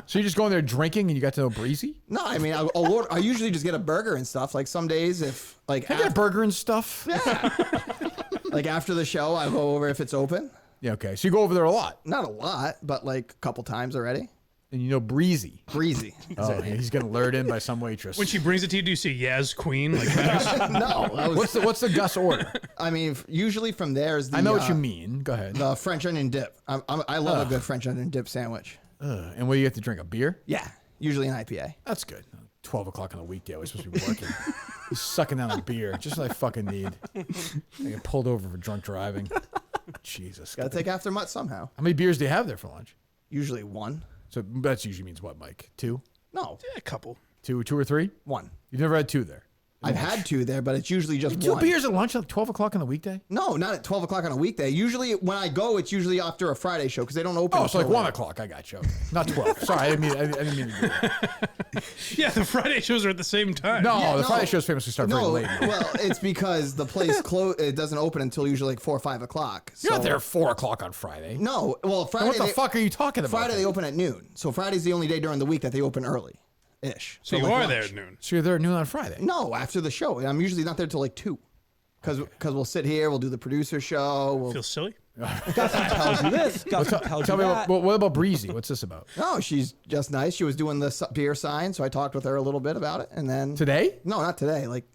So you just go in there drinking and you got to know Breezy? No, I mean I usually just get a burger and stuff. Like some days, if like I get a burger and stuff. Yeah. Like after the show, I go over if it's open. Yeah, okay. So you go over there a lot. Not a lot, but like a couple times already. And you know Breezy. Breezy. Oh, yeah, he's getting lured in by some waitress. When she brings it to you, do you see Yaz Queen? Like that? No. What's the Gus order? I mean, usually from there is the. I know what you mean. Go ahead. The French onion dip. I love a good French onion dip sandwich. And what do you have to drink? A beer? Yeah, usually an IPA. That's good. 12 o'clock on a weekday. I was supposed to be working. He's sucking down a beer, just what I fucking need. I get pulled over for drunk driving. Jesus. Got to take after Mutt somehow. How many beers do you have there for lunch? Usually one. So that usually means what, Mike? 2? No. Yeah, a couple. 2 or 3? 1. You've never had 2 there? I've had 2 there, but it's usually just 2 one. beers at lunch at 12 o'clock on the weekday? No, not at 12 o'clock on a weekday. Usually when I go, it's usually after a Friday show because they don't open. Oh, so like until 1 later. o'clock. I got you. Okay. Not 12. Sorry, I didn't mean to do that. Yeah, the Friday shows are at the same time. No, the Friday shows famously start very late. Well, it's because the place it doesn't open until usually like 4 or 5 o'clock. You're not there at 4 o'clock on Friday. No, well, Friday. Then what the fuck are you talking about? Friday they open at noon. So Friday's the only day during the week that they open early. Ish. So you like are lunch. there at noon. So you're there at noon on Friday? No, after the show. I'm usually not there till like 2. Because we'll sit here, we'll do the producer show. We'll... Feel silly? Gussie tells you this. Gussie tells Tell you me, that. what about Breezy? What's this about? No, she's just nice. She was doing the beer sign, so I talked with her a little bit about it. And then... Today? No, not today. Like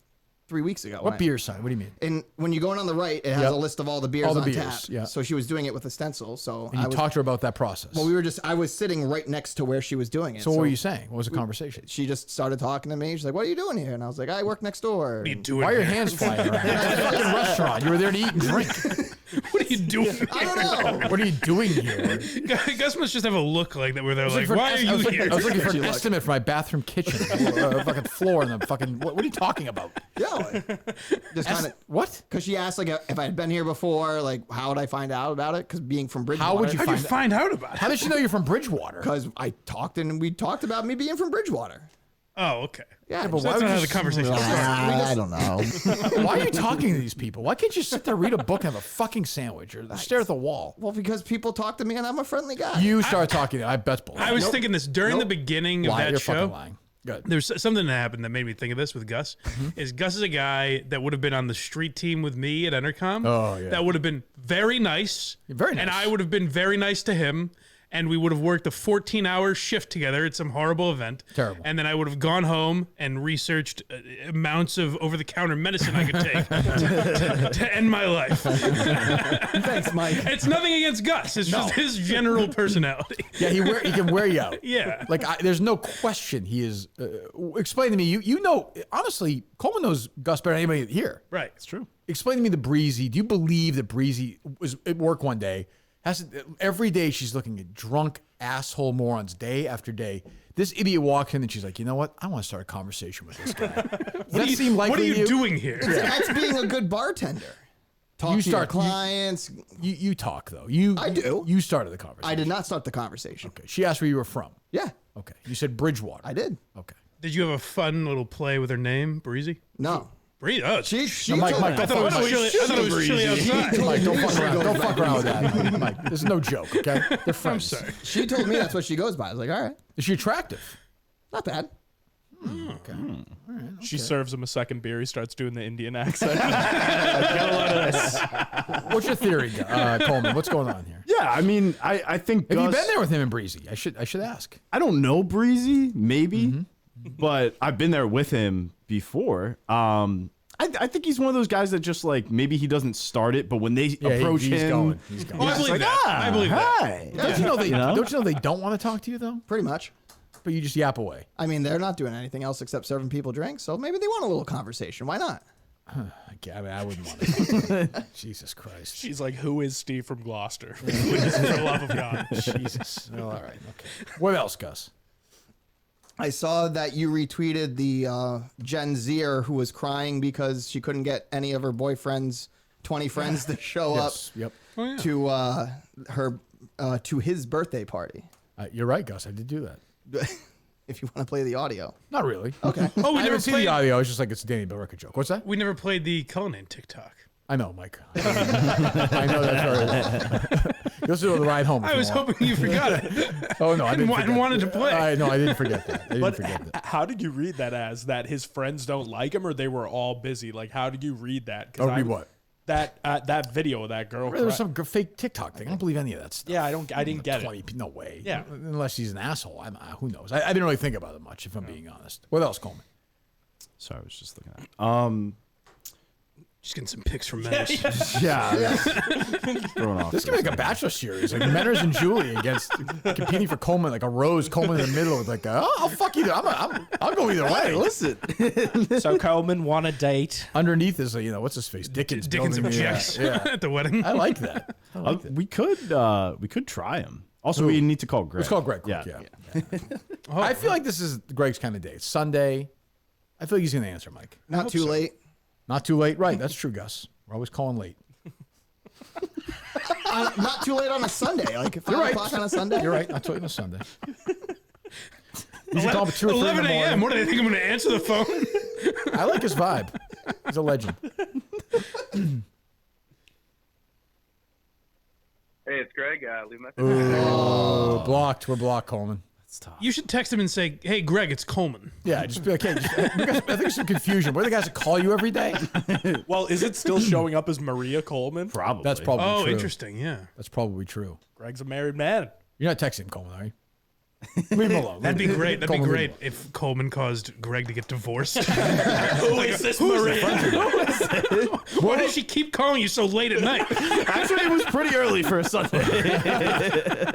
3 weeks ago. What beer sign? What do you mean? And when you go in on the right, it has a list of all the beers All the on beers, tap. yeah. So she was doing it with a stencil. So And you talked to her about that process. Well, I was sitting right next to where she was doing it. So what were you saying? What was the conversation? She just started talking to me. She's like, "What are you doing here?" And I was like, "I work next door." What are you doing? Why are your here? hands flying around? It's a fucking restaurant. You were there to eat and drink. What are you doing here? I don't know. What are you doing here? Gus must just have a look like that where they're like, For an why are you here? I was looking for an estimate for my bathroom kitchen, fucking floor, and the fucking. What are you talking about? Yeah, just kind of what? Because she asked like if I had been here before, like how would I find out about it? Because being from Bridgewater, How would you How'd you find out about it? How did she know you're from Bridgewater? Because I talked and we talked about me being from Bridgewater. Oh, okay. Yeah, but So why that's would not how you the conversation started. I don't know. Why are you talking to these people? Why can't you sit there, read a book, and have a fucking sandwich, or stare at the wall? Well, because people talk to me and I'm a friendly guy. You start talking. I bet bullshit. I was thinking this during the beginning of Lie, that you're show. fucking lying. Good. There's something that happened that made me think of this with Gus. Is Gus is a guy that would have been on the street team with me at Entercom. Oh, yeah. That would have been very nice. Very nice. And I would have been very nice to him. And we would have worked a 14-hour shift together at some horrible event. Terrible. And then I would have gone home and researched amounts of over-the-counter medicine I could take to end my life. Thanks, Mike. It's nothing against Gus. It's just his general personality. Yeah, he can wear you out. Yeah. Like, there's no question he is. Explain to me. You know, honestly, Coleman knows Gus better than anybody here. Right. It's true. Explain to me the Breezy. Do you believe that Breezy was at work one day? Every day she's looking at drunk asshole morons day after day. This idiot walks in and she's like, you know what? I want to start a conversation with this guy. Does that seem likely what are to you doing here? That's being a good bartender. Talk to your clients. You talk, though. I do. You started the conversation. I did not start the conversation. Okay. She asked where you were from. Yeah. Okay. You said Bridgewater. I did. Okay. Did you have a fun little play with her name, Breezy? No. Breezy? Oh, She Mike, told Mike, I thought it was chilly outside. Mike, don't fuck around. Don't fuck around with that, Mike. This is no joke, okay? They're friends. I'm sorry. She told me that's what she goes by. I was like, all right. Is she attractive? Not bad. Okay. All right, She serves him a second beer. He starts doing the Indian accent. What's your theory, Coleman? What's going on here? Yeah, I mean, I think Have you Gus- been there with him and Breezy? I should ask. I don't know Breezy, maybe, but I've been there with him before. I think he's one of those guys that just like maybe he doesn't start it, but when they approach he's him, going. He's going. Oh, I believe that. I believe hi. that. Don't you know they don't want to talk to you though? Pretty much. But you just yap away. I mean, they're not doing anything else except serving people drinks, so maybe they want a little conversation. Why not? I wouldn't want to talk to them. Jesus Christ. She's like, who is Steve from Gloucester? Please, for the love of God. Jesus. Oh, all right. Okay. What else, Gus? I saw that you retweeted the Gen Zer who was crying because she couldn't get any of her boyfriend's 20 friends to show up Yep. to her to his birthday party. You're right, Gus. I did do that. If you want to play the audio. Not really. Okay. Oh, we I never didn't see played. the audio. It's just like it's a Danny Billerica joke. What's that? We never played the Cullinan TikTok. I know, Mike. I know that's very well. This is the ride home. I was hoping you forgot it. Oh no, I didn't. And wanted to play. I didn't forget that. I didn't But forget that. how did you read that as that his friends don't like him or they were all busy? Like, how did you read that? Or read what? That video of that girl. There was some fake TikTok thing. I don't believe any of that stuff. Yeah, I didn't get 20, it. No way. Yeah. Unless he's an asshole. Who knows? I didn't really think about it much, if I'm being honest. What else, Coleman? Sorry, I was just looking at. Just getting some pics from Menace. Throwing off. This could be like a Bachelor series, like Menners and Julie against competing for Coleman, like a Rose, Coleman in the middle with like, I'll fuck you. I'll go either way. Listen. So Coleman won a date. Underneath is what's his face? Dickens. Dickens building the, objects at the wedding. I like that. We could try him. Also, we need to call Greg. Let's call Greg. Yeah. I feel like this is Greg's kind of day. It's Sunday. I feel like he's going to answer, Mike. Not too late. Not too late. Right. That's true, Gus. We're always calling late. Not too late on a Sunday. Like 5 o'clock on a Sunday. You're right. Not too late on a Sunday. You should call him at 2 or 3 in the 11 a.m. morning. What do they think I'm going to answer the phone? I like his vibe. He's a legend. Hey, it's Greg. Leave a message. Oh, blocked. We're blocked, Coleman. That's tough. You should text him and say, "Hey, Greg, it's Coleman." Yeah, just be like, hey, I think there's some confusion. We're the guys that call you every day. Well, is it still showing up as Maria Coleman? Probably. That's probably Oh, true. interesting. Yeah. That's probably true. Greg's a married man. You're not texting Coleman, are you? Leave him alone. That'd be great. That'd be Coleman, great if Coleman caused Greg to get divorced. Who is this Maria? Why does she keep calling you so late at night? Actually, it was pretty early for a Sunday.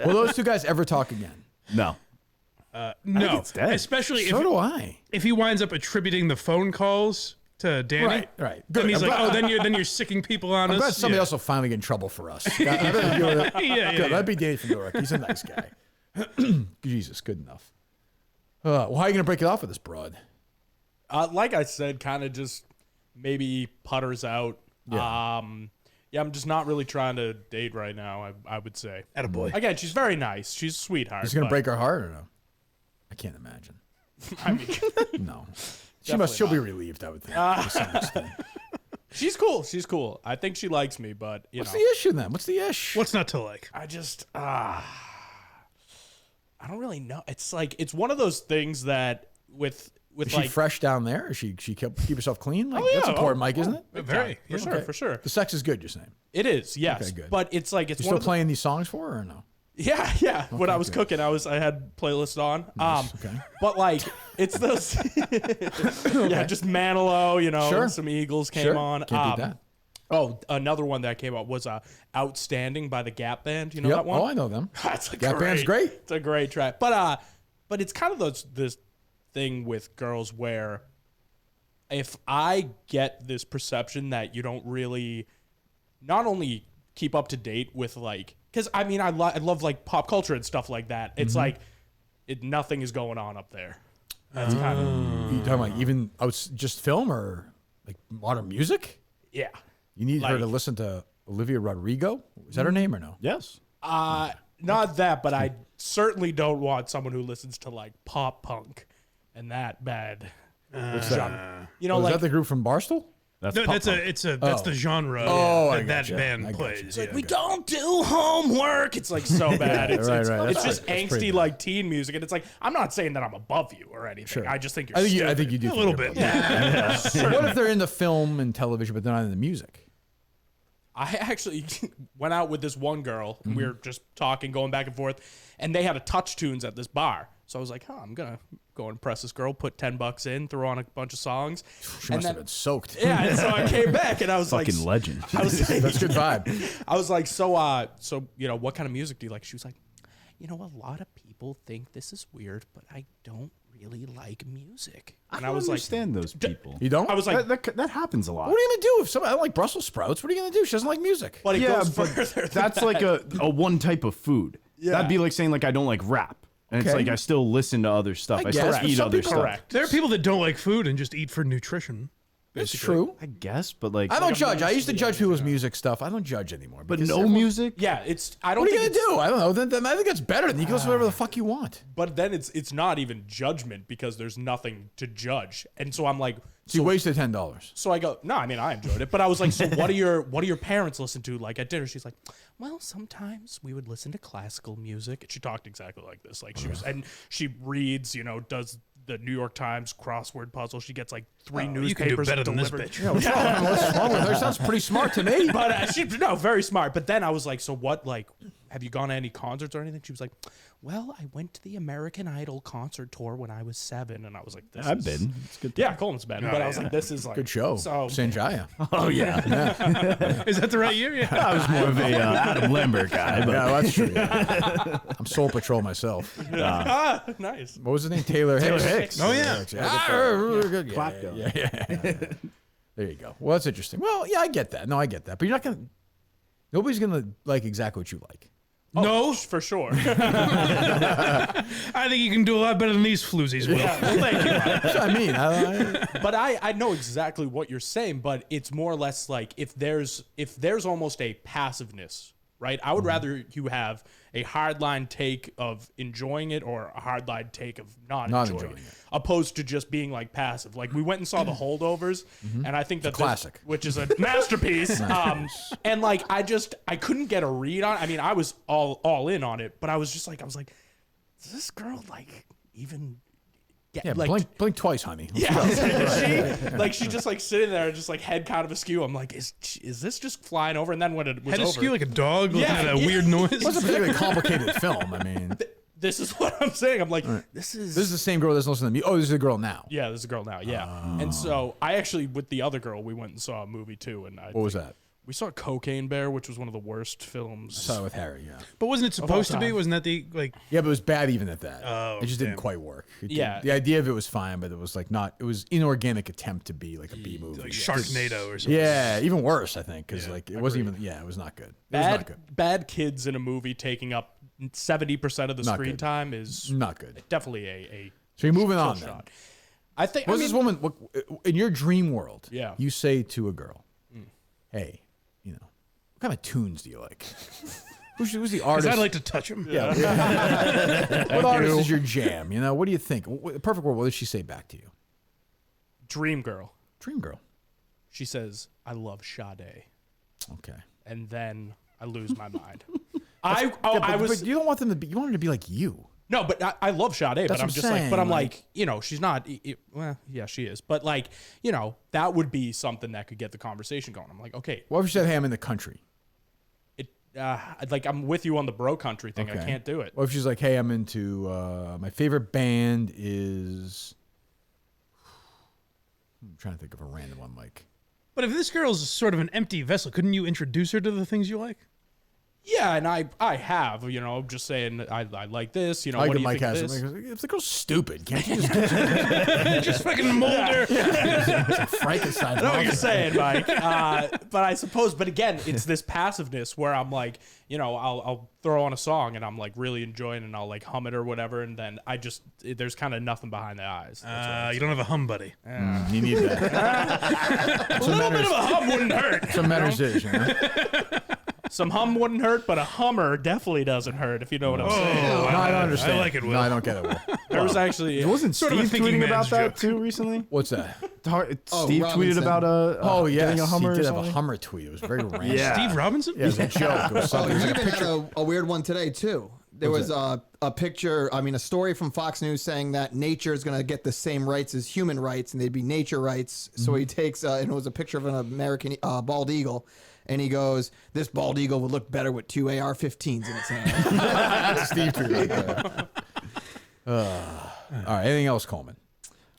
Will those two guys ever talk again? No. No, it's dead. especially So do I. if he winds up attributing the phone calls to Danny. Right. Then Good. he's I'm like, glad- then you're sicking people on I'm us. glad somebody Yeah. else will finally get in trouble for us. Yeah, Good. yeah. That'd be Danny from York. He's a nice guy. Jesus, good enough. Well, how are you going to break it off with this broad? Like I said, kind of just maybe putters out. Yeah. I'm just not really trying to date right now, I would say. Attaboy. Again, she's very nice. She's a sweetheart. He's going to but- break her heart or no? I can't imagine. I mean, No. Definitely She'll be not. relieved, I would think. To some extent. she's cool. She's cool. I think she likes me, but you What's know, the issue then? What's the issue? What's not to like? I just I don't really know. It's like it's one of those things that with Is she like fresh down there? Is she keep herself clean? Like, Oh, yeah. that's important, Oh, Mike, isn't it? very for sure, for sure. The sex is good. You're saying It is, yes. Okay, good. But it's like it's you one still of the, playing these songs for her or no? Yeah. When Okay, I was good. cooking, I had playlist on. Nice, okay. But like it's those, yeah, just Manilow, you know, Sure. some Eagles came Sure. on. Can't beat that. Oh, another one that came out was "Outstanding" by the Gap Band. You know Yep. that one? Oh, I know them. That's a Gap Band's great. It's a great track. But it's kind of this thing with girls where if I get this perception that you don't really not only keep up to date with like, because I mean I love like pop culture and stuff like that. It's like nothing is going on up there. That's kind of You talking about even just film or like modern music? yeah. You need her Like- to listen to Olivia Rodrigo. Is that her name or no? Yes. Not that, but I certainly don't want someone who listens to like pop punk and that bad. What's genre. You know, Oh, is like that the group from Barstool? No, that's the genre Oh, I that gotcha. band I gotcha. plays. it's like we don't do homework. It's like so bad. It's, Right, it's, right. it's That's just pretty- that's pretty angsty bad. like teen music, and it's like I'm not saying that I'm above you or anything. Sure. I just think you're. I think stupid. you do A think little you're bit. above it. What if they're into film and television, but they're not into music? I actually went out with this one girl, and we were just talking, going back and forth, and they had a Touch Tunes at this bar. So I was like, I'm gonna go impress this girl, put $10 in, throw on a bunch of songs. She must have been soaked. Yeah, and so I came back and I was Fucking like, legend. I was like, That's good vibe. I was like, so you know, what kind of music do you like? She was like, you know, a lot of people think this is weird, but I don't really like music. And I was understand those people. You don't? I was like, that happens a lot. What are you gonna do if somebody I don't like Brussels sprouts? What are you gonna do? She doesn't like music. but it Yeah, goes but further. than that's that. like a one type of food. Yeah. That'd be like saying like I don't like rap. And it's Okay. like I still listen to other stuff. I guess, still but eat some other people- stuff. correct. There are people that don't like food and just eat for nutrition. It's basically. true. I guess, but like I don't judge. I used to judge people's music stuff. I don't judge anymore. but because no everyone- music? Yeah, it's. I don't. What are you think gonna it's- do? I don't know. Then I think that's better. Then you can listen to whatever the fuck you want. But then it's not even judgment because there's nothing to judge, and so I'm like, So you wasted $10. so I go, no, I mean I enjoyed it, but I was like, so what do your parents listen to like at dinner? She's like, well, sometimes we would listen to classical music. And she talked exactly like this, like she was, and she reads, you know, does the New York Times crossword puzzle. She gets like 3 You can do newspapers better than this delivered. bitch. Yeah, what's wrong? What's wrong with her? Sounds pretty smart to me. But very smart. But then I was like, so what? Like, have you gone to any concerts or anything? She was like, well, I went to the American Idol concert tour when I was 7, and I was like, I've been. It's good. Yeah, Coleman's been. But I was like, this is like Good show. So Sanjaya. Oh yeah. Is that the right year? Yeah. I was more of a Adam Lambert guy, but Yeah, well, that's true. Yeah. I'm Soul Patrol myself. nice. What was his name? Taylor Hicks. Oh, yeah. Good. Clap Yeah. There you go. Well, that's interesting. Well, yeah, I get that. No, I get that. But you're not gonna. Nobody's gonna like exactly what you like. No, for sure. I think you can do a lot better than these floozies will. Thank you. That's what I mean. But I know exactly what you're saying, but it's more or less like if there's almost a passiveness, right? I would rather you have a hardline take of enjoying it or a hardline take of not enjoying it, opposed to just being like passive. Like we went and saw The Holdovers, and I think that classic. which is a masterpiece. And like I couldn't get a read on. I mean, I was all in on it, but I was like, does this girl like even? Yeah, like, blink twice, honey. Let's yeah, she's just like sitting there, just like head kind of askew. I'm like, is this just flying over? And then when it was Head over, askew like a dog looking at a weird noise. It wasn't a particularly complicated film. I mean, this is what I'm saying. I'm like, this is the same girl that doesn't listen to me. Oh, this is a girl now. Yeah, this is a girl now. Yeah, and so I actually with the other girl we went and saw a movie too. And What was that? We saw Cocaine Bear, which was one of the worst films. I saw it with Harry. Yeah. But wasn't it supposed to be? Wasn't that the like? Yeah, but it was bad even at that. Oh, it just didn't damn. quite work. Yeah. The idea of it was fine, but it was like not. It was inorganic attempt to be like a B movie. Like Sharknado or something. Yeah, even worse, I think, because Yeah, like it wasn't even. Yeah, it was not good. It was Bad not good. bad kids in a movie taking up 70% of the Not screen good. time is Not good. definitely a So you're moving kill on then. shot. I think. What's I this mean, woman? What, in your dream world, Yeah. you say to a girl, "Hey, you know, what kind of tunes do you like? Who's the Because artist? I'd like to touch him. Yeah. What artist is your jam? You know, what do you think? Perfect world. What does she say back to you? Dream Girl. Dream girl. She says, "I love Sade," Okay. and then I lose my mind. Yeah, I was. but you don't want them to be. You want her to be like you. No, but I love Sade, That's but I'm what just I'm like, saying, but I'm like- like, you know, she's not. Well, yeah, she is, but like, you know, that would be something that could get the conversation going. I'm like, okay, What if you said, hey, I'm in the country? like I'm with you on the bro country thing. I Okay. can't do it. What if she's like, hey, I'm into, my favorite band is, I'm trying to think of a random one, Mike. But if this girl's sort of an empty vessel, couldn't you introduce her to the things you like? Yeah, and I have, you know, just saying I like this, you know, what do you Mike think of has this? it. If the girl's stupid, can't you just just fucking mold her? Frankenstein? I know what you're saying, Mike. But I suppose, but again, it's this passiveness where I'm like, you know, I'll throw on a song and I'm like really enjoying it and I'll like hum it or whatever, and then there's kind of nothing behind the eyes. You don't have a hum buddy. You need that. A little bit of a hum wouldn't hurt. Some matters is, you know? Some hum wouldn't hurt, but a hummer definitely doesn't hurt, if you know what I'm saying. No, I don't understand. I like it, Will. No, I don't get it, Will. There was actually Wasn't Sort of a Steve thinking tweeting man's about that joke. too recently? What's that? Steve tweeted Robinson. about Yes, getting a Hummer. he did or have a something? Hummer tweet. It was very random. Yeah. Steve Robinson? Yeah, it was a joke. It was Oh, something. you It was like a even had picture. a weird one today too. There What's was a picture, a story from Fox News saying that nature is going to get the same rights as human rights, and they'd be nature rights. So he takes, and it was a picture of an American bald eagle, and he goes, "This bald eagle would look better with two AR-15s in its hand." That's Steve tweet right there. All right, anything else, Coleman?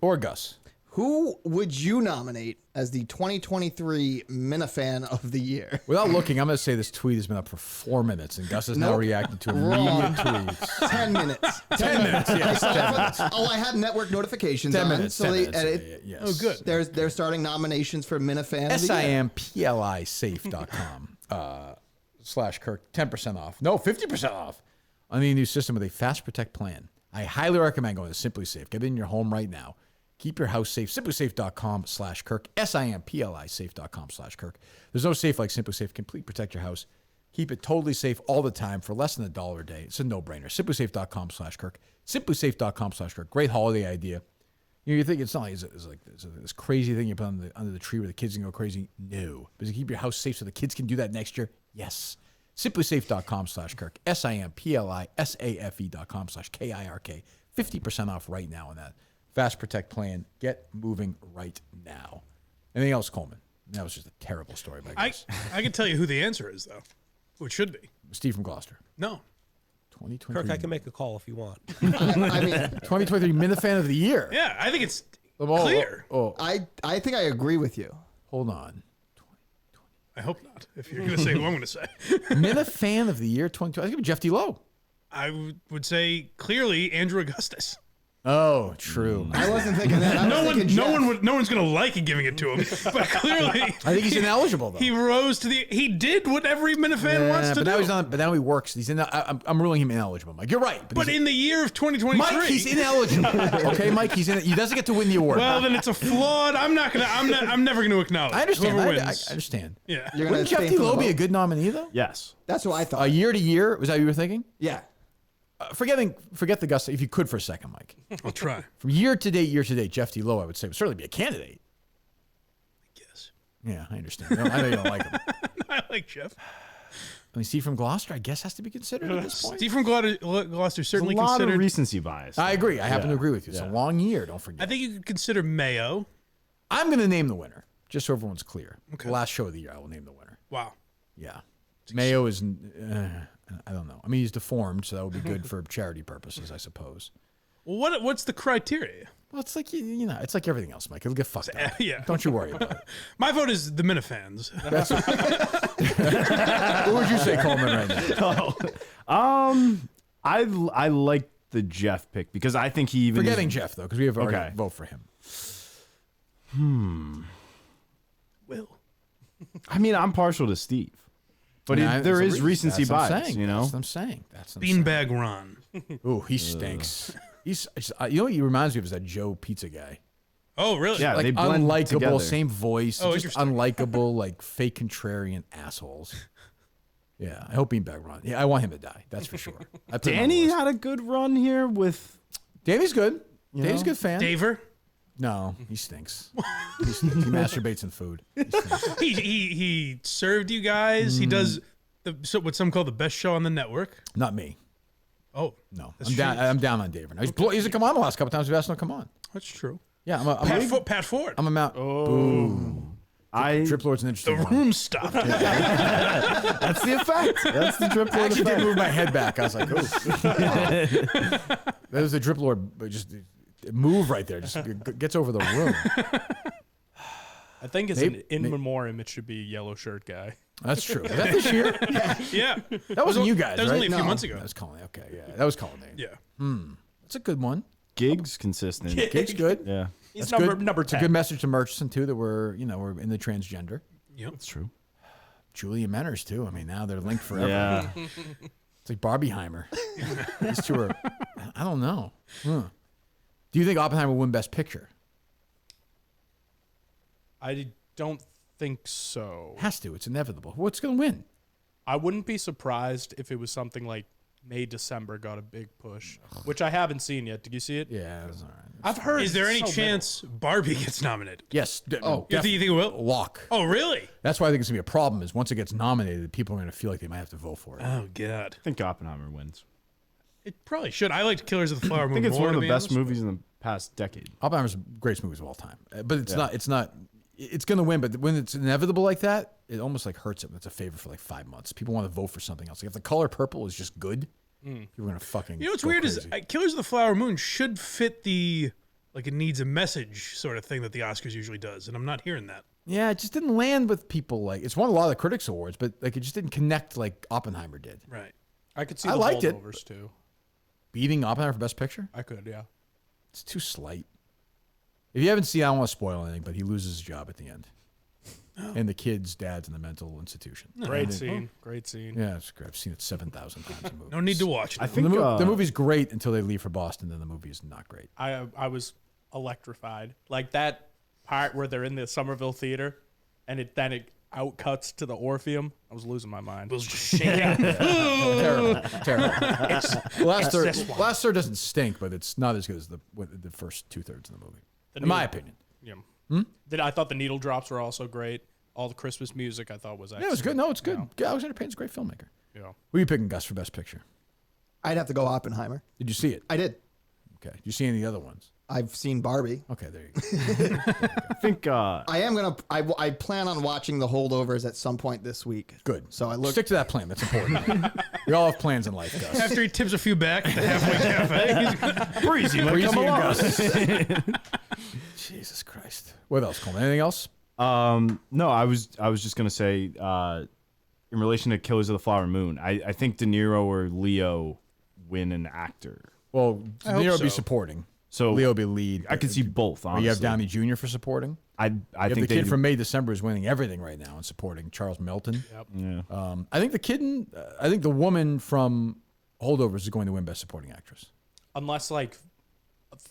Or Gus? Who would you nominate as the 2023 Minifan of the Year? Without looking, I'm going to say this tweet has been up for 4 minutes, and Gus has now Nope. reacted to Wrong. immediate tweets. 10 minutes. 10 minutes, yes. 10 minutes. I had network notifications 10 on, minutes, so 10 they minutes. edit. Yes. Oh, good. They're starting nominations for Minifan of the Year. SIMPLIsafe.com / Kirk, 10% off. No, 50% off on the new system with a Fast Protect plan. I highly recommend going to Simply Safe. Get it in your home right now. Keep your house safe. SimplySafe.com / Kirk. SIMPLIsafe.com / Kirk. There's no safe like Simply Safe. Complete protect your house. Keep it totally safe all the time for less than $1 a day. It's a no-brainer. SimplySafe.com / Kirk. SimplySafe.com / Kirk. Great holiday idea. You think it's not like it's like this crazy thing you put under the tree where the kids can go crazy. No. Because you keep your house safe so the kids can do that next year. Yes. SimplySafe.com / Kirk. SIMPLISAFE.com / KIRK. 50% off right now on that Fast Protect plan. Get moving right now. Anything else, Coleman? That was just a terrible story by Gus. I can tell you who the answer is, though. Who it should be. Steve from Gloucester. No. 2023. Kirk, I can make a call if you want. 2023 Minifan of the Year. Yeah, I think it's Oh, clear. I think I agree with you. Hold on. I hope not, if you're going to say what I'm going to say. Minifan of the Year 2020. I think it'd be Jeff D. Lowe. I would say clearly Andrew Augustus. Oh, true. I wasn't thinking that. I was thinking Jeff. No one's gonna like giving it to him, but clearly, I think he's ineligible though. he rose to the. He did what every Minifan wants to but do. now he's not. But now he works. He's in. I'm ruling him ineligible, Mike. You're right. But he's- in the year of 2023, Mike, he's ineligible. Okay, Mike, he's in. He doesn't get to win the award. Well, then it's a flawed. I'm never gonna acknowledge. I understand. Whoever I wins. understand. Yeah. You're gonna Wouldn't Jeff stay D. for the Lowe be a vote? good nominee though? Yes. That's what I thought. A year to year. Was that what you were thinking? Yeah. Forget the Gus. If you could for a second, Mike. I'll try. From year to date, Jeff D. Lowe, I would say, would certainly be a candidate. Yes. Yeah, I understand. I know you don't like him. I like Jeff. I mean, Steve from Gloucester, I guess, has to be considered at this point. Steve from Gloucester certainly There's a lot considered. of recency bias. I agree. I happen to agree with you. It's Yeah. a long year. Don't forget. I think you could consider Mayo. I'm going to name the winner, just so everyone's clear. Okay. The last show of the year, I will name the winner. Wow. Yeah. Mayo is, I don't know. I mean, he's deformed, so that would be good for charity purposes, I suppose. Well, what's the criteria? Well, it's like, you know, it's like everything else, Mike. It'll get fucked up. Yeah. Don't you worry about it. My vote is the Minifans. What would you say, Coleman, right now? I like the Jeff pick because I think he even Forgetting Jeff, though, because we have already Okay. vote for him. Will. I mean, I'm partial to Steve, but Yeah, there that's is a recency that's what I'm bias. saying. You know, That's what I'm saying. That's what I'm saying. Beanbag Ron. Ooh, he stinks. He's, you know what he reminds me of is that Joe Pizza guy. Oh, really? Yeah, Like they blend unlikable, together. same voice, Oh, just interesting. unlikable, like fake contrarian assholes. Yeah, I hope Beanbag Ron. Yeah, I want him to die. That's for sure. I put him on the Danny list. had a good run here with. Danny's good. You Danny's a know? good fan. Daver. No, he stinks. He masturbates in food. He stinks. He served you guys. He does what some call the best show on the network. Not me. Oh no, that's I'm down. true. I'm down on Dave. Now he's come on the last couple times. We've asked him to come on. That's true. Yeah, Pat Ford. I'm a Mount. Oh. Drip Lord's an interesting The one. room stopped. That's the effect. That's the Drip I Lord actually effect. did move my head back. I was like, oh. That was the Drip Lord, but just move right there. Just gets over the room. I think as Maybe- an in memoriam, it should be yellow shirt guy. That's true. Is that this year? Yeah. That wasn't you guys, That was right? only a few months ago. That was Colin. Okay, yeah. That was Colin. Yeah. That's a good one. Gigs consistent. Gig's good. Yeah. He's That's good. number It's a 10. good message to Murchison, too, that we're in the transgender. Yep. That's true. Julia Menners, too. I mean, now they're linked forever. Yeah. It's like Barbieheimer. These two are, I don't know. Huh. Do you think Oppenheimer will win Best Picture? I don't think so. Has to. It's inevitable. What's going to win? I wouldn't be surprised if it was something like May, December got a big push, which I haven't seen yet. Did you see it? Yeah, that's all right. I've heard. Is there any so chance Barbie gets nominated? Yes. You think it will? Lock. Oh, really? That's why I think it's going to be a problem is once it gets nominated, people are going to feel like they might have to vote for it. Oh, God. I think Oppenheimer wins. It probably should. I liked Killers of the Flower I Moon think it's more, one of to the be best honest. movies in the past decade. Oppenheimer's the greatest movies of all time. But it's Yeah. not, it's going to win, but when it's inevitable like that, it almost like hurts it when it's a favor for like 5 months. People want to vote for something else. Like if The Color Purple is just good, people are going to fucking You know what's go weird crazy. is Killers of the Flower Moon should fit the like it needs a message sort of thing that the Oscars usually does, and I'm not hearing that. Yeah, it just didn't land with people. Like it's won a lot of the critics awards, but like it just didn't connect like Oppenheimer did. Right. I could see I the liked it. holdovers too. Beating Oppenheimer for Best Picture? I could, yeah. It's too slight. If you haven't seen, I don't want to spoil anything, but he loses his job at the end. And the kid's dad's in the mental institution. Great scene. Great scene. Yeah, it's great. I've seen it 7,000 times. In movies. No need to watch it. I think the movie's great until they leave for Boston. Then the movie is not great. I was electrified. Like that part where they're in the Somerville Theater, and it outcuts to the Orpheum. I was losing my mind. Was just shaking. Terrible. Last this third, one. last third doesn't stink, but it's not as good as the first 2/3 of the movie, in my opinion. Yeah. Hmm? I thought the needle drops were also great. All the Christmas music I thought was excellent. Yeah, it was good. No, it's good. Alexander Payne's a great filmmaker. Yeah. Who are you picking, Gus, for Best Picture? I'd have to go Oppenheimer. Did you see it? I did. Okay. Did you see any of the other ones? I've seen Barbie. Okay, there you go. I think I am gonna. I plan on watching the holdovers at some point this week. Good. So I look. Stick to that plan. That's important. We all have plans in life, Gus. After he tips a few back at the halfway cafe. Breezy, Breezy come and along. Gus. Jesus Christ. What else, Coleman? Anything else? No, I was just gonna say, in relation to Killers of the Flower Moon, I think De Niro or Leo win an actor. Well, I hope Nero would be so. supporting. So Leo would be lead. I could see both. Or Honestly, you have Downey Jr. for supporting. I You have think the kid they from May December is winning everything right now and supporting Charles Melton. Yeah. I think I think the woman from Holdovers is going to win Best Supporting Actress. Unless like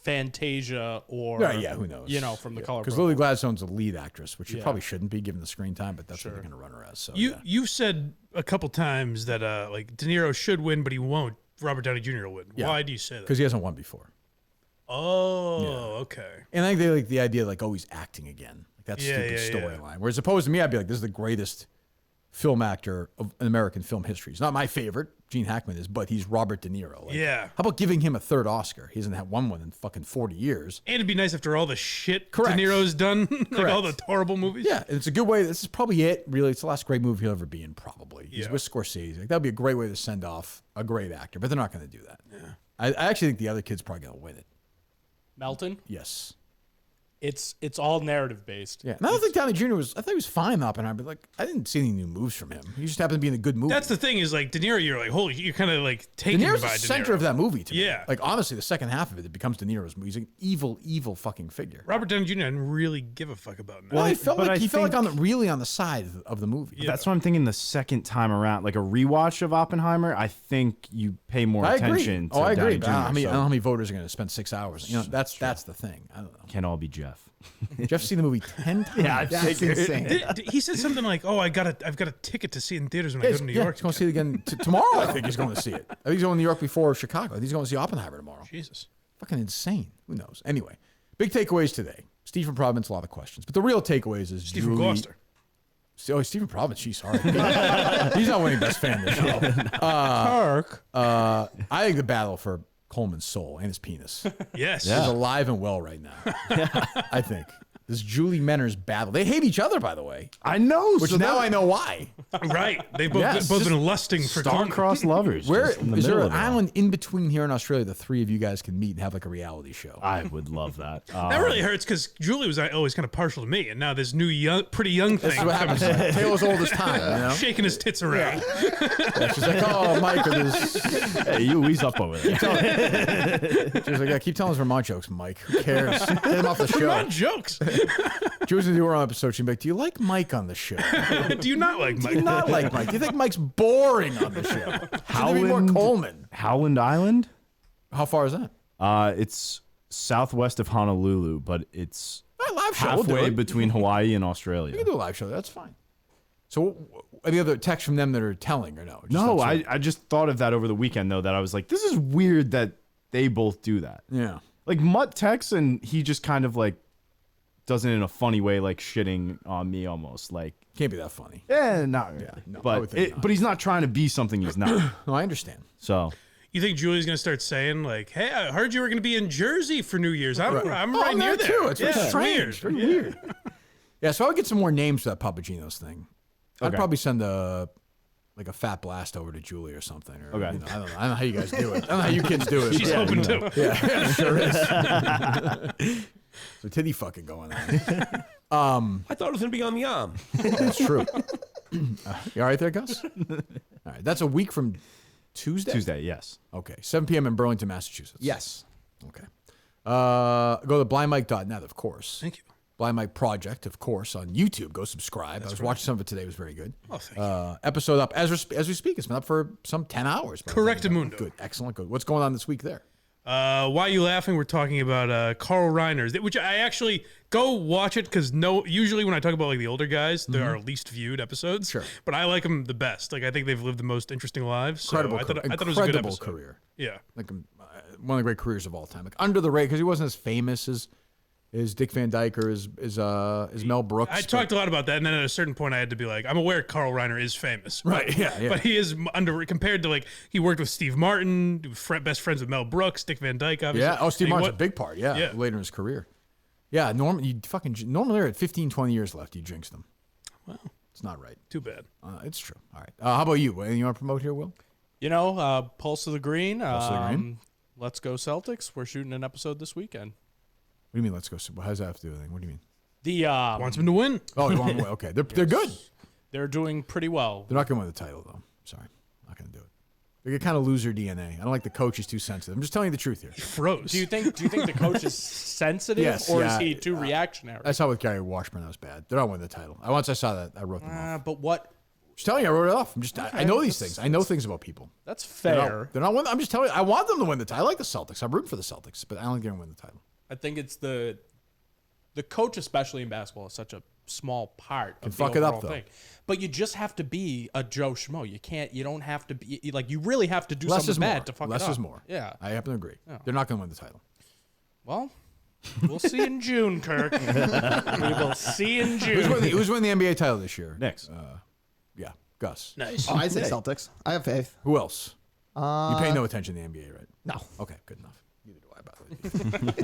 Fantasia or Yeah, who knows? You know, from the Color Because Purple. Lily Gladstone's a lead actress, which she Yeah. probably shouldn't be given the screen time, but that's what they're going to run her as. So yeah. You've said a couple times that like De Niro should win, but he won't. Robert Downey Jr. will win. Yeah. Why do you say that? Because he hasn't won before. Oh, okay. And I think they like the idea like, oh, he's acting again. Like that's stupid storyline. Whereas opposed to me, I'd be like, this is the greatest film actor of American film history. He's not my favorite. Gene Hackman is, but he's Robert De Niro. Like, Yeah. How about giving him a third Oscar? He hasn't had won one in fucking 40 years. And it'd be nice after all the shit Correct. De Niro's done, like Correct. all the horrible movies. Yeah, and it's a good way. This is probably it. Really, it's the last great movie he'll ever be in. Probably. He's Yeah. with Scorsese. Like, that'd be a great way to send off a great actor. But they're not going to do that. Yeah. I actually think the other kid's probably going to win it. Melton. Yes. It's all narrative based. Yeah. And I don't think Downey Jr. was. I thought he was fine in Oppenheimer, but like I didn't see any new moves from him. He just happened to be in a good movie. That's the thing is like De Niro, you're like, holy, you're kind of like De taken Niro's by the De center Niro. of that movie to me. Yeah. Like honestly, the second half of it becomes De Niro's movie. He's an evil, evil fucking figure. Robert Downey Jr. didn't really give a fuck about now. Well, he felt but like I he felt like think- on the, really on the side of the movie. That's what I'm thinking. The second time around, like a rewatch of Oppenheimer, I think you pay more I attention. agree. Oh, I Downey agree. But Jr., I don't know so how many voters are going to spend 6 hours. You know, that's the thing. I don't know. can't all be Jeff. Jeff's seen the movie 10 times. Yeah, I've That's insane. He said something like, "Oh, I've got a ticket to see it in theaters when I go to New Yeah, York." he's going to see it again tomorrow. I think he's going to see it. I think he's going to New York before Chicago. I think he's going to see Oppenheimer tomorrow. Jesus, fucking insane. Who knows? Anyway, big takeaways today. Steve from Providence, a lot of questions, but the real takeaways is Steve from Julie. Gloucester. Oh, Stephen Providence. Geez, sorry. He's not winning best fan this show. Kirk. I think the battle for Coleman's soul and his penis Yes. is alive and well right now. I think. This Julie Menner's battle. They hate each other, by the way. I know. Which now I know why. Right. They've both, Yes. both been lusting for Coleman. Star-crossed lovers. Where just in the is there middle an of it all. island in between here in Australia the three of you guys can meet and have like a reality show? I would love that. That really hurts because Julie was always kind of partial to me, and now this new pretty young thing. That's what happens. Taylor's old as time, you know? Shaking his tits around. Yeah, she's like, oh, Mike, Hey, you ease up over there. she's like, yeah, keep telling us Vermont jokes, Mike. Who cares? Get him off the show. Vermont jokes. She was going to do her own episode. She'd be like, do you like Mike on the show? Do you not like Mike? Do you not like Mike? Do you think Mike's boring on the show? Should there be more Coleman? Howland Island? How far is that? It's southwest of Honolulu, but it's A live show. We'll do halfway it. between Hawaii and We Australia. can do a live show. That's fine. So, any other texts from them that are telling or no? Just No, that's it? I just thought of that over the weekend, though, that I was like, this is weird that they both do that. Yeah. Like, Mutt texts, and he just kind of, like, does it in a funny way, like shitting on me almost. Like, can't be that funny. Yeah, not really. no, I would think not. But he's not trying to be something he's not. No, I understand. So. You think Julie's going to start saying, like, hey, I heard you were going to be in Jersey for New Year's. I'm right near there. Too. It's very Yeah, strange. weird. Very weird. Yeah, so I would get some more names for that Papagino's thing. I'd Okay. probably send a fat blast over to Julie or something. Or, Okay. you know, I don't know how you guys do it. I don't know how you kids do it. She's hoping to. Yeah, sure is. So titty fucking going on. I thought it was going to be on the arm. That's true. You all right there, Gus? All right. That's a week from Tuesday? Tuesday, yes. Okay. 7 p.m. in Burlington, Massachusetts. Yes. Okay. Go to blindmike.net, of course. Thank you. Blind Mike Project, of course, on YouTube. Go subscribe. I was watching some of it today. It was very good. Oh, thank you. Episode up as we speak. It's been up for some 10 hours. Correctamundo. Good. Excellent. Good. What's going on this week there? Why are you laughing? We're talking about Carl Reiner's, which I actually go watch it because usually when I talk about like the older guys, they're our least viewed episodes. Sure. But I like them the best. Like I think they've lived the most interesting lives. So Incredible, I thought it was a good incredible episode. career. Yeah. Like one of the great careers of all time. Like under the radar because he wasn't as famous as Dick Van Dyke or as Mel Brooks. I talked a lot about that, and then at a certain point, I had to be like, I'm aware Carl Reiner is famous, Right, yeah. but he is compared to like he worked with Steve Martin, best friends with Mel Brooks, Dick Van Dyke, obviously. Yeah. Oh, Steve And Martin's a what- big part. Yeah. Later in his career. Yeah. Normally they're at 15, 20 years left. You jinxed them. Wow. It's not right. Too bad. It's true. All right. How about you? Anything you want to promote here, Will? You know, Pulse of the Green. Pulse of the Green. Let's go Celtics. We're shooting an episode this weekend. What do you mean? Let's go. How does that have to do with anything? What do you mean? The wants them to win. Oh, you want them to win. Okay. They're good. They're doing pretty well. They're not going to win the title, though. Sorry. Not going to do it. They get kind of loser DNA. I don't like the coach. He's too sensitive. I'm just telling you the truth here. He froze. Do you think the coach is sensitive, Yes, or yeah. is he too reactionary? I saw with Gary Washburn. That was bad. They're not winning the title. Once I saw that, I wrote them off. But what? Just telling you, I wrote it off. I know these that's- things. I know things about people. That's They're fair. not winning. I'm just telling you. I want them to win the title. I like the Celtics. I'm rooting for the Celtics, but I don't think they're going to win the title. I think it's the coach, especially in basketball, is such a small part Can of fuck the it up, overall though. thing. But you just have to be a Joe Schmo. You don't have to be like you really have to do Less is something more. bad to fuck Less it up. is more. Yeah. I happen to agree. Yeah. They're not going to win the title. Well, we'll see in June, Kirk. We will see in June. Who's winning the NBA title this year? Next. Yeah, Gus. Nice. Oh, I say Celtics. I have faith. Who else? You pay no attention to the NBA, right? No. Okay, good enough. Neither do I, by the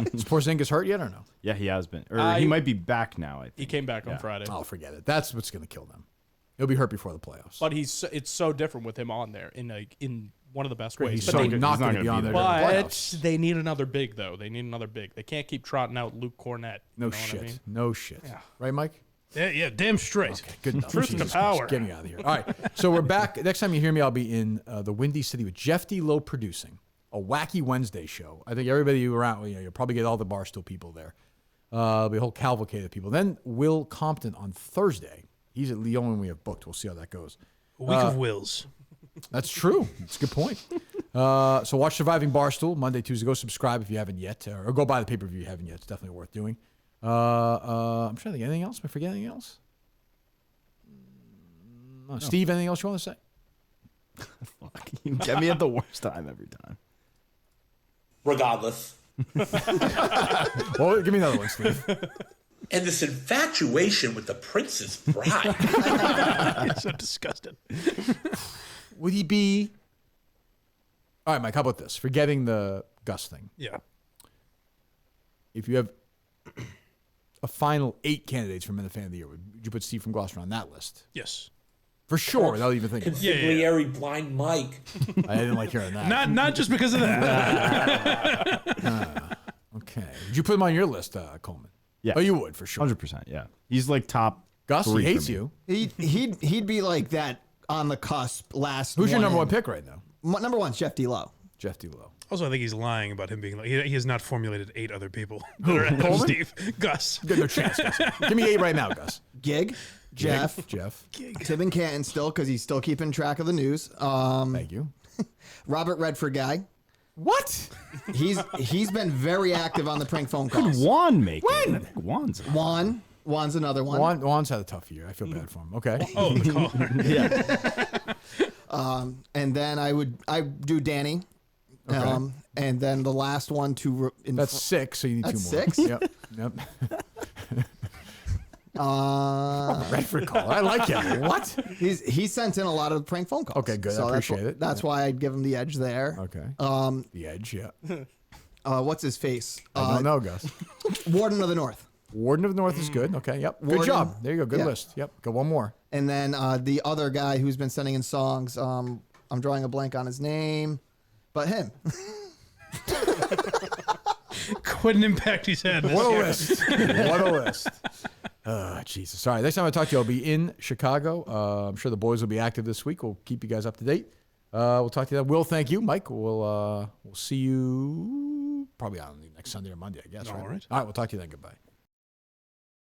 way. Is Porzingis hurt yet or no? Yeah, he has been. Or he might be back now, I think. He came back on Friday. Oh, forget it. That's what's going to kill them. He'll be hurt before the playoffs. But it's so different with him on there in one of the best ways. He's But so they, not going to be on there during the but playoffs. they need another big though. They need another big. They can't keep trotting out Luke Cornett. No You know what shit. I mean? No shit. Yeah. Right, Mike? Yeah, damn straight. Okay, good enough. Truth to Jesus power. Christ, get me out of here. All right, so we're back. Next time you hear me, I'll be in the Windy City with Jeff D. Lowe producing a Wacky Wednesday show. I think everybody around, you'll probably get all the Barstool people there. There'll be a whole cavalcade of people. Then Will Compton on Thursday. He's at Lyon when we have booked. We'll see how that goes. A week of wills. That's true. That's a good point. So watch Surviving Barstool Monday, Tuesday. Go subscribe if you haven't yet, or go buy the pay-per-view if you haven't yet. It's definitely worth doing. I'm trying to think. Anything else? Am I forgetting anything else? No. Steve, anything else you want to say? Fuck, you get me at the worst time every time. Regardless. Well, give me another one, Steve. And this infatuation with the Princess Bride. So disgusted. Would he be? All right, Mike. How about this? Forgetting the Gus thing. Yeah. If you have a final 8 candidates for Men of Fan of the Year, would you put Steve from Gloucester on that list? Yes. For sure, without even thinking. Consigliere blind Mike. I didn't like hearing that. Not just because of that. Okay. Would you put him on your list, Coleman? Yeah. Oh, you would for sure. 100%. Yeah. He's like top. Gus, he 3 hates for me. you. He'd be like that on the cusp. Last. Who's your number one in. pick right now? Number one's Jeff D. Lowe. Jeff D. Lowe. Also, I think he's lying about him being like he has not formulated 8 other people that are ahead of Steve. Gus. Good, no chance, Gus. Give me 8 right now, Gus. Gig. Jeff. Tim and Canton still, because he's still keeping track of the news. Thank you. Robert Redford guy. What? He's been very active on the prank phone Could calls. Juan make When? it? I think Juan's. Juan's another one. Juan's had a tough year. I feel bad for him. Okay. Oh, the caller. Yeah. And then I do Danny. Okay. And then the last one That's 6, so you need 2 more. That's 6? Yep. Redford call. I like him. What? He sent in a lot of prank phone calls. Okay, good. So I appreciate it. That's why I'd give him the edge there. Okay. The edge, yeah. What's his face? I don't know, Gus. Warden of the North. Warden of the North is good. Okay, yep. Good Warden. job. There you go. Good Yeah. list. Yep. Go one more. And then the other guy who's been sending in songs. I'm drawing a blank on his name, but him. What an impact he's had. What a list. What a list. Jesus. All right. Next time I talk to you, I'll be in Chicago. I'm sure the boys will be active this week. We'll keep you guys up to date. We'll talk to you then. Will, thank you. Mike, we'll see you probably on the next Sunday or Monday, I guess. All right. All right. We'll talk to you then. Goodbye.